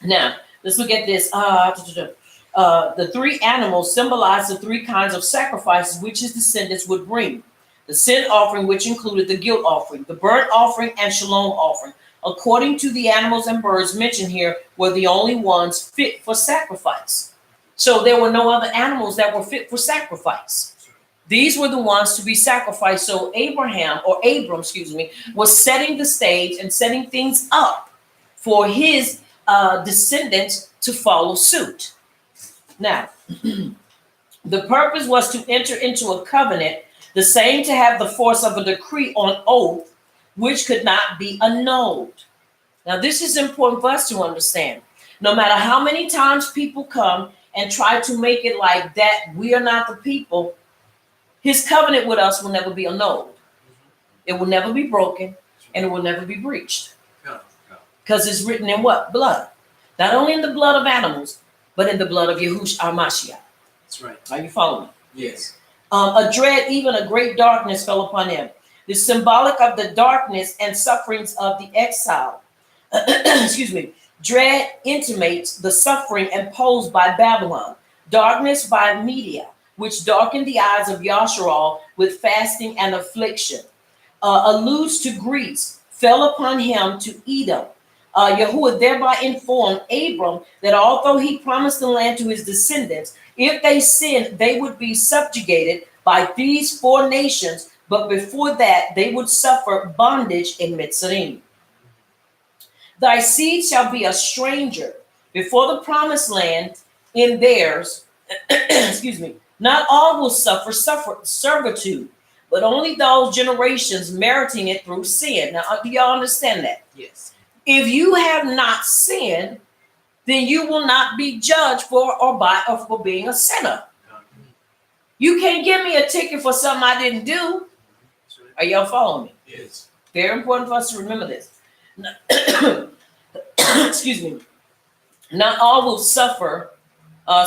Now, let's look at this. The 3 animals symbolize the 3 kinds of sacrifices which his descendants would bring. The sin offering, which included the guilt offering, the burnt offering, and shalom offering. According to the animals and birds mentioned here, were the only ones fit for sacrifice. So there were no other animals that were fit for sacrifice. These were the ones to be sacrificed. So Abram, was setting the stage and setting things up for his descendants to follow suit. Now, the purpose was to enter into a covenant, the same to have the force of a decree on oath, which could not be annulled. Now, this is important for us to understand. No matter how many times people come and try to make it like that, we are not the people, his covenant with us will never be annulled. It will never be broken, and it will never be breached. Because it's written in what? Blood. Not only in the blood of animals, but in the blood of Yahushua HaMashiach. That's right. Are you following me? Yes. A dread, even a great darkness fell upon him. The symbolic of the darkness and sufferings of the exile. Excuse me. Dread intimates the suffering imposed by Babylon. Darkness by Media, which darkened the eyes of Yasharal with fasting and affliction. Alludes to Greece, fell upon him to Edom. Yahuwah thereby informed Abram that although he promised the land to his descendants, if they sinned, they would be subjugated by these four nations, but before that, they would suffer bondage in Mitzrayim. Thy seed shall be a stranger before the promised land in theirs. Excuse me. Not all will suffer servitude, but only those generations meriting it through sin. Now, do y'all understand that? Yes. If you have not sinned, then you will not be judged for being a sinner. You can't give me a ticket for something I didn't do. Are y'all following me? Yes. Very important for us to remember this. Excuse me. Not all will suffer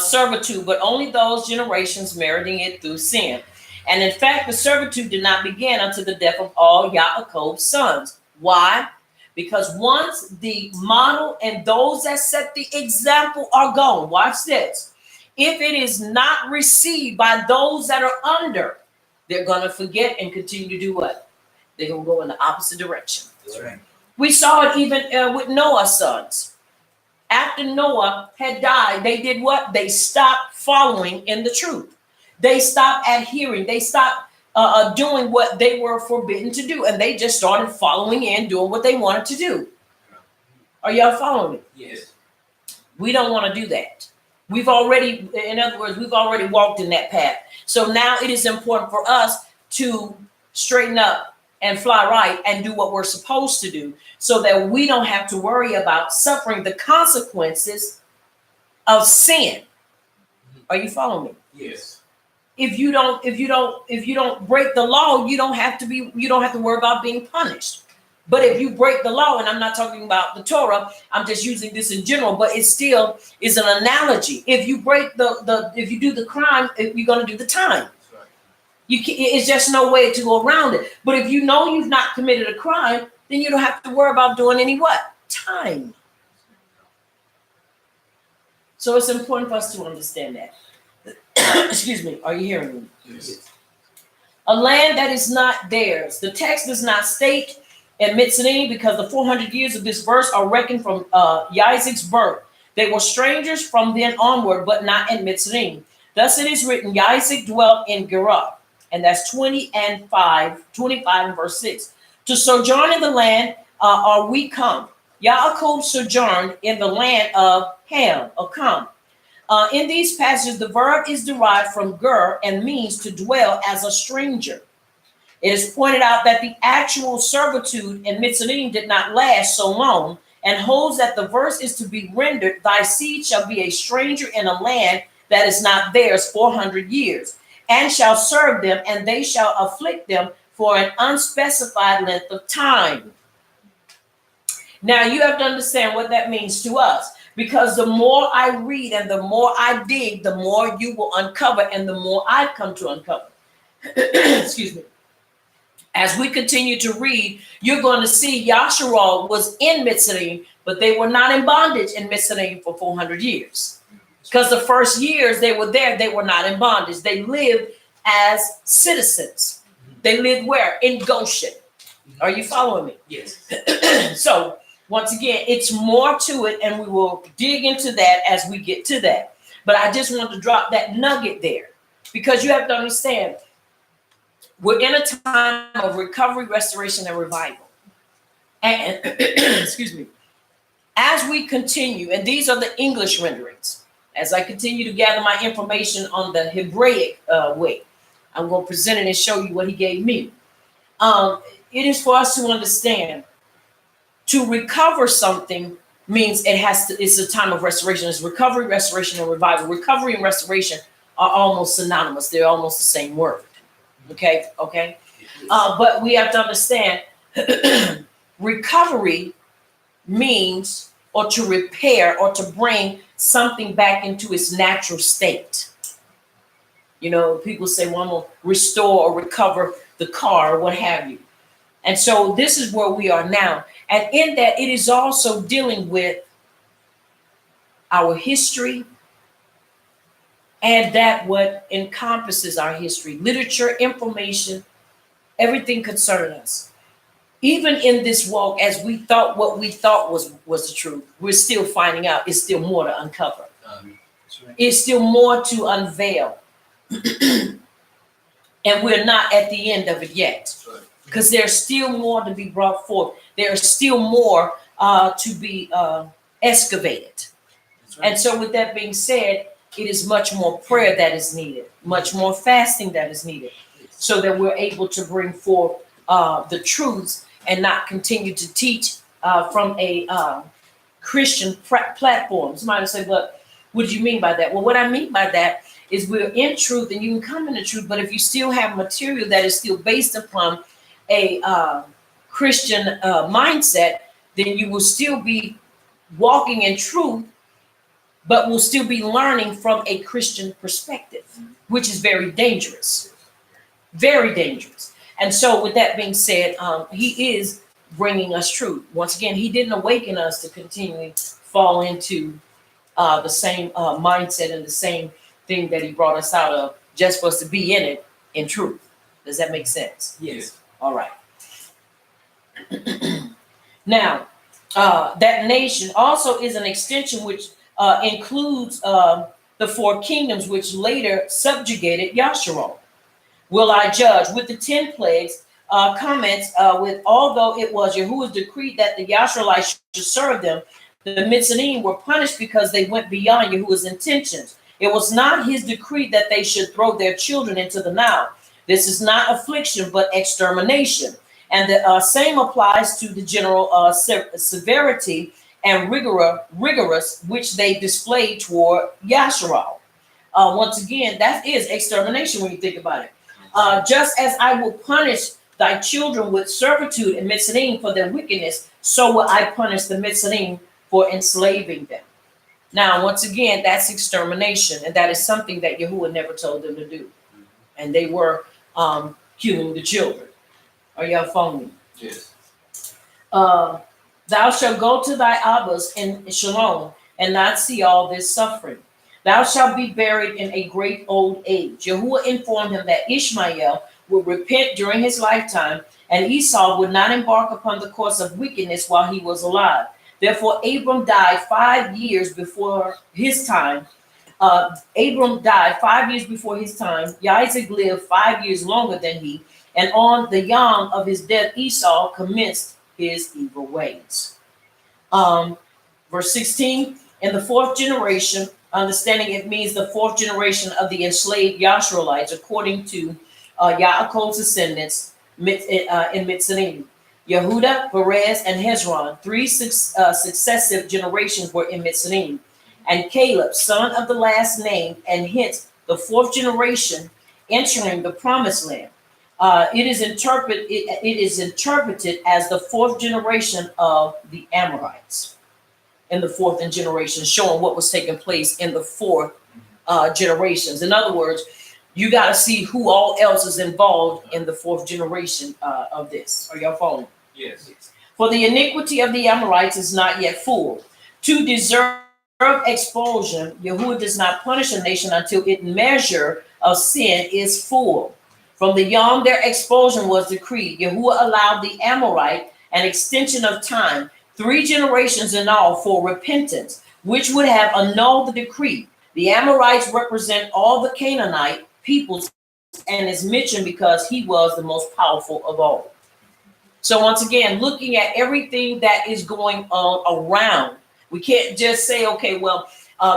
servitude, but only those generations meriting it through sin. And in fact, the servitude did not begin until the death of all Yaakov's sons. Why? Because once the model and those that set the example are gone, watch this. If it is not received by those that are under, they're going to forget and continue to do what? They're going to go in the opposite direction. That's right. We saw it even with Noah's sons. After Noah had died, they did what? They stopped following in the truth. They stopped adhering. They stopped doing what they were forbidden to do. And they just started following in, doing what they wanted to do. Are y'all following me? Yes. We don't want to do that. We've already, in other words, we've already walked in that path. So now it is important for us to straighten up and fly right and do what we're supposed to do so that we don't have to worry about suffering the consequences of sin. Are you following me? Yes. If you don't break the law, you don't have to worry about being punished. But if you break the law, and I'm not talking about the Torah, I'm just using this in general, but it still is an analogy. If you break if you do the crime, you're going to do the time. It's just no way to go around it. But if you know you've not committed a crime, then you don't have to worry about doing any what? Time. So it's important for us to understand that. Excuse me. Are you hearing me? Yes. A land that is not theirs. The text does not state in Mitzrayim because the 400 years of this verse are reckoned from Isaac's birth. They were strangers from then onward, but not in Mitzrayim. Thus it is written, Isaac dwelt in Gerar. And that's 25 and verse 6. To sojourn in the land are we come. Yaakov sojourned in the land of Ham, of Kam. In these passages, the verb is derived from ger and means to dwell as a stranger. It is pointed out that the actual servitude in Mitzrayim did not last so long and holds that the verse is to be rendered, thy seed shall be a stranger in a land that is not theirs 400 years. And shall serve them, and they shall afflict them for an unspecified length of time. Now, you have to understand what that means to us, because the more I read and the more I dig, the more you will uncover, and the more I come to uncover. Excuse me. As we continue to read, you're going to see Yasharal was in Mitzrayim, but they were not in bondage in Mitzrayim for 400 years. Because the first years they were there, they were not in bondage. They lived as citizens. They lived where? In Goshen. Are you following me? Yes. So, once again, it's more to it, and we will dig into that as we get to that. But I just want to drop that nugget there, because you have to understand, we're in a time of recovery, restoration, and revival. And, excuse me, as we continue, and these are the English renderings, as I continue to gather my information on the Hebraic way, I'm going to present it and show you what he gave me. It is for us to understand, to recover something means it's a time of restoration. It's recovery, restoration, and revival. Recovery and restoration are almost synonymous. They're almost the same word. Okay. But we have to understand recovery means or to repair or to bring something back into its natural state. You know, people say, well, I'm going to restore or recover the car or what have you. And so this is where we are now. And in that, it is also dealing with our history and that what encompasses our history, literature, information, everything concerning us. even in this walk, as we thought what we thought was the truth, we're still finding out it's still more to uncover. That's right. It's still more to unveil. And we're not at the end of it yet. Right. Because there's still more to be brought forth. There's still more to be excavated. Right. And so with that being said, it is much more prayer that is needed, much more fasting that is needed, so that we're able to bring forth the truths and not continue to teach from a Christian platform. Somebody will say, "But what do you mean by that?" Well, what I mean by that is we're in truth, and you can come into truth, but if you still have material that is still based upon a Christian mindset, then you will still be walking in truth, but will still be learning from a Christian perspective, which is very dangerous. Very dangerous. And so with that being said, he is bringing us truth. Once again, he didn't awaken us to continually fall into the same mindset and the same thing that he brought us out of, just for us to be in it in truth. Does that make sense? Yes. All right. Now, that nation also is an extension which includes the 4 kingdoms which later subjugated Yasharon. Will I judge with the 10 plagues? Comments with, although it was Yahuwah's decree that the Yasharites should serve them, the Mitzrayim were punished because they went beyond Yahuwah's intentions. It was not his decree that they should throw their children into the Nile. This is not affliction, but extermination. And the same applies to the general severity and rigorous which they displayed toward Yasharal. Once again, that is extermination when you think about it. Just as I will punish thy children with servitude in Mitzrayim for their wickedness, so will I punish the Mitzrayim for enslaving them. Now, once again, that's extermination, and that is something that Yahuwah never told them to do. And they were killing the children. Are y'all following me? Yes. Thou shalt go to thy Abbas in Shalom and not see all this suffering. Thou shalt be buried in a great old age. Yahuwah informed him that Ishmael would repent during his lifetime, and Esau would not embark upon the course of wickedness while he was alive. Therefore, Abram died 5 years before his time. Abram died 5 years before his time. Isaac lived 5 years longer than he, and on the yom of his death, Esau commenced his evil ways. Verse 16, in the 4th generation, understanding it means the 4th generation of the enslaved Yashruelites, according to Yaakov's descendants in Mitzrayim. Yehuda, Perez, and Hezron, 3 successive generations were in Mitzrayim. And Caleb, son of the last name, and hence the 4th generation entering the promised land. It is interpreted as the 4th generation of the Amorites. In the 4th generation, showing what was taking place in the 4th generations. In other words, you got to see who all else is involved in the 4th generation of this. Are y'all following? Yes. For the iniquity of the Amorites is not yet full. To deserve expulsion, Yahuwah does not punish a nation until its measure of sin is full. From the yom their expulsion was decreed, Yahuwah allowed the Amorite an extension of time, 3 generations in all, for repentance, which would have annulled the decree. The Amorites represent all the Canaanite peoples and is mentioned because he was the most powerful of all. So once again, looking at everything that is going on around, we can't just say, okay, well,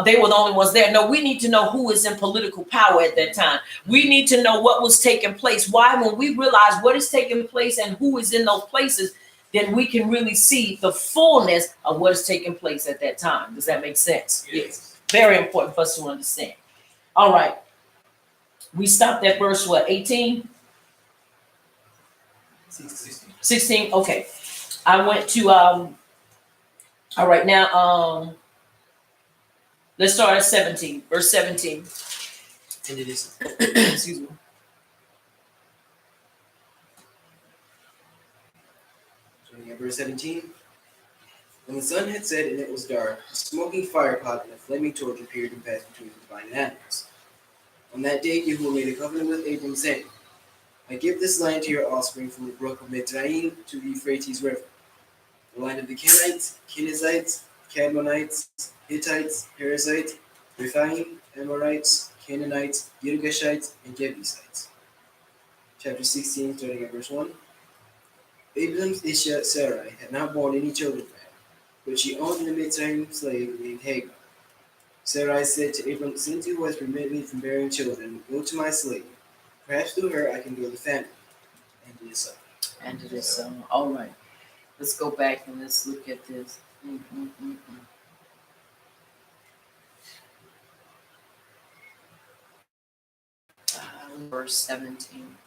they were the only ones there. No, we need to know who is in political power at that time. We need to know what was taking place. Why? When we realize what is taking place and who is in those places, then we can really see the fullness of what is taking place at that time. Does that make sense? Yes. Very important for us to understand. All right. We stopped at verse what, 18? 16. Okay. I went to all right, now let's start at 17, verse 17. And it is. Excuse me. Starting at verse 17. When the sun had set and it was dark, a smoking fire pot and a flaming torch appeared and passed between the divine animals. On that day, Yahuwah made a covenant with Abram, saying, I give this land to your offspring from the brook of Mitzrayim to the Euphrates River, the land of the Kenites, Kenizzites, Cadmonites, Hittites, Perizzites, Rephaim, Amorites, Canaanites, Girgashites, and Jebusites. Chapter 16, starting at verse 1. Abram's Isha Sarai had not borne any children for him, but she owned a Mitzrayim slave named Hagar. Sarai said to Abram, "Since you has prevented me from bearing children, go to my slave. Perhaps through her I can build a family." And it is so. And it is so. All right. Let's go back and let's look at this. Verse 17.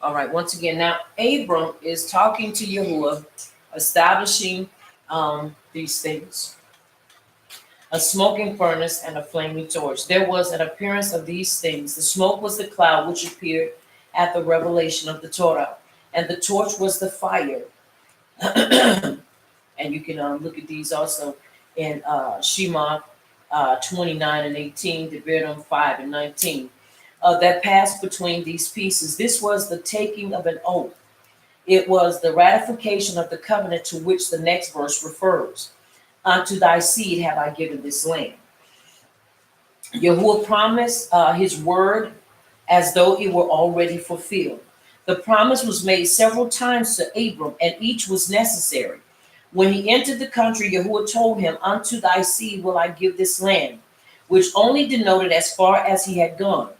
All right, once again, now Abram is talking to Yahuwah, establishing these things. A smoking furnace and a flaming torch. There was an appearance of these things. The smoke was the cloud which appeared at the revelation of the Torah, and the torch was the fire. And you can look at these also in Shema 29 and 18, Devarim 5 and 19. That passed between these pieces. This was the taking of an oath. It was the ratification of the covenant to which the next verse refers. Unto thy seed have I given this land. Yahuwah promised his word as though it were already fulfilled. The promise was made several times to Abram, and each was necessary. When he entered the country, Yahuwah told him, "Unto thy seed will I give this land," which only denoted as far as he had gone.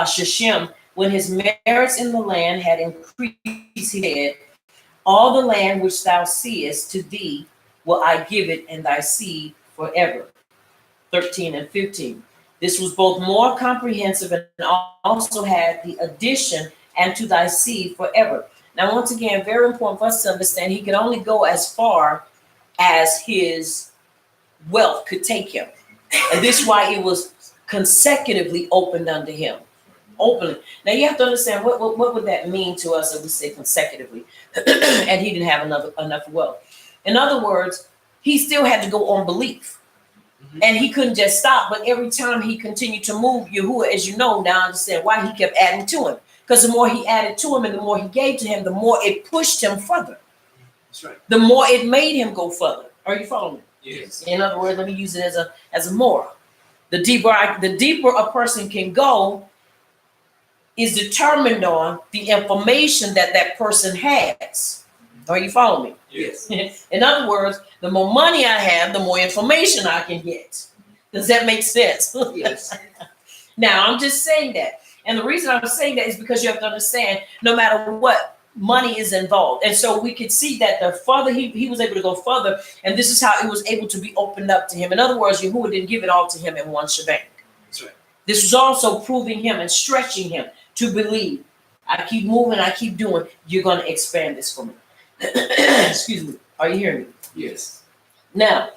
Shechem, when his merits in the land had increased, he said, "All the land which thou seest, to thee will I give it, and thy seed forever." 13 and 15. This was both more comprehensive and also had the addition, "and to thy seed forever." Now, once again, very important for us to understand, he could only go as far as his wealth could take him. And this is why it was consecutively opened unto him. Openly. Now you have to understand what would that mean to us if we say consecutively, and he didn't have enough wealth. In other words, he still had to go on belief, and he couldn't just stop. But every time he continued to move, Yahuwah, as you know, now understand why he kept adding to him. Because the more he added to him, and the more he gave to him, the more it pushed him further. That's right. The more it made him go further. Are you following me? Yes. In other words, let me use it as a moral. The deeper a person can go is determined on the information that person has. Are you following me? Yes. In other words, the more money I have, the more information I can get. Does that make sense? Yes. Now, I'm just saying that. And the reason I'm saying that is because you have to understand, no matter what, money is involved. And so we could see that the further he was able to go further, and this is how it was able to be opened up to him. In other words, Yahuwah didn't give it all to him in one shebang. That's right. This was also proving him and stretching him to believe. I keep moving, I keep doing. You're going to expand this for me. Excuse me. Are you hearing me? Yes. Now,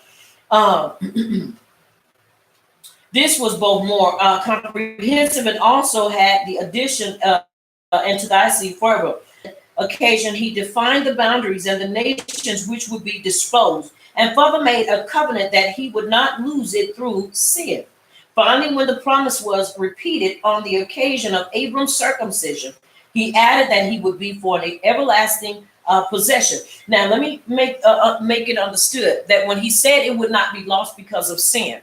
this was both more comprehensive and also had the addition into thy seed forever. Occasion, he defined the boundaries and the nations which would be disposed, and further made a covenant that he would not lose it through sin. Finally, when the promise was repeated on the occasion of Abram's circumcision, he added that he would be for an everlasting possession. Now, let me make it understood that when he said it would not be lost because of sin,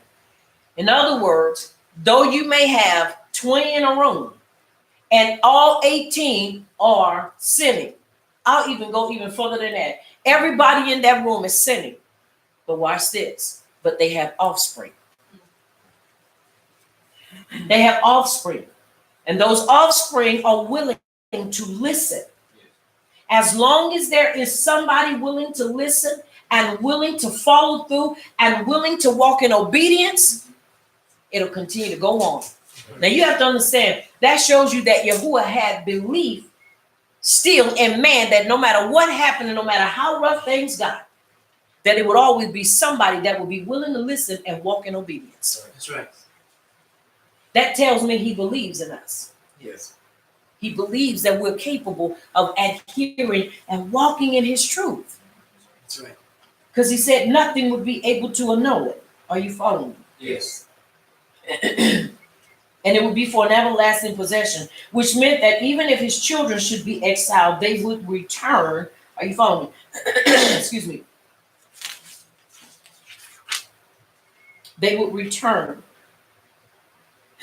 in other words, though you may have 20 in a room and all 18 are sinning, I'll even go even further than that. Everybody in that room is sinning. But watch this. But they have offspring. They have offspring. And those offspring are willing to listen. As long as there is somebody willing to listen and willing to follow through and willing to walk in obedience, it'll continue to go on. Now you have to understand, that shows you that Yahuwah had belief still in man, that no matter what happened and no matter how rough things got, that it would always be somebody that would be willing to listen and walk in obedience. That's right. That tells me he believes in us. Yes. He believes that we're capable of adhering and walking in his truth. That's right. Because he said nothing would be able to annul it. Are you following me? Yes. and it would be for an everlasting possession, which meant that even if his children should be exiled, they would return. Are you following me? Excuse me. They would return.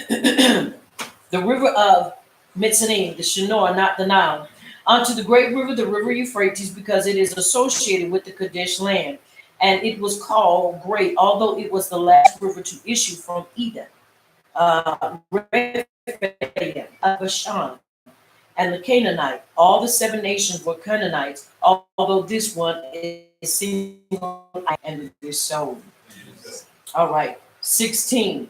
The river of Mitzrayim, the Shinar, not the Nile, unto the great river, the river Euphrates, because it is associated with the Kadesh land. And it was called great, although it was the last river to issue from Eden. Bashan, and the Canaanite. All the 7 nations were Canaanites, although this one is single and it is sold. All right, 16.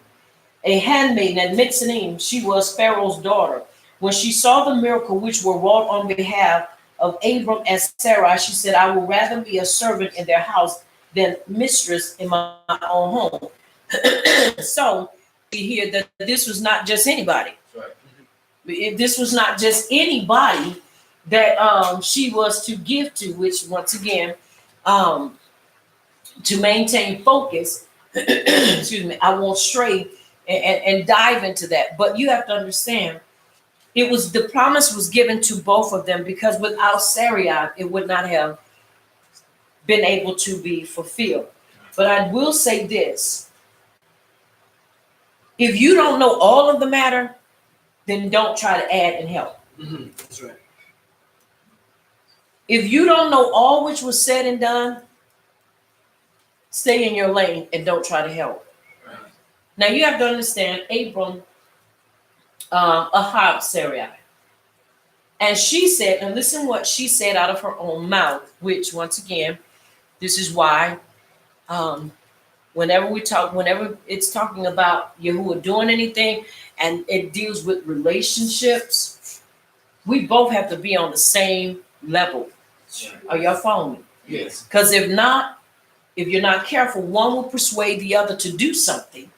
A handmaiden at Mitzrayim, she was Pharaoh's daughter. When she saw the miracle which were wrought on behalf of Abram and Sarai, she said, I will rather be a servant in their house than mistress in my own home. So we hear that this was not just anybody. Right. This was not just anybody that she was to give to, which once again, to maintain focus, excuse me, I won't stray and dive into that. But you have to understand, it was the promise was given to both of them, because without Sarai, it would not have been able to be fulfilled. But I will say this. If you don't know all of the matter, then don't try to add and help. Mm-hmm. That's right. If you don't know all which was said and done, stay in your lane and don't try to help. Right. Now you have to understand, Abram, Ahab, Sarai. And she said, and listen what she said out of her own mouth, which once again, this is why whenever it's talking about Yahuwah doing anything and it deals with relationships, we both have to be on the same level. Are y'all following me? Yes. Because if not, if you're not careful, one will persuade the other to do something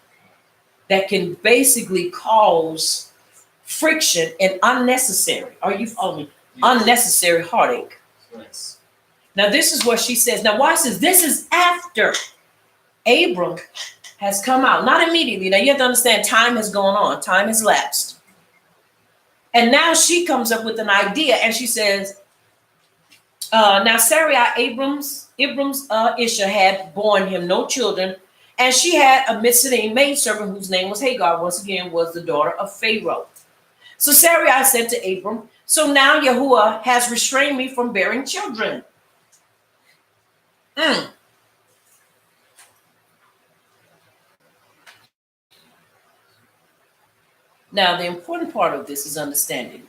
that can basically cause friction and unnecessary. Are you following me? Yes. Unnecessary heartache. Yes. Now this is what she says. Now watch this. This is after Abram has come out. Not immediately. Now you have to understand, time has gone on. Time has lapsed. And now she comes up with an idea and she says, now Sarai, Abram's Isha had borne him no children, and she had a Mitzrayim maidservant whose name was Hagar, once again was the daughter of Pharaoh. So Sarai said to Abram, so now Yahuwah has restrained me from bearing children. Now, the important part of this is understanding.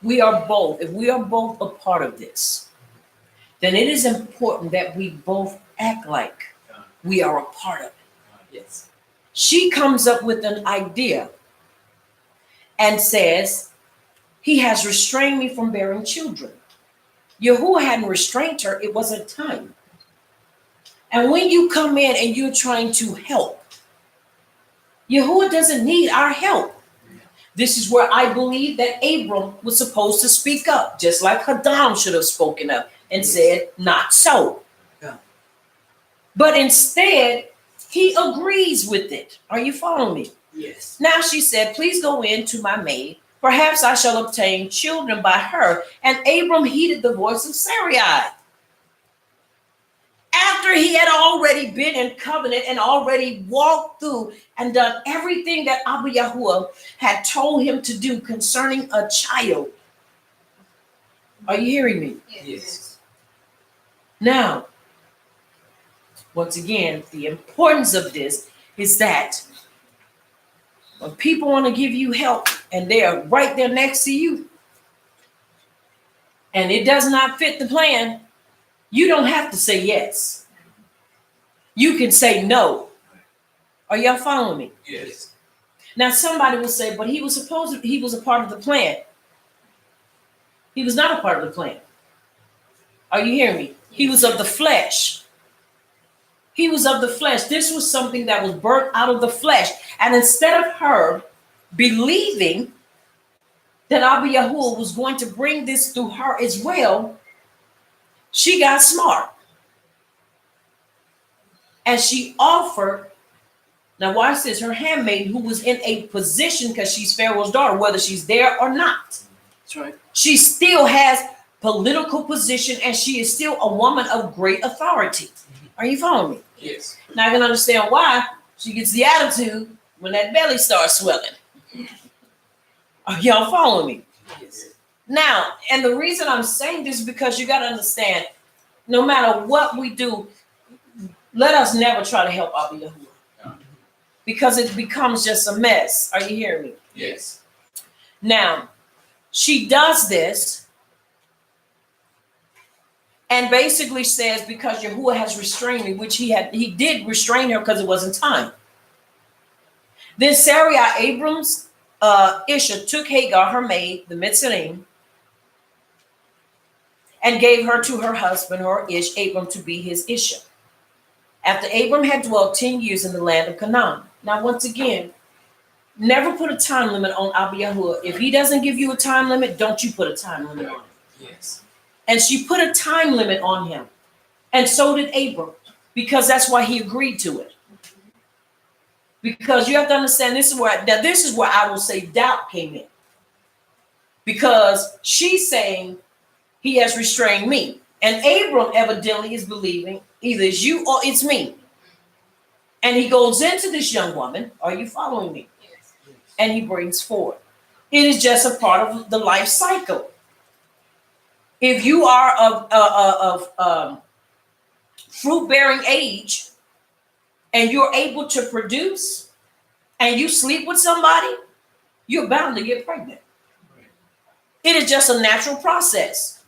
If we are both a part of this, then it is important that we both act like we are a part of it. Yes. She comes up with an idea and says, he has restrained me from bearing children. Yahuwah hadn't restrained her. It wasn't time. And when you come in and you're trying to help, Yahuwah doesn't need our help. This is where I believe that Abram was supposed to speak up, just like Haddam should have spoken up and said, not so. Yeah. But instead, he agrees with it. Are you following me? Yes. Now she said, please go in to my maid. Perhaps I shall obtain children by her. And Abram heeded the voice of Sarai. After he had already been in covenant and already walked through and done everything that Abba Yahuwah had told him to do concerning a child. Are you hearing me? Yes. Now, once again, the importance of this is that when people want to give you help and they are right there next to you and it does not fit the plan, you don't have to say yes. You can say no. Are y'all following me? Yes. Now somebody will say, but he was a part of the plan. He was not a part of the plan. Are you hearing me? He was of the flesh. He was of the flesh. This was something that was birthed out of the flesh. And instead of her believing that Abba Yahuwah was going to bring this through her as well, she got smart. And she offered Now watch this. Her handmaiden, who was in a position, because she's Pharaoh's daughter, whether she's there or not, That's right. she still has political position, and she is still a woman of great authority. Are you following me? Yes. Now I can understand why she gets the attitude when that belly starts swelling. Are y'all following me? Yes. Now, and the reason I'm saying this is because you got to understand, no matter what we do, let us never try to help Abba Yahuwah, because it becomes just a mess. Are you hearing me? Yes. Now, she does this and basically says, because Yahuwah has restrained me, which he did restrain her because it wasn't time. Then Sarai, Abram's Isha, took Hagar, her maid, the Mitzrayim, and gave her to her husband, her Ish, Abram, to be his Isha. After Abram had dwelt 10 years in the land of Canaan. Now, once again, never put a time limit on Abba Yahuwah. If he doesn't give you a time limit, don't you put a time limit on him. Yes. And she put a time limit on him. And so did Abram, because that's why he agreed to it. Because you have to understand, this is where I will say doubt came in. Because she's saying he has restrained me. And Abram evidently is believing either it's you or it's me. And he goes into this young woman. Are you following me? Yes. And he brings forth. It is just a part of the life cycle. If you are of fruit-bearing age and you're able to produce and you sleep with somebody, you're bound to get pregnant. It is just a natural process.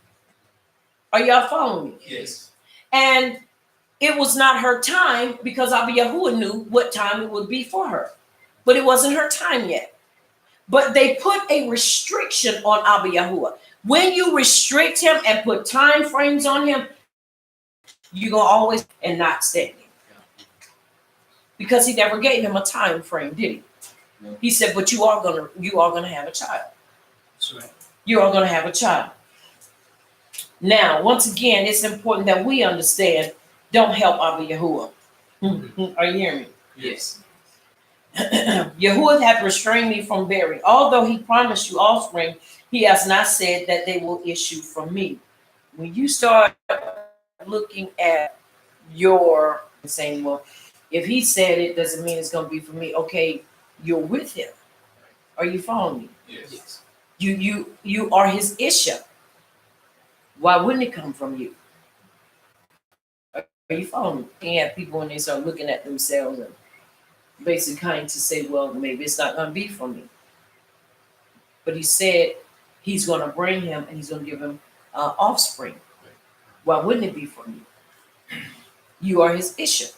Are y'all following me? Yes. And it was not her time, because Abba Yahuwah knew what time it would be for her. But it wasn't her time yet. But they put a restriction on Abba Yahuwah. When you restrict him and put time frames on him, you're going to always and not stand him. Because he never gave him a time frame, did he? No. He said, but you are gonna have a child. That's right. You are gonna have a child. Now, once again, it's important that we understand, don't help Abba Yahuwah. Are you hearing me? Yes. Yahuwah hath restrained me from bearing. Although he promised you offspring, he has not said that they will issue from me. When you start looking at your saying, well, if he said it, doesn't mean it's going to be for me. Okay, you're with him. Are you following me? Yes. You are his Isha. Why wouldn't it come from you? Are you following me? You have people when they start looking at themselves and basically kind to say, well, maybe it's not going to be for me. But he said he's going to bring him and he's going to give him offspring. Why wouldn't it be for you? You are his Isha.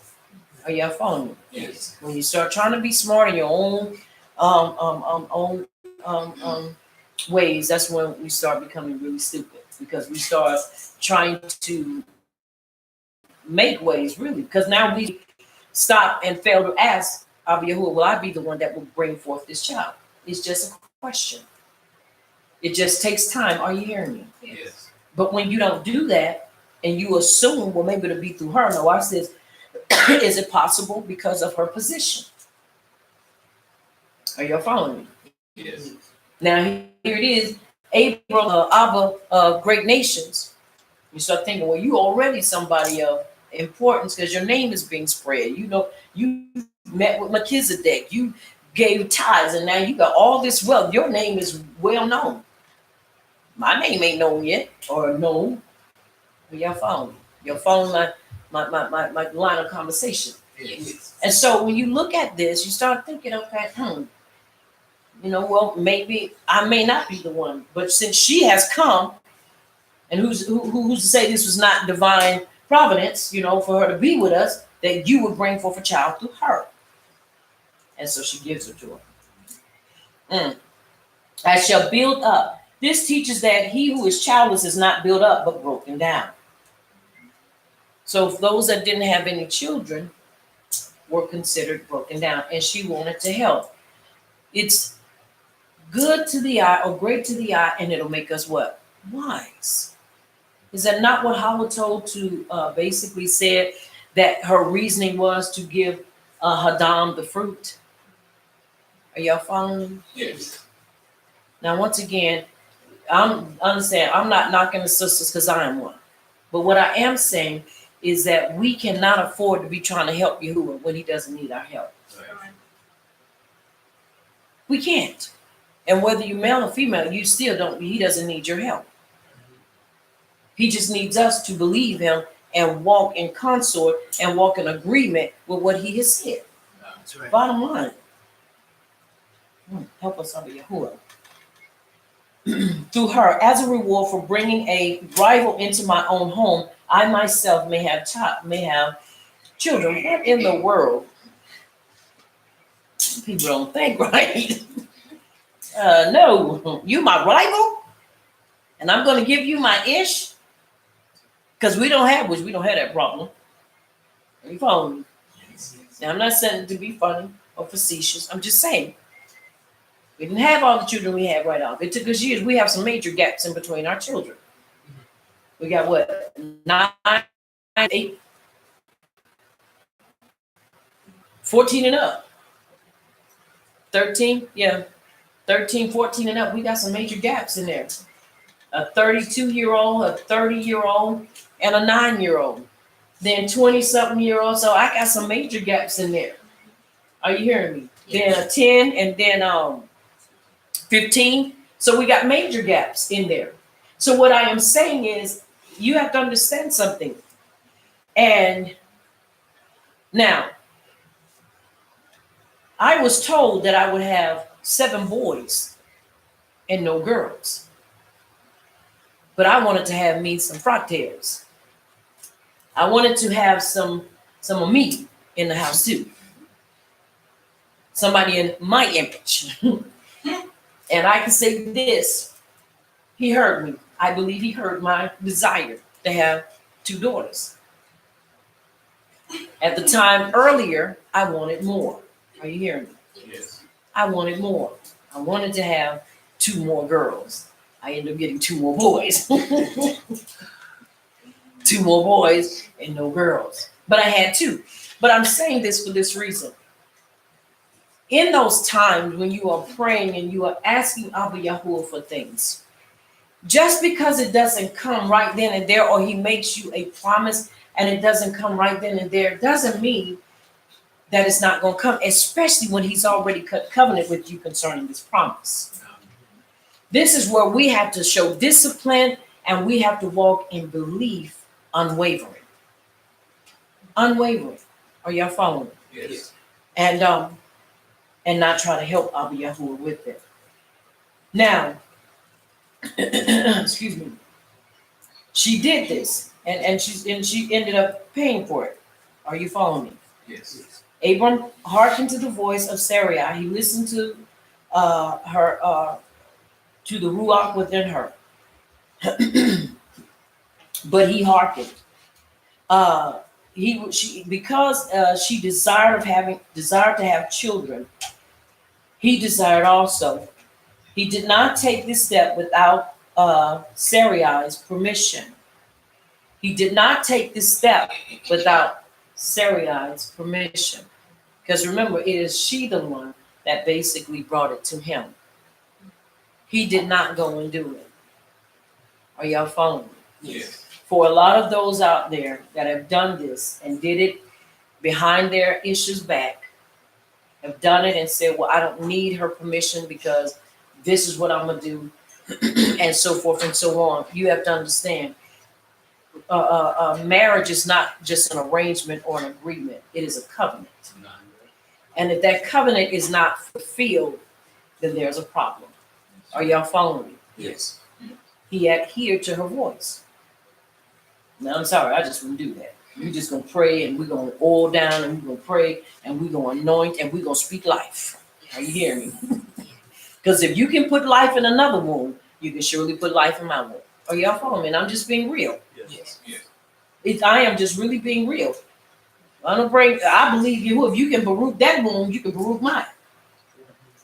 Are y'all following me? Yes. When you start trying to be smart in your own ways, that's when we start becoming really stupid, because we start trying to make ways, really, because now we stop and fail to ask Abba Yahuwah, will I be the one that will bring forth this child? It's just a question. It just takes time. Are you hearing me? Yes. But when you don't do that and you assume, well, maybe it'll be through her. No, watch this. Is it possible because of her position? Are you following me? Yes. Now here it is, Abram, Abba of great nations. You start thinking, well, you already somebody of importance because your name is being spread. You know, you met with Melchizedek, you gave tithes, and now you got all this wealth. Your name is well known. My name ain't known yet, or known. Y'all follow me? You're following my line of conversation. Yes. And so when you look at this, you start thinking, okay, you know, well, maybe I may not be the one, but since she has come, and who's to say this was not divine providence, you know, for her to be with us, that you would bring forth a child through her. And so she gives it to her. I shall build up. This teaches that he who is childless is not built up, but broken down. So if those that didn't have any children were considered broken down, and she wanted to help. It's good to the eye or great to the eye, and it'll make us what? Wise. Is that not what Howard told to basically said that her reasoning was to give Hadam, the fruit. Are y'all following? Yes. Now, once again, I'm not knocking the sisters because I am one. But what I am saying is that we cannot afford to be trying to help Yahuwah when he doesn't need our help. We can't. And whether you're male or female, he doesn't need your help. He just needs us to believe him and walk in consort and walk in agreement with what he has said. That's right. Bottom line. Help us under Yahuwah. Through her, as a reward for bringing a rival into my own home, I myself may have children. What in the world? People don't think right. No, you my rival, and I'm going to give you my ish, because we don't have that problem. Are you following me? Now, I'm not saying it to be funny or facetious. I'm just saying we didn't have all the children we had right off. It took us years. We have some major gaps in between our children. We got what, 9, 8, 14 and up. 13, yeah, 13, 14 and up. We got some major gaps in there. A 32-year-old, a 30-year-old, and a 9-year-old. Then 20-something-year-old. So I got some major gaps in there. Are you hearing me? Then a 10 and then 15. So we got major gaps in there. So what I am saying is you have to understand something. And now, I was told that I would have 7 boys and no girls. But I wanted to have me some fratres. I wanted to have some of me in the house too. Somebody in my image. And I can say this. He heard me. I believe he heard my desire to have 2 daughters. At the time earlier, I wanted more. Are you hearing me? Yes. I wanted more. I wanted to have 2 more girls. I ended up getting 2 more boys. 2 more boys and no girls. But I had 2. But I'm saying this for this reason. In those times when you are praying and you are asking Abba Yahuwah for things, just because it doesn't come right then and there, or he makes you a promise and it doesn't come right then and there, doesn't mean that it's not going to come, especially when he's already cut covenant with you concerning this promise. This is where we have to show discipline and we have to walk in belief, unwavering. Unwavering. Are y'all following? Yes. And not try to help Abba Yahuwah with it. Now, excuse me, she did this and she ended up paying for it. Are you following me? Yes. Abram hearkened to the voice of Sarai. He listened to her to the ruach within her. But he hearkened. Because she desired to have children. He desired also. He did not take this step without Sarai's permission. He did not take this step without Sarai's permission. Because remember, it is she the one that basically brought it to him. He did not go and do it. Are y'all following me? Yes. For a lot of those out there that have done this and did it behind their issues back, have done it and said, well, I don't need her permission because this is what I'm going to do, and so forth and so on. You have to understand, marriage is not just an arrangement or an agreement. It is a covenant. And if that covenant is not fulfilled, then there's a problem. Are y'all following me? Yes. He adhered to her voice. Now, I'm sorry, I just wouldn't do that. We're just going to pray and we're going to oil down and we're going to pray and we're going to anoint and we're going to speak life. Are you hearing me? Because if you can put life in another womb, you can surely put life in my womb. Are y'all following me? And I'm just being real. Yes. Yes. I am just really being real. I believe you. If you can baruch that womb, you can baruch mine.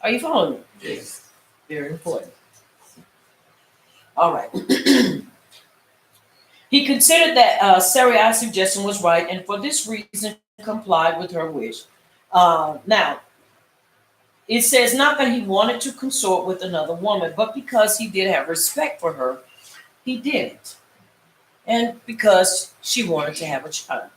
Are you following me? Yes. Very important. All right. He considered that Sarai's suggestion was right, and for this reason complied with her wish. Now, it says not that he wanted to consort with another woman, but because he did have respect for her, he did it. And because she wanted to have a child.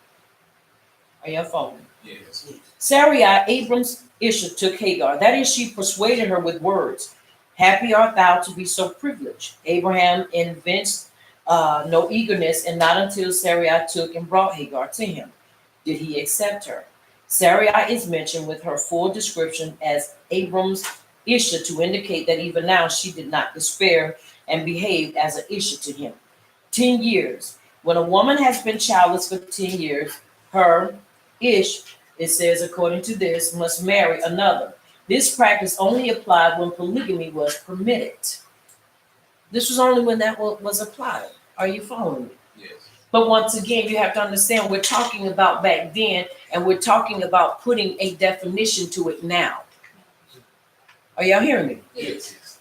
Are y'all following? Yes. Sarai, Abram's Isha, took Hagar. That is, she persuaded her with words. Happy art thou to be so privileged. Abraham evinced no eagerness, and not until Sarai took and brought Hagar to him did he accept her. Sarai is mentioned with her full description as Abram's Isha to indicate that even now she did not despair and behaved as an Isha to him. 10 years. When a woman has been childless for 10 years, her Ish, it says, according to this, must marry another. This practice only applied when polygamy was permitted. This was only when that was applied. Are you following me? Yes. But once again, you have to understand we're talking about back then, and we're talking about putting a definition to it now. Are y'all hearing me? Yes.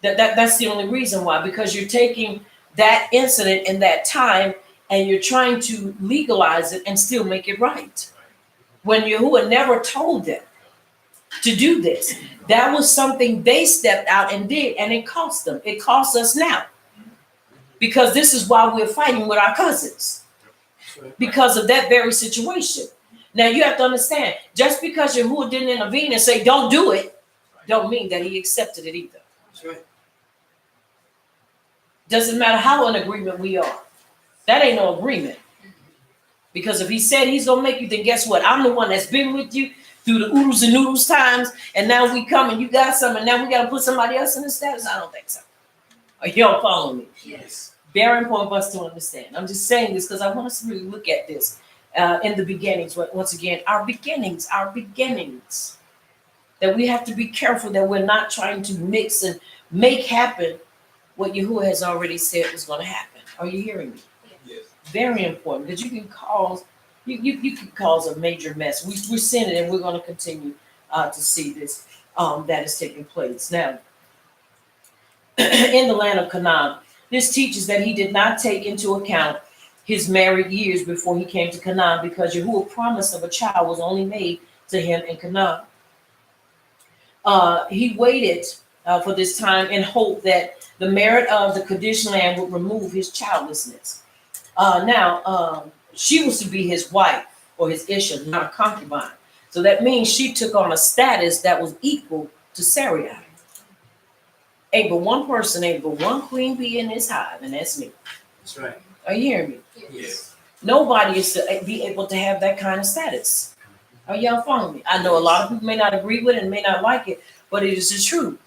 That's the only reason why, because you're taking that incident in that time and you're trying to legalize it and still make it right. When Yahuwah never told them to do this, that was something they stepped out and did, and it cost them. It costs us now, because this is why we're fighting with our cousins, because of that very situation. Now you have to understand, just because Yahuwah didn't intervene and say don't do it, don't mean that he accepted it either. That's right. Doesn't matter how in agreement we are. That ain't no agreement. Because if he said he's gonna make you, then guess what? I'm the one that's been with you through the oodles and noodles times, and now we come and you got some, and now we gotta put somebody else in the status. I don't think so. Are y'all following me? Yes. Very important for us to understand. I'm just saying this because I want us to really look at this in the beginnings. Once again, our beginnings, that we have to be careful that we're not trying to mix and make happen what Yahuwah has already said was going to happen. Are you hearing me? Yes. Very important, because you can cause a major mess. We're seeing it, and we're going to continue to see this that is taking place now in the land of Canaan. This teaches that he did not take into account his married years before he came to Canaan, because Yahuwah promise of a child was only made to him in Canaan. He waited for this time in hope that the merit of the Kadesh land would remove his childlessness. She was to be his wife or his Isha, not a concubine. So that means she took on a status that was equal to Sarai. Ain't but one person, ain't but one queen bee in this hive, and that's me. That's right. Are you hearing me? Yes. Nobody is to be able to have that kind of status. Are y'all following me? I know a lot of people may not agree with it and may not like it, but it is the truth.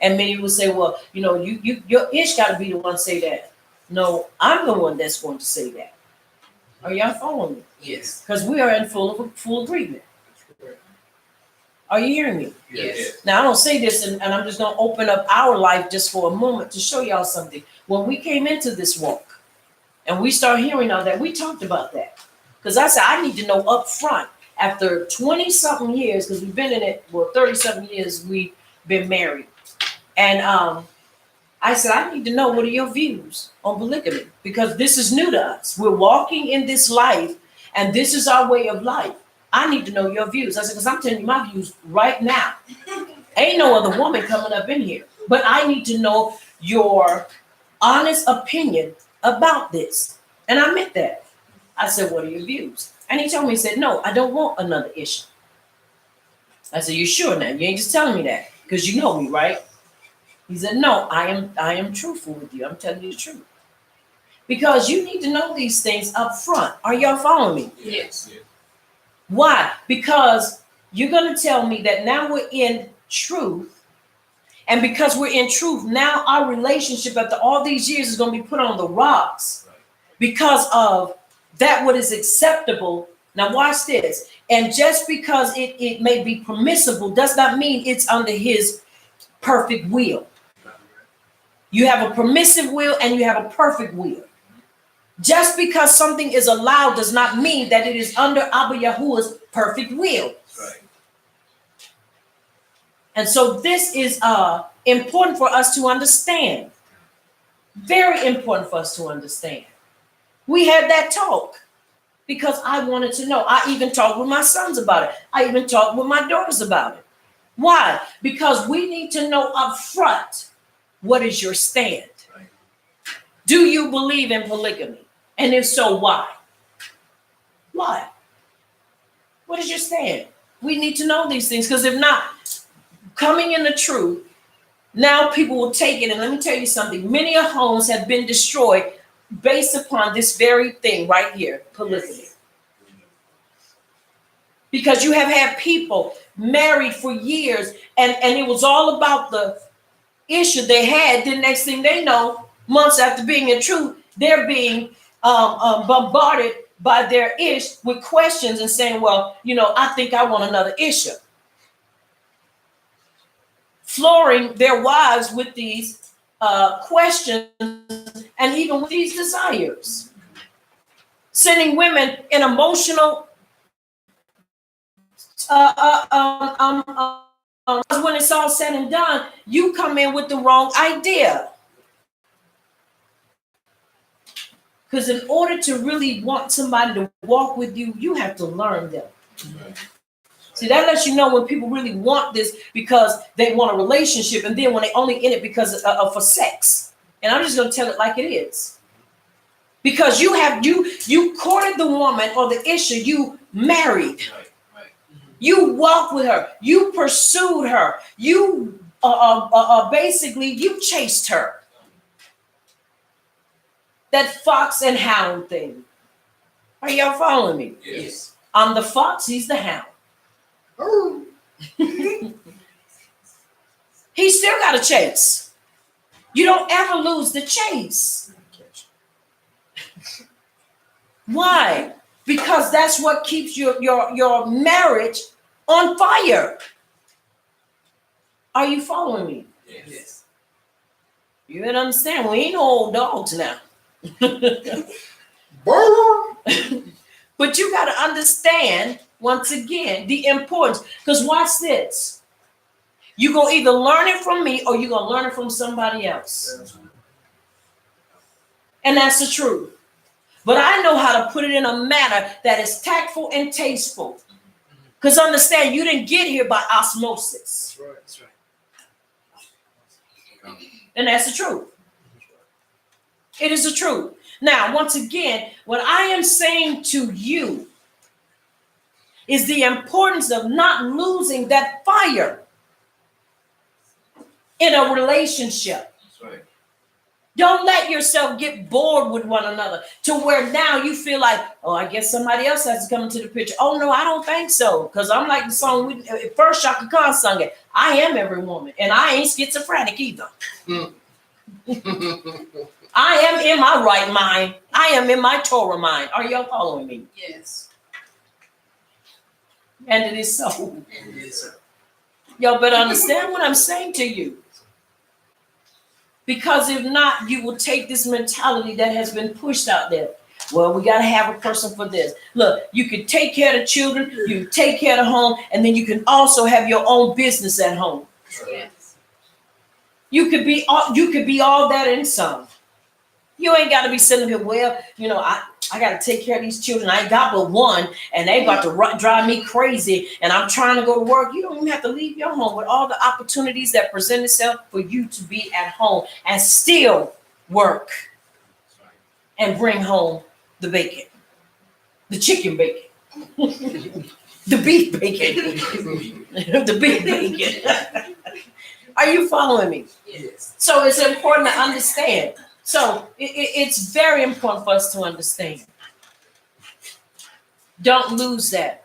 And many will say, well, your Ish got to be the one to say that. No, I'm the one that's going to say that. Are y'all following me? Yes. Because we are in full agreement. Are you hearing me? Yes. Now, I don't say this, and I'm just going to open up our life just for a moment to show y'all something. When we came into this walk and we start hearing all that, we talked about that. Because I said, I need to know up front, after 20-something years, because we've been in it, 30-something years we've been married. And I said, I need to know, what are your views on polygamy? Because this is new to us. We're walking in this life, and this is our way of life. I need to know your views. I said, because I'm telling you my views right now. Ain't no other woman coming up in here. But I need to know your honest opinion about this. And I meant that. I said, what are your views? And he told me, he said, no, I don't want another issue. I said, you sure now? You ain't just telling me that, because you know me, right? He said, no, I am truthful with you. I'm telling you the truth. Because you need to know these things up front. Are y'all following me? Yes. Why? Because you're going to tell me that now we're in truth. And because we're in truth, now our relationship after all these years is going to be put on the rocks because of that what is acceptable. Now watch this. And just because it may be permissible does not mean it's under his perfect will. You have a permissive will and you have a perfect will. Just because something is allowed does not mean that it is under Abba Yahuwah's perfect will. Right. And so this is important for us to understand. Very important for us to understand. We had that talk. because I wanted to know. I even talked with my sons about it. I even talked with my daughters about it. Why? Because we need to know up front, what is your stand? Right. Do you believe in polygamy? And if so, why? Why? What is your stand? We need to know these things, because if not, coming in the truth, now people will take it. And let me tell you something, many homes have been destroyed based upon this very thing right here, polygamy. Because you have had people married for years, and it was all about the issue they had. The next thing they know, months after being in truth, they're being bombarded by their ish with questions and saying, well, I think I want another issue. Flooring their wives with these questions and even with these desires. Sending women in emotional when it's all said and done, you come in with the wrong idea. Because in order to really want somebody to walk with you, you have to learn them. Right. See, that lets you know when people really want this because they want a relationship, and then when they only in it because for sex. And I'm just going to tell it like it is. Because you courted the woman or the issue, you married. Right. Right. You walked with her. You pursued her. You basically you chased her. That fox and hound thing. Are y'all following me? Yes. I'm the fox, he's the hound. He still got to chase. You don't ever lose the chase. Why? Because that's what keeps your marriage on fire. Are you following me? Yes. You didn't understand? We ain't no old dogs now. But you got to understand, once again, the importance. Because watch this. You're going to either learn it from me or you're going to learn it from somebody else. And that's the truth. But I know how to put it in a manner that is tactful and tasteful. Because understand, you didn't get here by osmosis. That's right. That's right. And that's the truth. It is the truth. Now, once again, what I am saying to you is the importance of not losing that fire in a relationship. That's right. Don't let yourself get bored with one another to where now you feel like, oh, I guess somebody else has to come into the picture. Oh, no, I don't think so. Because I'm like the song, first Shaka Khan sung it. I am every woman, and I ain't schizophrenic either. I am in my right mind. I am in my Torah mind. Are y'all following me? Yes. And it is so. Yes, sir. Y'all better understand what I'm saying to you. Because if not, you will take this mentality that has been pushed out there. Well, we got to have a person for this. Look, you can take care of the children, you can take care of the home, and then you can also have your own business at home. Yes. You could be all that and some. You ain't got to be sitting here, well, I got to take care of these children. I ain't got but one, and they about to drive me crazy, and I'm trying to go to work. You don't even have to leave your home with all the opportunities that present itself for you to be at home and still work and bring home the bacon, the chicken bacon, the beef bacon, the beef bacon. Are you following me? Yes. So it's important to understand. So it's very important for us to understand. Don't lose that.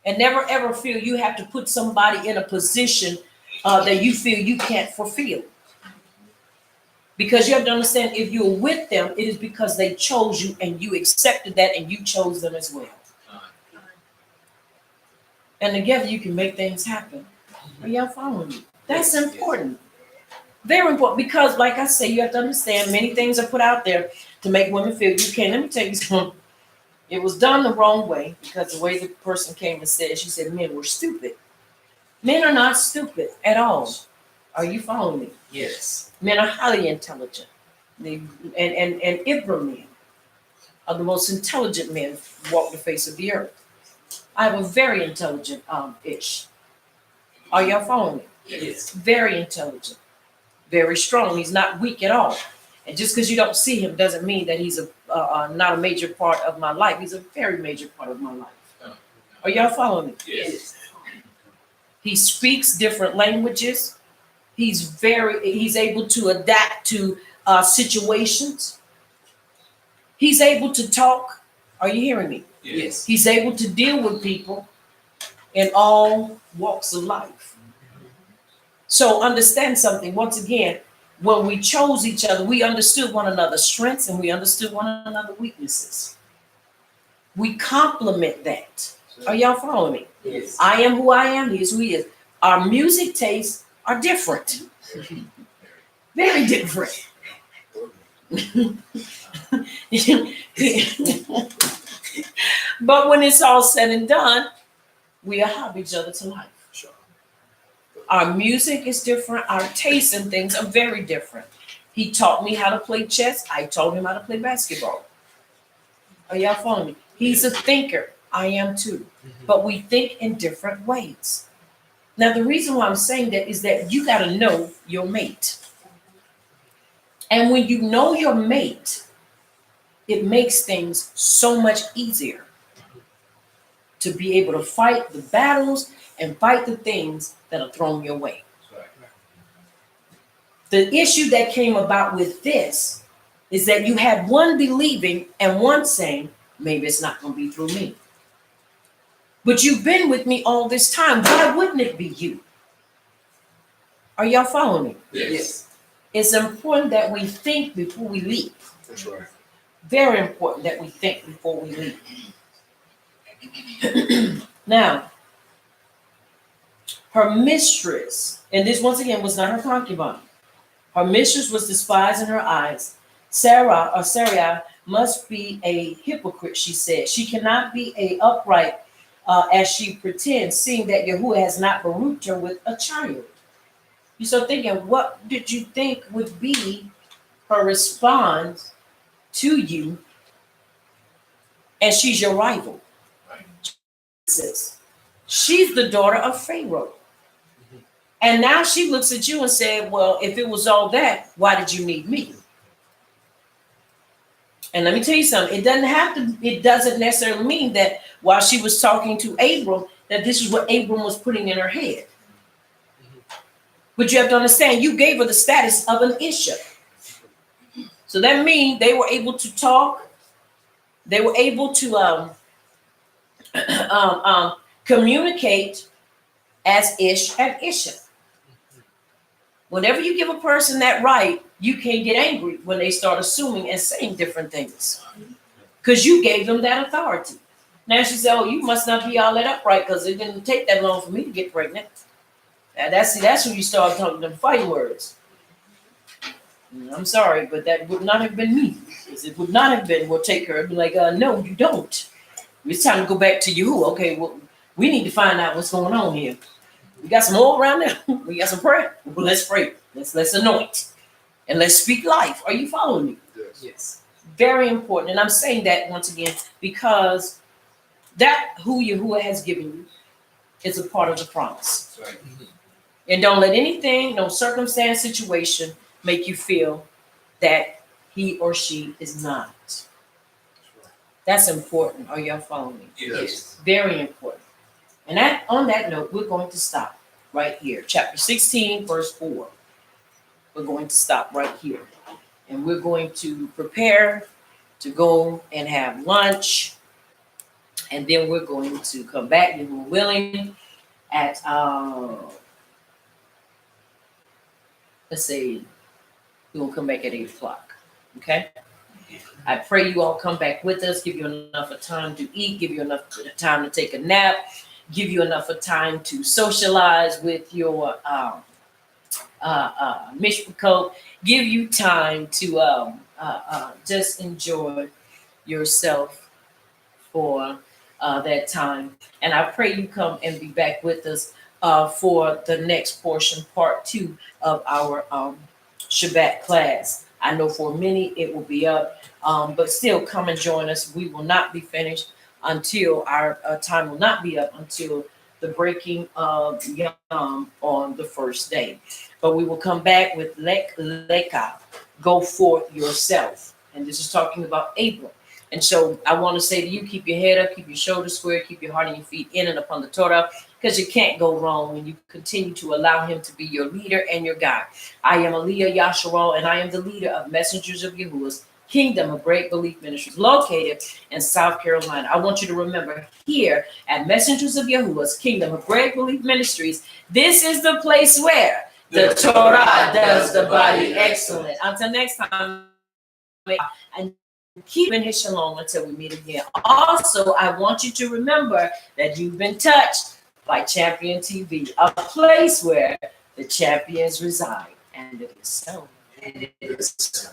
And never ever feel you have to put somebody in a position that you feel you can't fulfill. Because you have to understand, if you're with them, it is because they chose you and you accepted that and you chose them as well. And together you can make things happen. Are y'all following me? That's important. Very important, because like I say, you have to understand many things are put out there to make women feel you can't. Let me tell you something. It was done the wrong way, because the way the person came and said, she said men were stupid. Men are not stupid at all. Are you following me? Yes. Men are highly intelligent. And Ibra men of the most intelligent men walk the face of the earth. I have a very intelligent ish. Are y'all following me? Yes. Very intelligent, very strong. He's not weak at all. And just because you don't see him doesn't mean that he's not a major part of my life. He's a very major part of my life. Are y'all following me? Yes. He speaks different languages. He's able to adapt to situations. He's able to talk. Are you hearing me? Yes. He's able to deal with people in all walks of life. So understand something. Once again, when we chose each other, we understood one another's strengths and we understood one another's weaknesses. We complement that. Are y'all following me? Yes. I am who I am. He is who he is. Our music tastes are different. Very different. But when it's all said and done, we help each other to life. Sure. Our music is different. Our tastes and things are very different. He taught me how to play chess. I taught him how to play basketball. Are y'all following me? He's a thinker. I am too. But we think in different ways. Now, the reason why I'm saying that is that you got to know your mate. And when you know your mate, it makes things so much easier to be able to fight the battles and fight the things that are thrown your way. The issue that came about with this is that you had one believing and one saying, maybe it's not going to be through me. But you've been with me all this time. Why wouldn't it be you? Are y'all following me? Yes. It's important that we think before we leap. That's right. Very important that we think before we leap. Now, her mistress, and this once again was not her concubine. Her mistress was despised in her eyes. Sarai must be a hypocrite, she said. She cannot be a upright as she pretends, seeing that Yahuwah has not baruched her with a child. You start thinking, what did you think would be her response to you? And she's your rival. She's the daughter of Pharaoh. And now she looks at you and said, well, if it was all that, why did you need me? And let me tell you something. It doesn't necessarily mean that while she was talking to Abram, that this is what Abram was putting in her head. But you have to understand, you gave her the status of an Isha. So that means they were able to talk. They were able to communicate as Ish and Isha. Whenever you give a person that right, you can't get angry when they start assuming and saying different things. Because you gave them that authority. Now she said, oh, you must not be all that upright because it didn't take that long for me to get pregnant. And that's when you start talking them fighting words. I'm sorry, but that would not have been me. Because it would not have been, we'll take her and be like, no, you don't. It's time to go back to you. Okay, well, we need to find out what's going on here. We got some oil around there. We got some prayer. Well, let's pray. Let's anoint. And let's speak life. Are you following me? Yes. Very important. And I'm saying that once again because that who Yahuwah has given you is a part of the promise. Right. And don't let anything, no circumstance, situation make you feel that he or she is not. That's important. Are y'all following me? Yes. Very important. And on that note, we're going to stop right here. Chapter 16, verse 4. We're going to stop right here. And we're going to prepare to go and have lunch. And then we're going to come back, if we're willing, at, let's say, we're going to come back at 8 o'clock. Okay? I pray you all come back with us, give you enough of time to eat, give you enough time to take a nap, give you enough of time to socialize with your mishpachot, give you time to just enjoy yourself for that time. And I pray you come and be back with us for the next portion, part 2 of our Shabbat class. I know for many it will be up, but still come and join us. We will not be finished until our time will not be up until the breaking of Yom on the first day. But we will come back with Lekha, go forth yourself. And this is talking about Abram. And so I want to say to you, keep your head up, keep your shoulders square, keep your heart and your feet in and upon the Torah, because you can't go wrong when you continue to allow him to be your leader and your guide. I am Aliyah Yasharal, and I am the leader of Messengers of Yahuwah's Kingdom of Great Belief Ministries, located in South Carolina. I want you to remember, here at Messengers of Yahuwah's Kingdom of Great Belief Ministries, this is the place where the Torah does the body excellent. Until next time, and keep in his shalom until we meet again. Also, I want you to remember that you've been touched by Champion TV, a place where the champions reside. And it is so. And it is so.